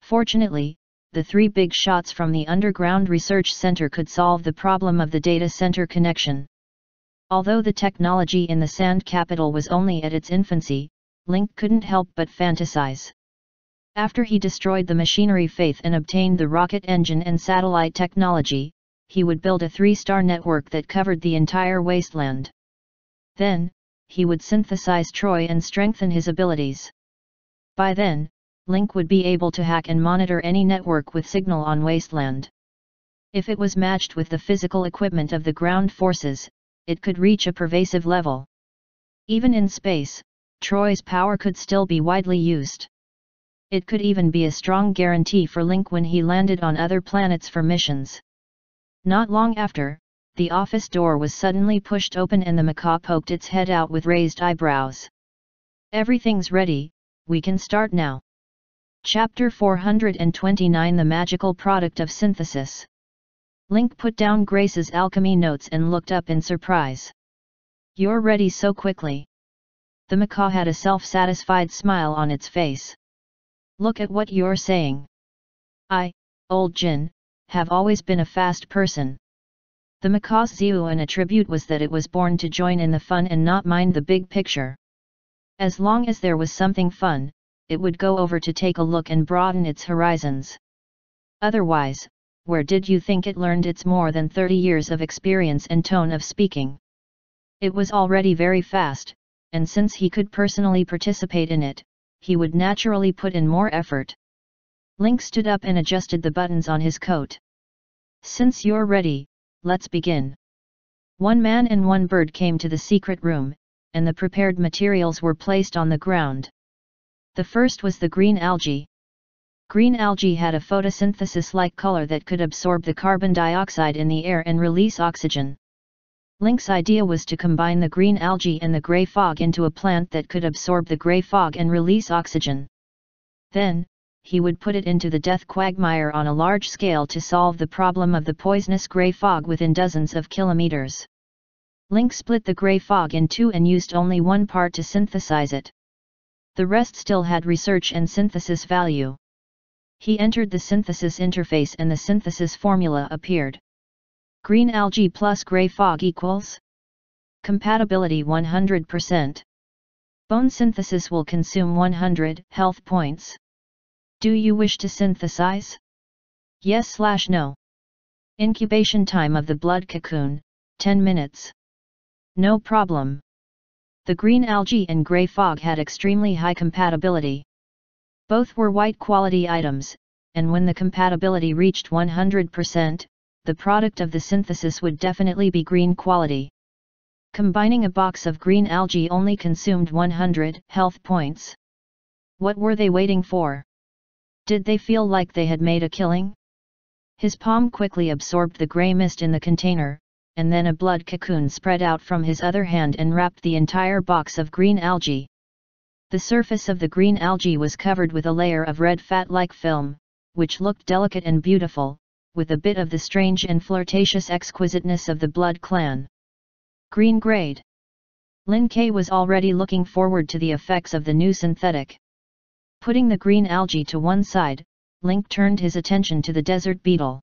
Fortunately, the 3 big shots from the underground research center could solve the problem of the data center connection. Although the technology in the Sand Capital was only at its infancy, Link couldn't help but fantasize. After he destroyed the machinery faith and obtained the rocket engine and satellite technology, he would build a 3-star network that covered the entire wasteland. Then, he would synthesize Troy and strengthen his abilities. By then, Link would be able to hack and monitor any network with signal on wasteland. If it was matched with the physical equipment of the ground forces, it could reach a pervasive level. Even in space, Troy's power could still be widely used. It could even be a strong guarantee for Link when he landed on other planets for missions. Not long after, the office door was suddenly pushed open and the macaw poked its head out with raised eyebrows. "Everything's ready, we can start now." Chapter 429 The Magical Product of Synthesis. Link put down Grace's alchemy notes and looked up in surprise. "You're ready so quickly." The macaw had a self-satisfied smile on its face. "Look at what you're saying. I, old Jin, have always been a fast person." The macaw's Zhuge attribute was that it was born to join in the fun and not mind the big picture. As long as there was something fun, it would go over to take a look and broaden its horizons. Otherwise, where did you think it learned its more than 30 years of experience and tone of speaking? It was already very fast, and since he could personally participate in it, he would naturally put in more effort. Link stood up and adjusted the buttons on his coat. "Since you're ready, let's begin." One man and one bird came to the secret room, and the prepared materials were placed on the ground. The first was the green algae. Green algae had a photosynthesis-like color that could absorb the carbon dioxide in the air and release oxygen. Link's idea was to combine the green algae and the grey fog into a plant that could absorb the grey fog and release oxygen. Then, he would put it into the death quagmire on a large scale to solve the problem of the poisonous grey fog within dozens of kilometers. Link split the grey fog in two and used only one part to synthesize it. The rest still had research and synthesis value. He entered the synthesis interface and the synthesis formula appeared. Green algae plus grey fog equals compatibility 100%. Bone synthesis will consume 100 health points. Do you wish to synthesize? Yes/no. Incubation time of the blood cocoon, 10 minutes. No problem. The green algae and grey fog had extremely high compatibility. Both were white quality items, and when the compatibility reached 100%, the product of the synthesis would definitely be green quality. Combining a box of green algae only consumed 100 health points. What were they waiting for? Did they feel like they had made a killing? His palm quickly absorbed the grey mist in the container, and then a blood cocoon spread out from his other hand and wrapped the entire box of green algae. The surface of the green algae was covered with a layer of red fat-like film, which looked delicate and beautiful, with a bit of the strange and flirtatious exquisiteness of the blood clan. Green grade. Lin Ke was already looking forward to the effects of the new synthetic. Putting the green algae to one side, Link turned his attention to the desert beetle.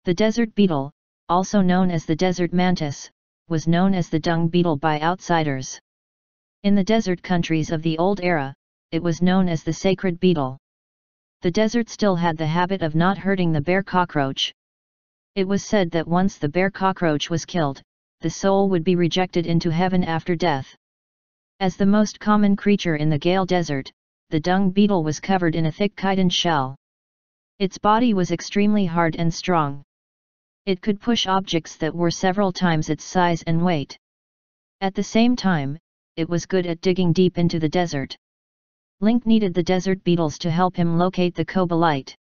The desert beetle, also known as the desert mantis, was known as the dung beetle by outsiders. In the desert countries of the old era, it was known as the sacred beetle. The desert still had the habit of not hurting the bear cockroach. It was said that once the bear cockroach was killed, the soul would be rejected into heaven after death. As the most common creature in the Gale Desert, the dung beetle was covered in a thick chitin shell. Its body was extremely hard and strong. It could push objects that were several times its size and weight. At the same time, it was good at digging deep into the desert. Link needed the desert beetles to help him locate the cobalite.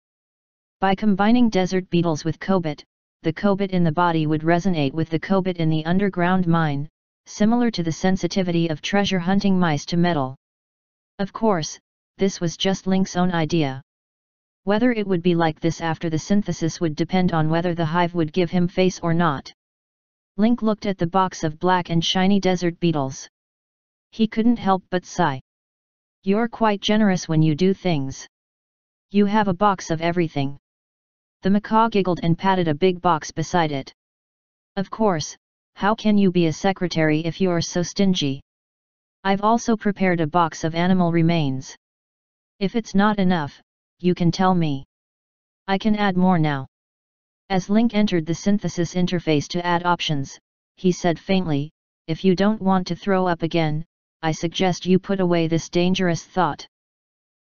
By combining desert beetles with cobalt, the cobalt in the body would resonate with the cobalt in the underground mine, similar to the sensitivity of treasure hunting mice to metal. Of course, this was just Link's own idea. Whether it would be like this after the synthesis would depend on whether the hive would give him face or not. Link looked at the box of black and shiny desert beetles. He couldn't help but sigh. You're quite generous when you do things. You have a box of everything. The macaw giggled and patted a big box beside it. Of course, how can you be a secretary if you're so stingy? I've also prepared a box of animal remains. If it's not enough, you can tell me. I can add more now. As Link entered the synthesis interface to add options, he said faintly, if you don't want to throw up again, I suggest you put away this dangerous thought.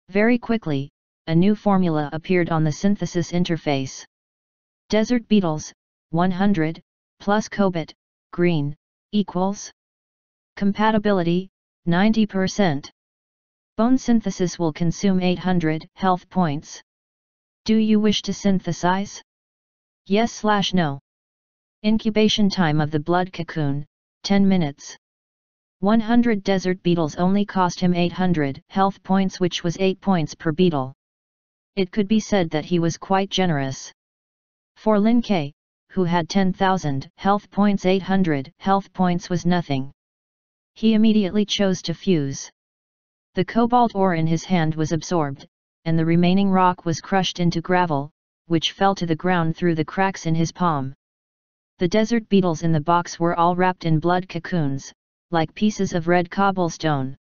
Very quickly, a new formula appeared on the synthesis interface. Desert beetles, 100, plus cobalt, green, equals. Compatibility, 90%. Bone synthesis will consume 800 health points. Do you wish to synthesize? Yes/no. Incubation time of the blood cocoon, 10 minutes. 100 desert beetles only cost him 800 health points, which was 8 points per beetle. It could be said that he was quite generous. For Lin Ke, who had 10,000 health points, 800 health points was nothing. He immediately chose to fuse. The cobalt ore in his hand was absorbed, and the remaining rock was crushed into gravel, which fell to the ground through the cracks in his palm. The desert beetles in the box were all wrapped in blood cocoons, like pieces of red cobblestone.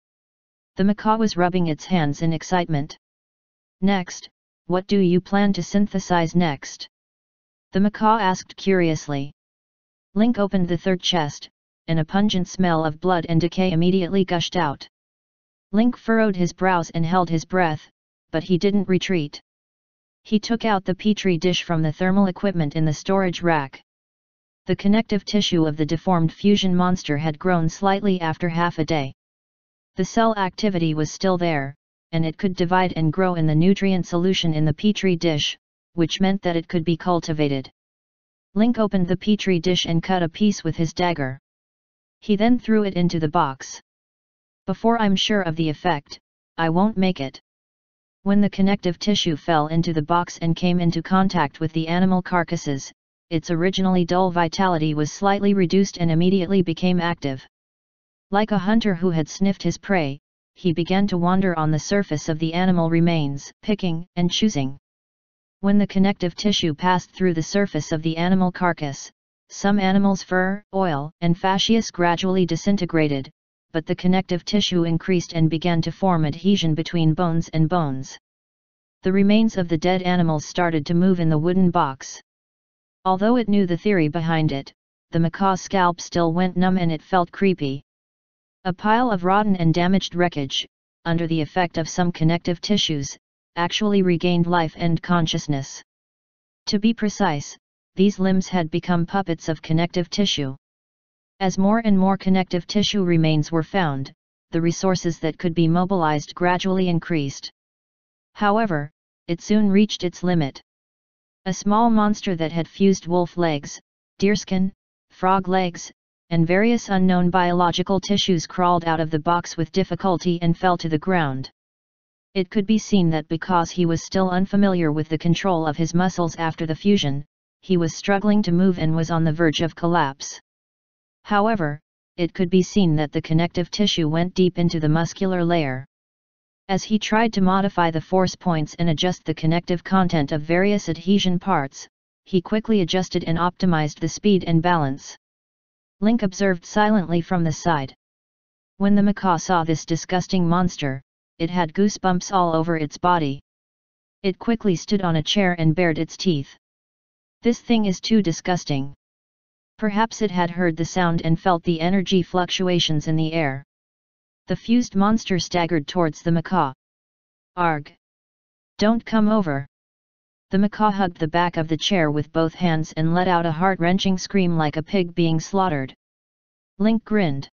The macaw was rubbing its hands in excitement. Next, what do you plan to synthesize next? The macaw asked curiously. Link opened the third chest, and a pungent smell of blood and decay immediately gushed out. Link furrowed his brows and held his breath, but he didn't retreat. He took out the petri dish from the thermal equipment in the storage rack. The connective tissue of the deformed fusion monster had grown slightly after half a day. The cell activity was still there, and it could divide and grow in the nutrient solution in the petri dish, which meant that it could be cultivated. Link opened the petri dish and cut a piece with his dagger. He then threw it into the box. Before I'm sure of the effect, I won't make it. When the connective tissue fell into the box and came into contact with the animal carcasses, its originally dull vitality was slightly reduced and immediately became active. Like a hunter who had sniffed his prey, he began to wander on the surface of the animal remains, picking and choosing. When the connective tissue passed through the surface of the animal carcass, some animals' fur, oil, and fascias gradually disintegrated, but the connective tissue increased and began to form adhesion between bones and bones. The remains of the dead animals started to move in the wooden box. Although it knew the theory behind it, the macaw's scalp still went numb and it felt creepy. A pile of rotten and damaged wreckage, under the effect of some connective tissues, actually regained life and consciousness. To be precise, these limbs had become puppets of connective tissue. As more and more connective tissue remains were found, the resources that could be mobilized gradually increased. However, it soon reached its limit. A small monster that had fused wolf legs, deerskin, frog legs, and various unknown biological tissues crawled out of the box with difficulty and fell to the ground. It could be seen that because he was still unfamiliar with the control of his muscles after the fusion, he was struggling to move and was on the verge of collapse. However, it could be seen that the connective tissue went deep into the muscular layer. As he tried to modify the force points and adjust the connective content of various adhesion parts, he quickly adjusted and optimized the speed and balance. Link observed silently from the side. When the macaw saw this disgusting monster, it had goosebumps all over its body. It quickly stood on a chair and bared its teeth. This thing is too disgusting. Perhaps it had heard the sound and felt the energy fluctuations in the air. The fused monster staggered towards the macaw. Arg! Don't come over! The macaw hugged the back of the chair with both hands and let out a heart-wrenching scream like a pig being slaughtered. Link grinned.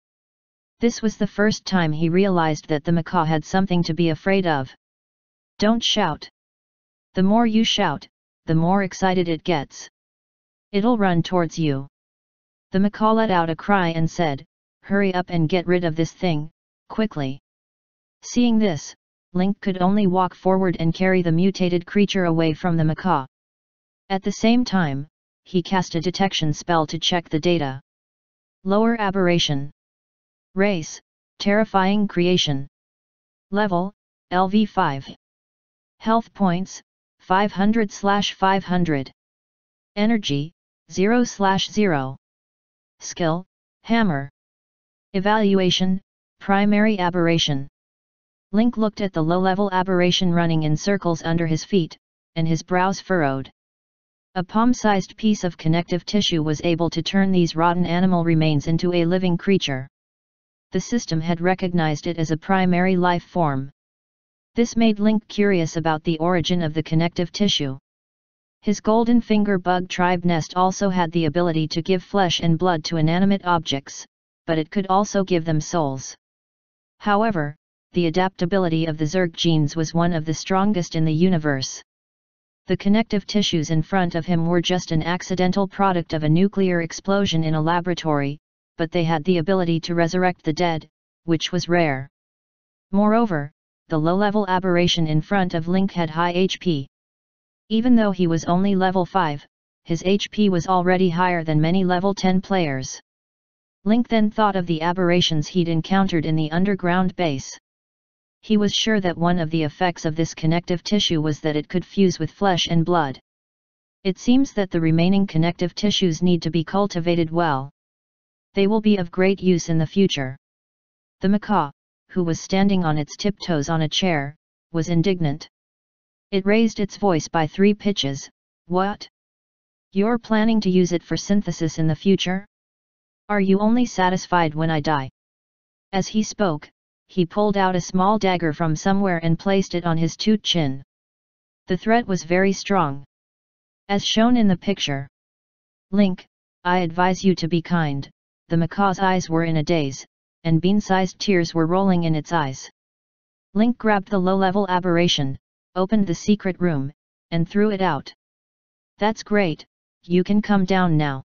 This was the first time he realized that the macaw had something to be afraid of. Don't shout. The more you shout, the more excited it gets. It'll run towards you. The macaw let out a cry and said, "Hurry up and get rid of this thing, quickly." Seeing this, Link could only walk forward and carry the mutated creature away from the macaw. At the same time, he cast a detection spell to check the data. Lower aberration. Race, terrifying creation. Level, LV5. Health points, 500/500. Energy, 0/0. Skill, hammer. Evaluation, Primary aberration. Link looked at the low-level aberration running in circles under his feet, and his brows furrowed. A palm-sized piece of connective tissue was able to turn these rotten animal remains into a living creature. The system had recognized it as a primary life form. This made Link curious about the origin of the connective tissue. His golden finger bug tribe nest also had the ability to give flesh and blood to inanimate objects, but it could also give them souls. However, the adaptability of the Zerg genes was one of the strongest in the universe. The connective tissues in front of him were just an accidental product of a nuclear explosion in a laboratory, but they had the ability to resurrect the dead, which was rare. Moreover, the low-level aberration in front of Link had high HP. Even though he was only level 5, his HP was already higher than many level 10 players. Link then thought of the aberrations he'd encountered in the underground base. He was sure that one of the effects of this connective tissue was that it could fuse with flesh and blood. It seems that the remaining connective tissues need to be cultivated well. They will be of great use in the future. The macaw, who was standing on its tiptoes on a chair, was indignant. It raised its voice by 3 pitches. What? You're planning to use it for synthesis in the future? Are you only satisfied when I die? As he spoke, he pulled out a small dagger from somewhere and placed it on his toot chin. The threat was very strong. As shown in the picture. Link, I advise you to be kind. The macaw's eyes were in a daze, and bean-sized tears were rolling in its eyes. Link grabbed the low-level aberration, opened the secret room, and threw it out. That's great, you can come down now.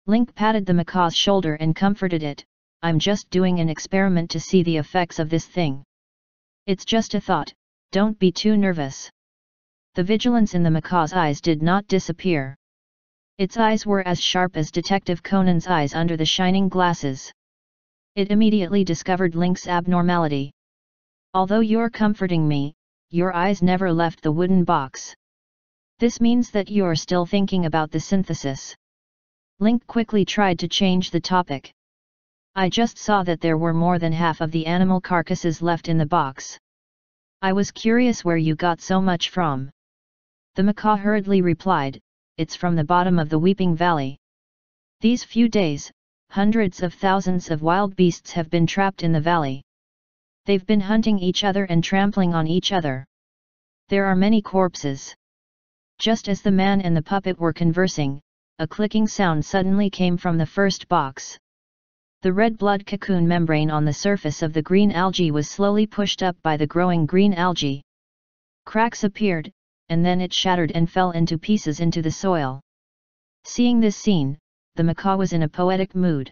Link patted the macaw's shoulder and comforted it. I'm just doing an experiment to see the effects of this thing. It's just a thought, don't be too nervous. The vigilance in the macaw's eyes did not disappear. Its eyes were as sharp as Detective Conan's eyes under the shining glasses. It immediately discovered Link's abnormality. Although you're comforting me, your eyes never left the wooden box. This means that you're still thinking about the synthesis. Link quickly tried to change the topic. I just saw that there were more than half of the animal carcasses left in the box. I was curious where you got so much from. The macaw hurriedly replied, it's from the bottom of the Weeping Valley. These few days, hundreds of thousands of wild beasts have been trapped in the valley. They've been hunting each other and trampling on each other. There are many corpses. Just as the man and the puppet were conversing, a clicking sound suddenly came from the first box. The red blood cocoon membrane on the surface of the green algae was slowly pushed up by the growing green algae. Cracks appeared, and then it shattered and fell into pieces into the soil. Seeing this scene, the macaw was in a poetic mood.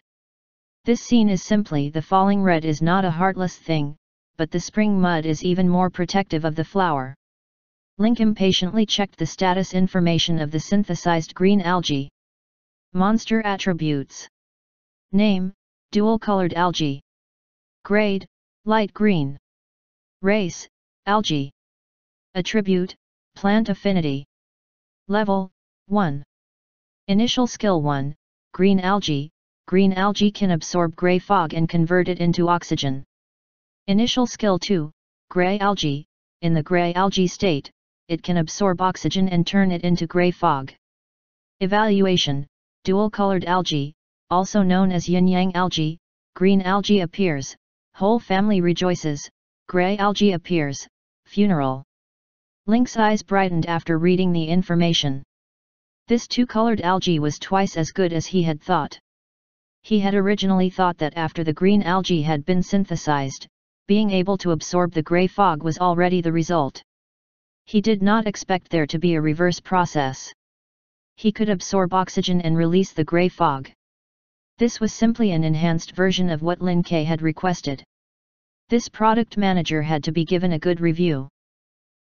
This scene is simply the falling red is not a heartless thing, but the spring mud is even more protective of the flower. Link impatiently checked the status information of the synthesized green algae. Monster attributes. Name, dual-colored algae. Grade, light green. Race, algae. Attribute, plant affinity. Level, 1. Initial skill 1, green algae. Green algae can absorb gray fog and convert it into oxygen. Initial skill 2, gray algae. In the gray algae state, it can absorb oxygen and turn it into gray fog. Evaluation, dual-colored algae, also known as yin-yang algae. Green algae appears, whole family rejoices. Gray algae appears, funeral. Link's eyes brightened after reading the information. This two-colored algae was twice as good as he had thought. He had originally thought that after the green algae had been synthesized, being able to absorb the gray fog was already the result. He did not expect there to be a reverse process. He could absorb oxygen and release the gray fog. This was simply an enhanced version of what Lin Ke had requested. This product manager had to be given a good review.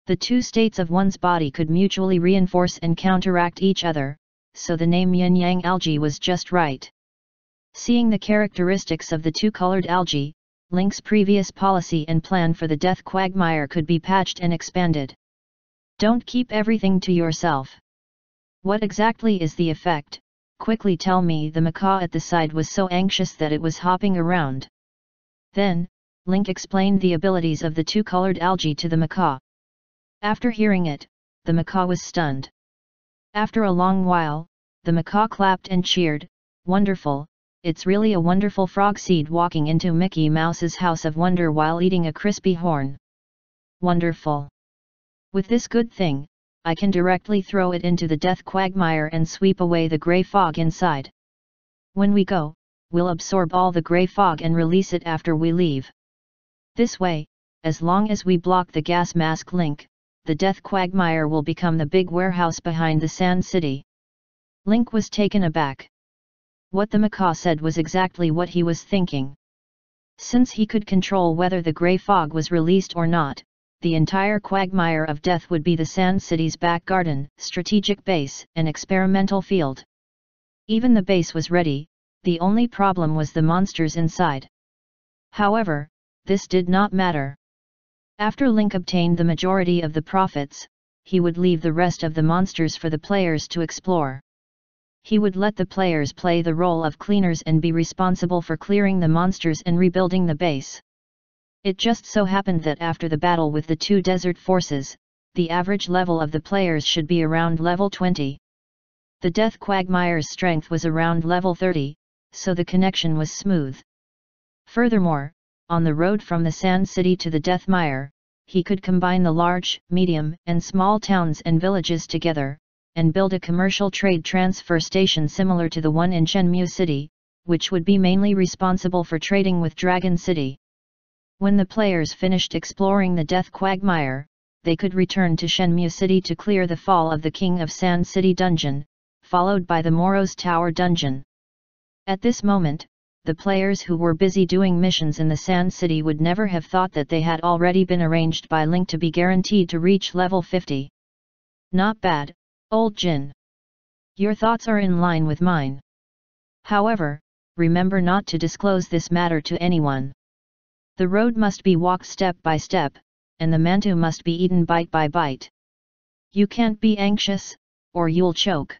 The two states of one's body could mutually reinforce and counteract each other, so the name yin-yang algae was just right. Seeing the characteristics of the two-colored algae, Link's previous policy and plan for the death quagmire could be patched and expanded. Don't keep everything to yourself. What exactly is the effect? Quickly tell me. The macaw at the side was so anxious that it was hopping around. Then, Link explained the abilities of the two-colored algae to the macaw. After hearing it, the macaw was stunned. After a long while, the macaw clapped and cheered, "Wonderful, it's really a wonderful frog seed walking into Mickey Mouse's house of wonder while eating a crispy horn. Wonderful. With this good thing, I can directly throw it into the death quagmire and sweep away the grey fog inside. When we go, we'll absorb all the grey fog and release it after we leave. This way, as long as we block the gas mask Link, the death quagmire will become the big warehouse behind the Sand City." Link was taken aback. What the macaw said was exactly what he was thinking. Since he could control whether the grey fog was released or not, the entire quagmire of death would be the Sand City's back garden, strategic base, and experimental field. Even the base was ready, the only problem was the monsters inside. However, this did not matter. After Link obtained the majority of the profits, he would leave the rest of the monsters for the players to explore. He would let the players play the role of cleaners and be responsible for clearing the monsters and rebuilding the base. It just so happened that after the battle with the two desert forces, the average level of the players should be around level 20. The Death Quagmire's strength was around level 30, so the connection was smooth. Furthermore, on the road from the Sand City to the Death Mire, he could combine the large, medium, and small towns and villages together, and build a commercial trade transfer station similar to the one in Shenmue City, which would be mainly responsible for trading with Dragon City. When the players finished exploring the Death Quagmire, they could return to Shenmue City to clear the Fall of the King of Sand City dungeon, followed by the Moro's Tower dungeon. At this moment, the players who were busy doing missions in the Sand City would never have thought that they had already been arranged by Link to be guaranteed to reach level 50. Not bad, old Jin. Your thoughts are in line with mine. However, remember not to disclose this matter to anyone. The road must be walked step by step, and the mantu must be eaten bite by bite. You can't be anxious, or you'll choke.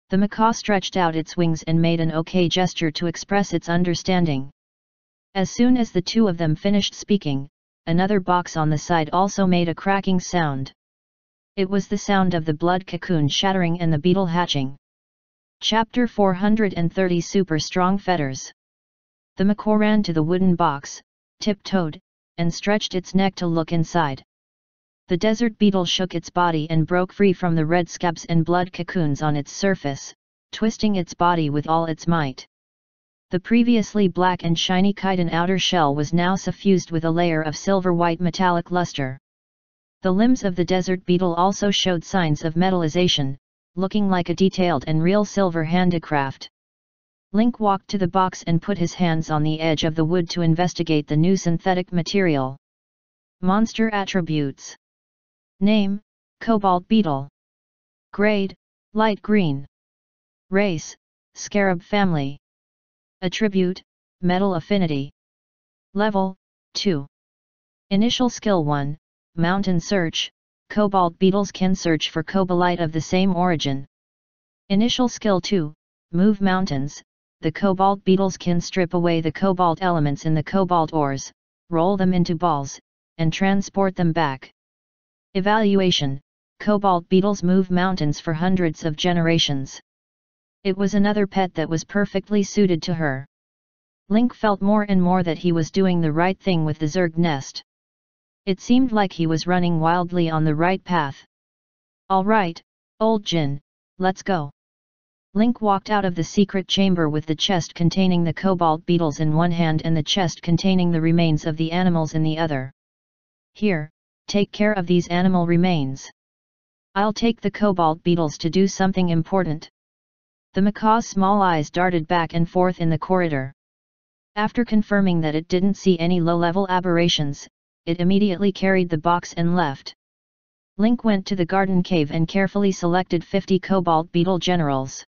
The macaw stretched out its wings and made an OK gesture to express its understanding. As soon as the two of them finished speaking, another box on the side also made a cracking sound. It was the sound of the blood cocoon shattering and the beetle hatching. Chapter 430 Super Strong Fetters. The macaw ran to the wooden box, tiptoed, and stretched its neck to look inside. The desert beetle shook its body and broke free from the red scabs and blood cocoons on its surface, twisting its body with all its might. The previously black and shiny chitin outer shell was now suffused with a layer of silver-white metallic luster. The limbs of the desert beetle also showed signs of metallization, looking like a detailed and real silver handicraft. Link walked to the box and put his hands on the edge of the wood to investigate the new synthetic material. Monster attributes. Name, Cobalt Beetle. Grade, Light Green. Race, Scarab Family. Attribute, Metal Affinity. Level, 2. Initial Skill 1, Mountain Search. Cobalt beetles can search for cobalite of the same origin. Initial Skill 2, Move Mountains. The cobalt beetles can strip away the cobalt elements in the cobalt ores, roll them into balls, and transport them back. Evaluation: Cobalt beetles move mountains for hundreds of generations. It was another pet that was perfectly suited to her. Link felt more and more that he was doing the right thing with the Zerg nest. It seemed like he was running wildly on the right path. All right, old Jin, let's go. Link walked out of the secret chamber with the chest containing the cobalt beetles in one hand and the chest containing the remains of the animals in the other. Here, take care of these animal remains. I'll take the cobalt beetles to do something important. The macaw's small eyes darted back and forth in the corridor. After confirming that it didn't see any low-level aberrations, it immediately carried the box and left. Link went to the garden cave and carefully selected 50 cobalt beetle generals.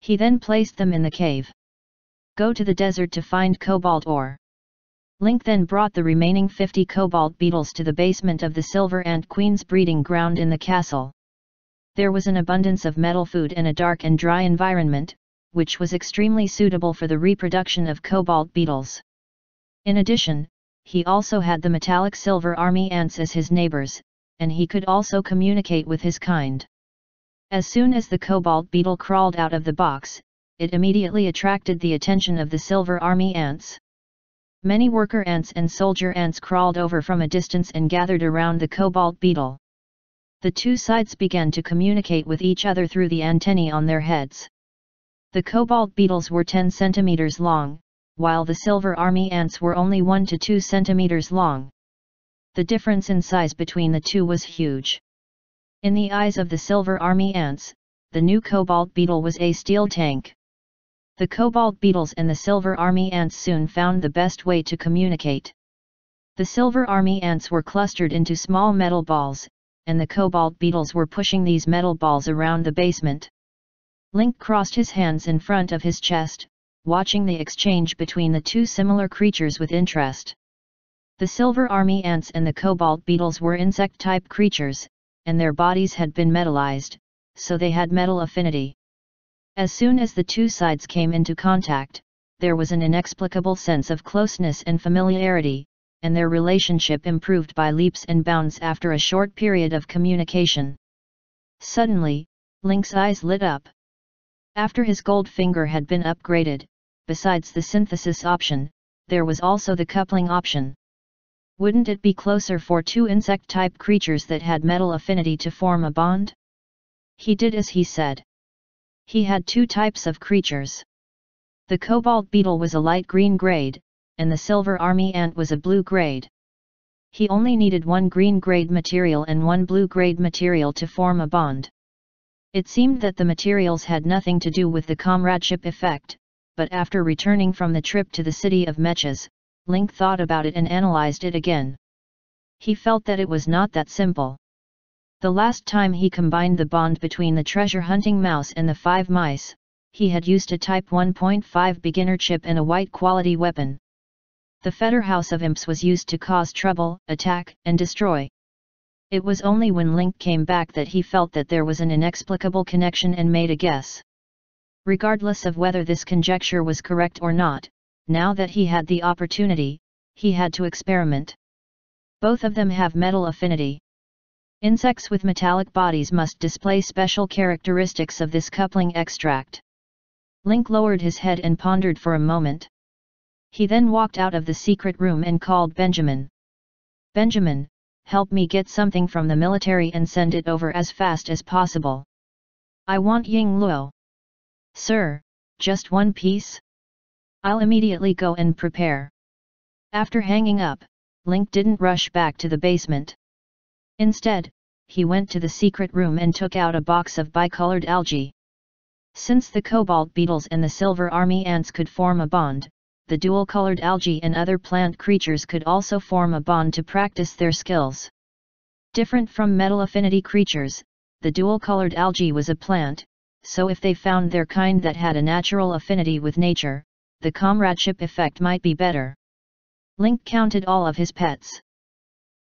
He then placed them in the cave. Go to the desert to find cobalt ore. Link then brought the remaining 50 cobalt beetles to the basement of the Silver Ant Queen's breeding ground in the castle. There was an abundance of metal food and a dark and dry environment, which was extremely suitable for the reproduction of cobalt beetles. In addition, he also had the metallic silver army ants as his neighbors, and he could also communicate with his kind. As soon as the cobalt beetle crawled out of the box, it immediately attracted the attention of the silver army ants. Many worker ants and soldier ants crawled over from a distance and gathered around the cobalt beetle. The two sides began to communicate with each other through the antennae on their heads. The cobalt beetles were 10 centimeters long, while the silver army ants were only 1 to 2 centimeters long. The difference in size between the two was huge. In the eyes of the silver army ants, the new cobalt beetle was a steel tank. The cobalt beetles and the silver army ants soon found the best way to communicate. The silver army ants were clustered into small metal balls, and the cobalt beetles were pushing these metal balls around the basement. Link crossed his hands in front of his chest, watching the exchange between the two similar creatures with interest. The silver army ants and the cobalt beetles were insect-type creatures, and their bodies had been metallized, so they had metal affinity. As soon as the two sides came into contact, there was an inexplicable sense of closeness and familiarity, and their relationship improved by leaps and bounds after a short period of communication. Suddenly, Link's eyes lit up. After his gold finger had been upgraded, besides the synthesis option, there was also the coupling option. Wouldn't it be closer for two insect-type creatures that had metal affinity to form a bond? He did as he said. He had two types of creatures. The cobalt beetle was a light green grade, and the silver army ant was a blue grade. He only needed one green grade material and one blue grade material to form a bond. It seemed that the materials had nothing to do with the comradeship effect, but after returning from the trip to the city of mechas, Link thought about it and analyzed it again. He felt that it was not that simple. The last time he combined the bond between the treasure-hunting mouse and the 5 mice, he had used a Type 1.5 beginner chip and a white-quality weapon. The Fetter House of Imps was used to cause trouble, attack, and destroy. It was only when Link came back that he felt that there was an inexplicable connection and made a guess. Regardless of whether this conjecture was correct or not, now that he had the opportunity, he had to experiment. Both of them have metal affinity. Insects with metallic bodies must display special characteristics of this coupling extract. Link lowered his head and pondered for a moment. He then walked out of the secret room and called Benjamin. "Benjamin, help me get something from the military and send it over as fast as possible. I want Ying Luo." "Sir, just one piece? I'll immediately go and prepare." After hanging up, Link didn't rush back to the basement. Instead, he went to the secret room and took out a box of bicolored algae. Since the cobalt beetles and the silver army ants could form a bond, the dual-colored algae and other plant creatures could also form a bond to practice their skills. Different from metal affinity creatures, the dual-colored algae was a plant, so if they found their kind that had a natural affinity with nature, the comradeship effect might be better. Link counted all of his pets.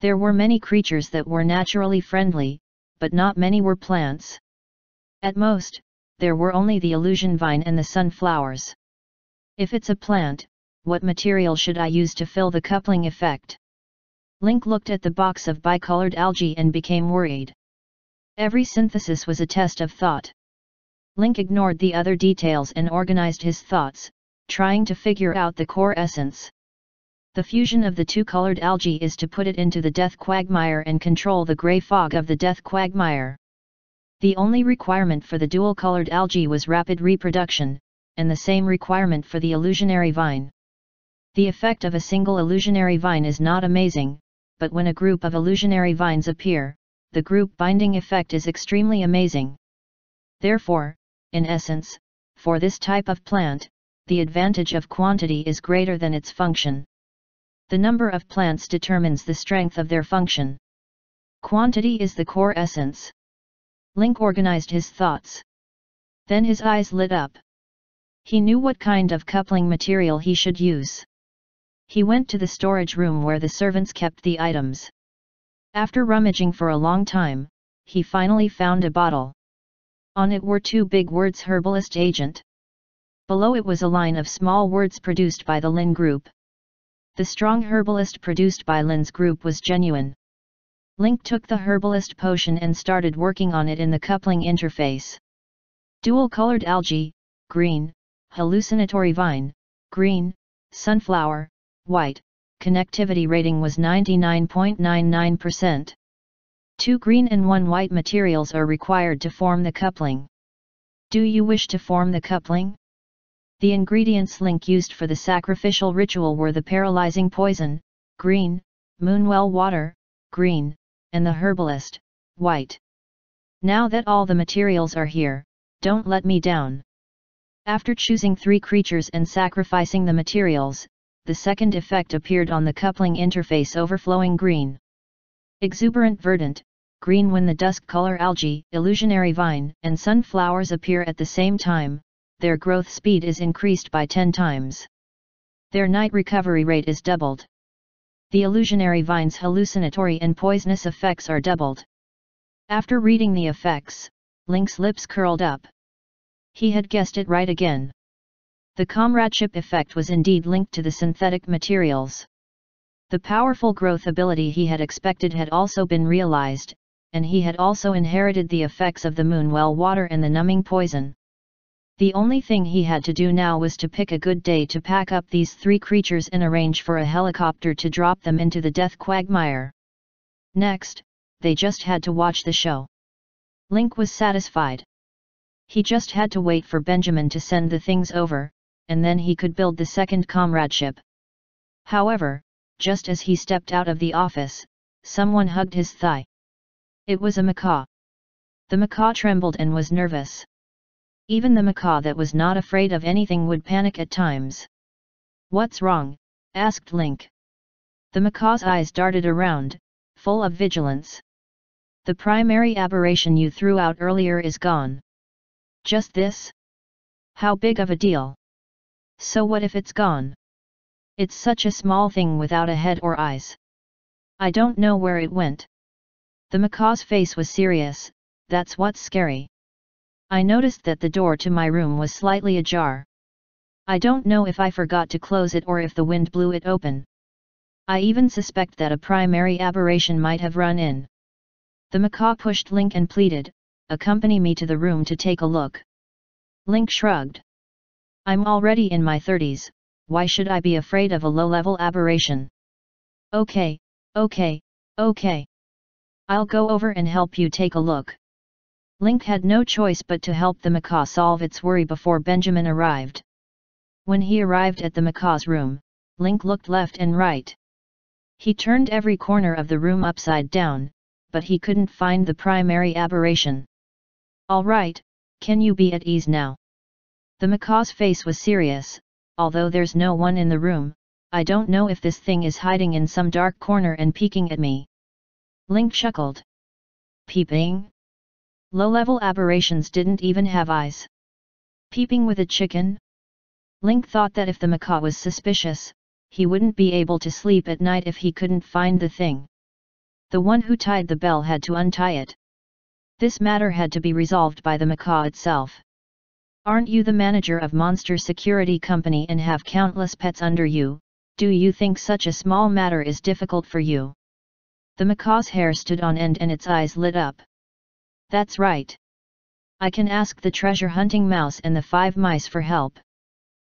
There were many creatures that were naturally friendly, but not many were plants. At most, there were only the illusion vine and the sunflowers. If it's a plant, what material should I use to fill the coupling effect? Link looked at the box of bicolored algae and became worried. Every synthesis was a test of thought. Link ignored the other details and organized his thoughts, trying to figure out the core essence. The fusion of the two colored algae is to put it into the death quagmire and control the gray fog of the death quagmire. The only requirement for the dual-colored algae was rapid reproduction, and the same requirement for the illusionary vine. The effect of a single illusionary vine is not amazing, but when a group of illusionary vines appear, the group binding effect is extremely amazing. Therefore, in essence, for this type of plant, the advantage of quantity is greater than its function. The number of plants determines the strength of their function. Quantity is the core essence. Link organized his thoughts. Then his eyes lit up. He knew what kind of coupling material he should use. He went to the storage room where the servants kept the items. After rummaging for a long time, he finally found a bottle. On it were 2 big words: Herbalist Agent. Below it was a line of small words produced by the Lin Group. The strong herbalist produced by Lin's group was genuine. Link took the herbalist potion and started working on it in the coupling interface. Dual-colored algae, green, hallucinatory vine, green, sunflower, white, connectivity rating was 99.99%. 2 green and 1 white materials are required to form the coupling. Do you wish to form the coupling? The ingredients Link used for the sacrificial ritual were the paralyzing poison, green, moonwell water, green, and the herbalist, white. Now that all the materials are here, don't let me down. After choosing 3 creatures and sacrificing the materials, the second effect appeared on the coupling interface, overflowing green. Exuberant verdant, green when the dusk color algae, illusionary vine, and sunflowers appear at the same time, their growth speed is increased by 10 times. Their night recovery rate is doubled. The illusionary vine's hallucinatory and poisonous effects are doubled. After reading the effects, Link's lips curled up. He had guessed it right again. The comradeship effect was indeed linked to the synthetic materials. The powerful growth ability he had expected had also been realized, and he had also inherited the effects of the moonwell water and the numbing poison. The only thing he had to do now was to pick a good day to pack up these 3 creatures and arrange for a helicopter to drop them into the death quagmire. Next, they just had to watch the show. Link was satisfied. He just had to wait for Benjamin to send the things over, and then he could build the second comradeship. However, just as he stepped out of the office, someone hugged his thigh. It was a macaw. The macaw trembled and was nervous. Even the macaw that was not afraid of anything would panic at times. "What's wrong?" asked Link. The macaw's eyes darted around, full of vigilance. "The primary aberration you threw out earlier is gone." "Just this? How big of a deal?" "So what if it's gone? It's such a small thing without a head or eyes. I don't know where it went." The macaw's face was serious. "That's what's scary. I noticed that the door to my room was slightly ajar. I don't know if I forgot to close it or if the wind blew it open. I even suspect that a primary aberration might have run in." The macaw pushed Link and pleaded, "Accompany me to the room to take a look." Link shrugged. "I'm already in my 30s, why should I be afraid of a low-level aberration?" Okay. I'll go over and help you take a look." Link had no choice but to help the macaw solve its worry before Benjamin arrived. When he arrived at the macaw's room, Link looked left and right. He turned every corner of the room upside down, but he couldn't find the primary aberration. "All right, can you be at ease now?" The macaw's face was serious. "Although there's no one in the room, I don't know if this thing is hiding in some dark corner and peeking at me." Link chuckled. "Peeping? Low-level aberrations didn't even have eyes. Peeping with a chicken?" Link thought that if the macaw was suspicious, he wouldn't be able to sleep at night if he couldn't find the thing. The one who tied the bell had to untie it. This matter had to be resolved by the macaw itself. "Aren't you the manager of Monster Security Company and have countless pets under you? Do you think such a small matter is difficult for you?" The macaw's hair stood on end and its eyes lit up. "That's right. I can ask the treasure-hunting mouse and the 5 mice for help.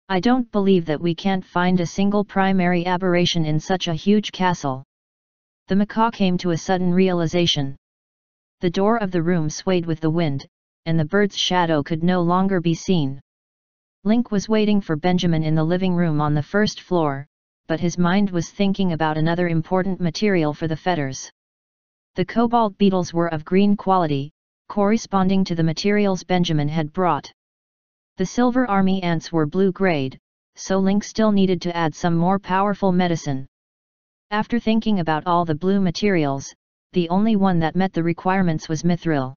I don't believe that we can't find a single primary aberration in such a huge castle." The macaw came to a sudden realization. The door of the room swayed with the wind, and the bird's shadow could no longer be seen. Link was waiting for Benjamin in the living room on the first floor, but his mind was thinking about another important material for the fetters. The cobalt beetles were of green quality, corresponding to the materials Benjamin had brought. The silver army ants were blue-grade, so Link still needed to add some more powerful medicine. After thinking about all the blue materials, the only one that met the requirements was mithril.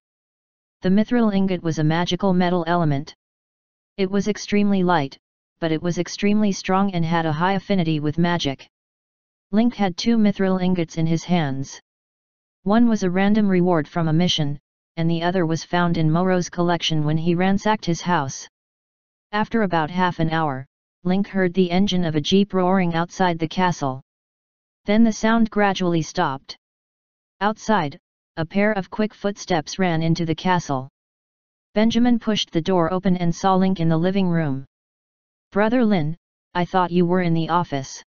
The mithril ingot was a magical metal element. It was extremely light, but it was extremely strong and had a high affinity with magic. Link had 2 mithril ingots in his hands. One was a random reward from a mission, and the other was found in Moro's collection when he ransacked his house. After about half an hour, Link heard the engine of a jeep roaring outside the castle. Then the sound gradually stopped. Outside, a pair of quick footsteps ran into the castle. Benjamin pushed the door open and saw Link in the living room. "Brother Lin, I thought you were in the office."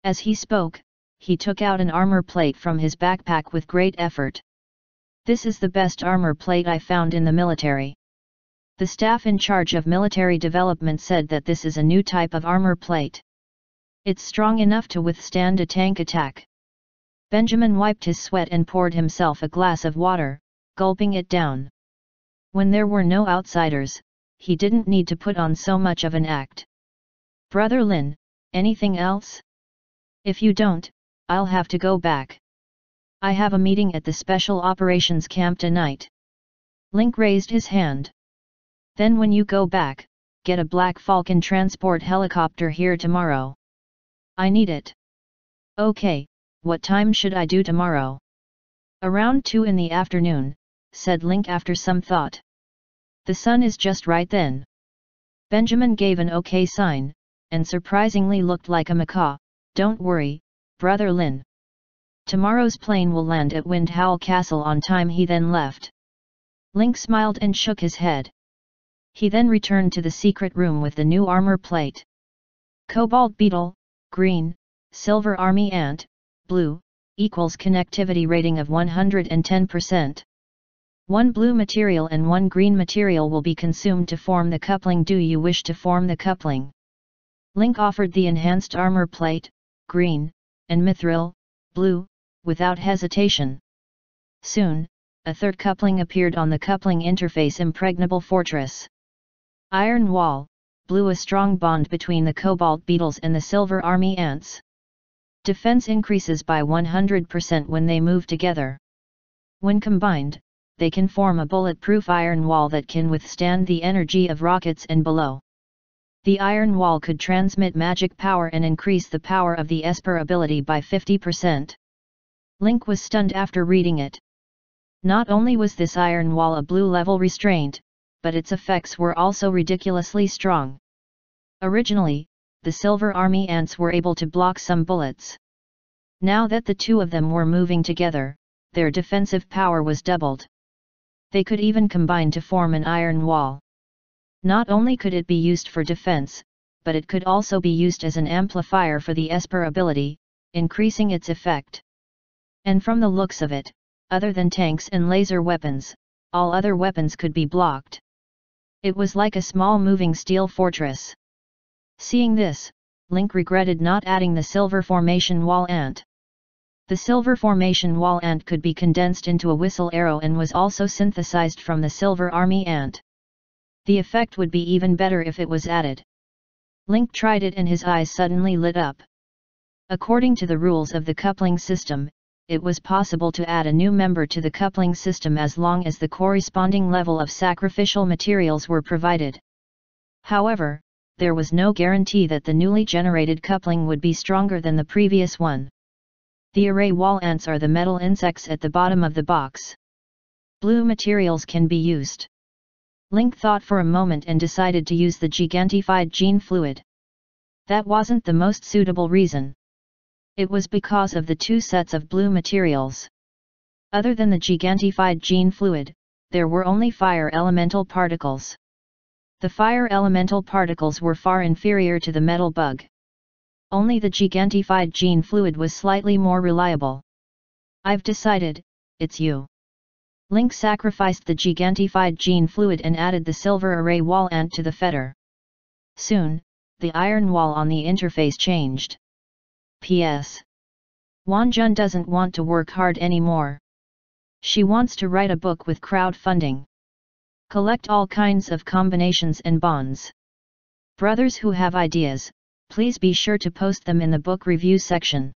As he spoke, he took out an armor plate from his backpack with great effort. "This is the best armor plate I found in the military. The staff in charge of military development said that this is a new type of armor plate. It's strong enough to withstand a tank attack." Benjamin wiped his sweat and poured himself a glass of water, gulping it down. When there were no outsiders, he didn't need to put on so much of an act. "Brother Lin, anything else? If you don't, I'll have to go back. I have a meeting at the Special Operations Camp tonight." Link raised his hand. "Then when you go back, get a Black Falcon transport helicopter here tomorrow. I need it." "Okay, what time should I do tomorrow?" "Around 2 in the afternoon," said Link after some thought. "The sun is just right then." Benjamin gave an okay sign, and surprisingly looked like a macaw. "Don't worry, Brother Lin. Tomorrow's plane will land at Wind Howl Castle on time." He then left. Link smiled and shook his head. He then returned to the secret room with the new armor plate. Cobalt beetle, green, silver army ant, blue, equals connectivity rating of 110%. 1 blue material and 1 green material will be consumed to form the coupling. Do you wish to form the coupling? Link offered the enhanced armor plate, green, and mithril, blue, without hesitation. Soon, a third coupling appeared on the coupling interface: impregnable fortress. Iron wall, blue, a strong bond between the cobalt beetles and the silver army ants. Defense increases by 100% when they move together. When combined, they can form a bulletproof iron wall that can withstand the energy of rockets and below. The iron wall could transmit magic power and increase the power of the Esper ability by 50%. Link was stunned after reading it. Not only was this iron wall a blue level restraint, but its effects were also ridiculously strong. Originally, the silver army ants were able to block some bullets. Now that the two of them were moving together, their defensive power was doubled. They could even combine to form an iron wall. Not only could it be used for defense, but it could also be used as an amplifier for the Esper ability, increasing its effect. And from the looks of it, other than tanks and laser weapons, all other weapons could be blocked. It was like a small moving steel fortress. Seeing this, Link regretted not adding the silver formation wall ant. The silver formation wall ant could be condensed into a whistle arrow and was also synthesized from the silver army ant. The effect would be even better if it was added. Link tried it and his eyes suddenly lit up. According to the rules of the coupling system, it was possible to add a new member to the coupling system as long as the corresponding level of sacrificial materials were provided. However, there was no guarantee that the newly generated coupling would be stronger than the previous one. The array wall ants are the metal insects at the bottom of the box. Blue materials can be used. Link thought for a moment and decided to use the gigantified gene fluid. That wasn't the most suitable reason. It was because of the two sets of blue materials. Other than the gigantified gene fluid, there were only fire elemental particles. The fire elemental particles were far inferior to the metal bug. Only the gigantified gene fluid was slightly more reliable. "I've decided, it's you." Link sacrificed the gigantified gene fluid and added the silver array wall ant to the fetter. Soon, the iron wall on the interface changed. P.S. Wanjun doesn't want to work hard anymore. She wants to write a book with crowdfunding. Collect all kinds of combinations and bonds. Brothers who have ideas, please be sure to post them in the book review section.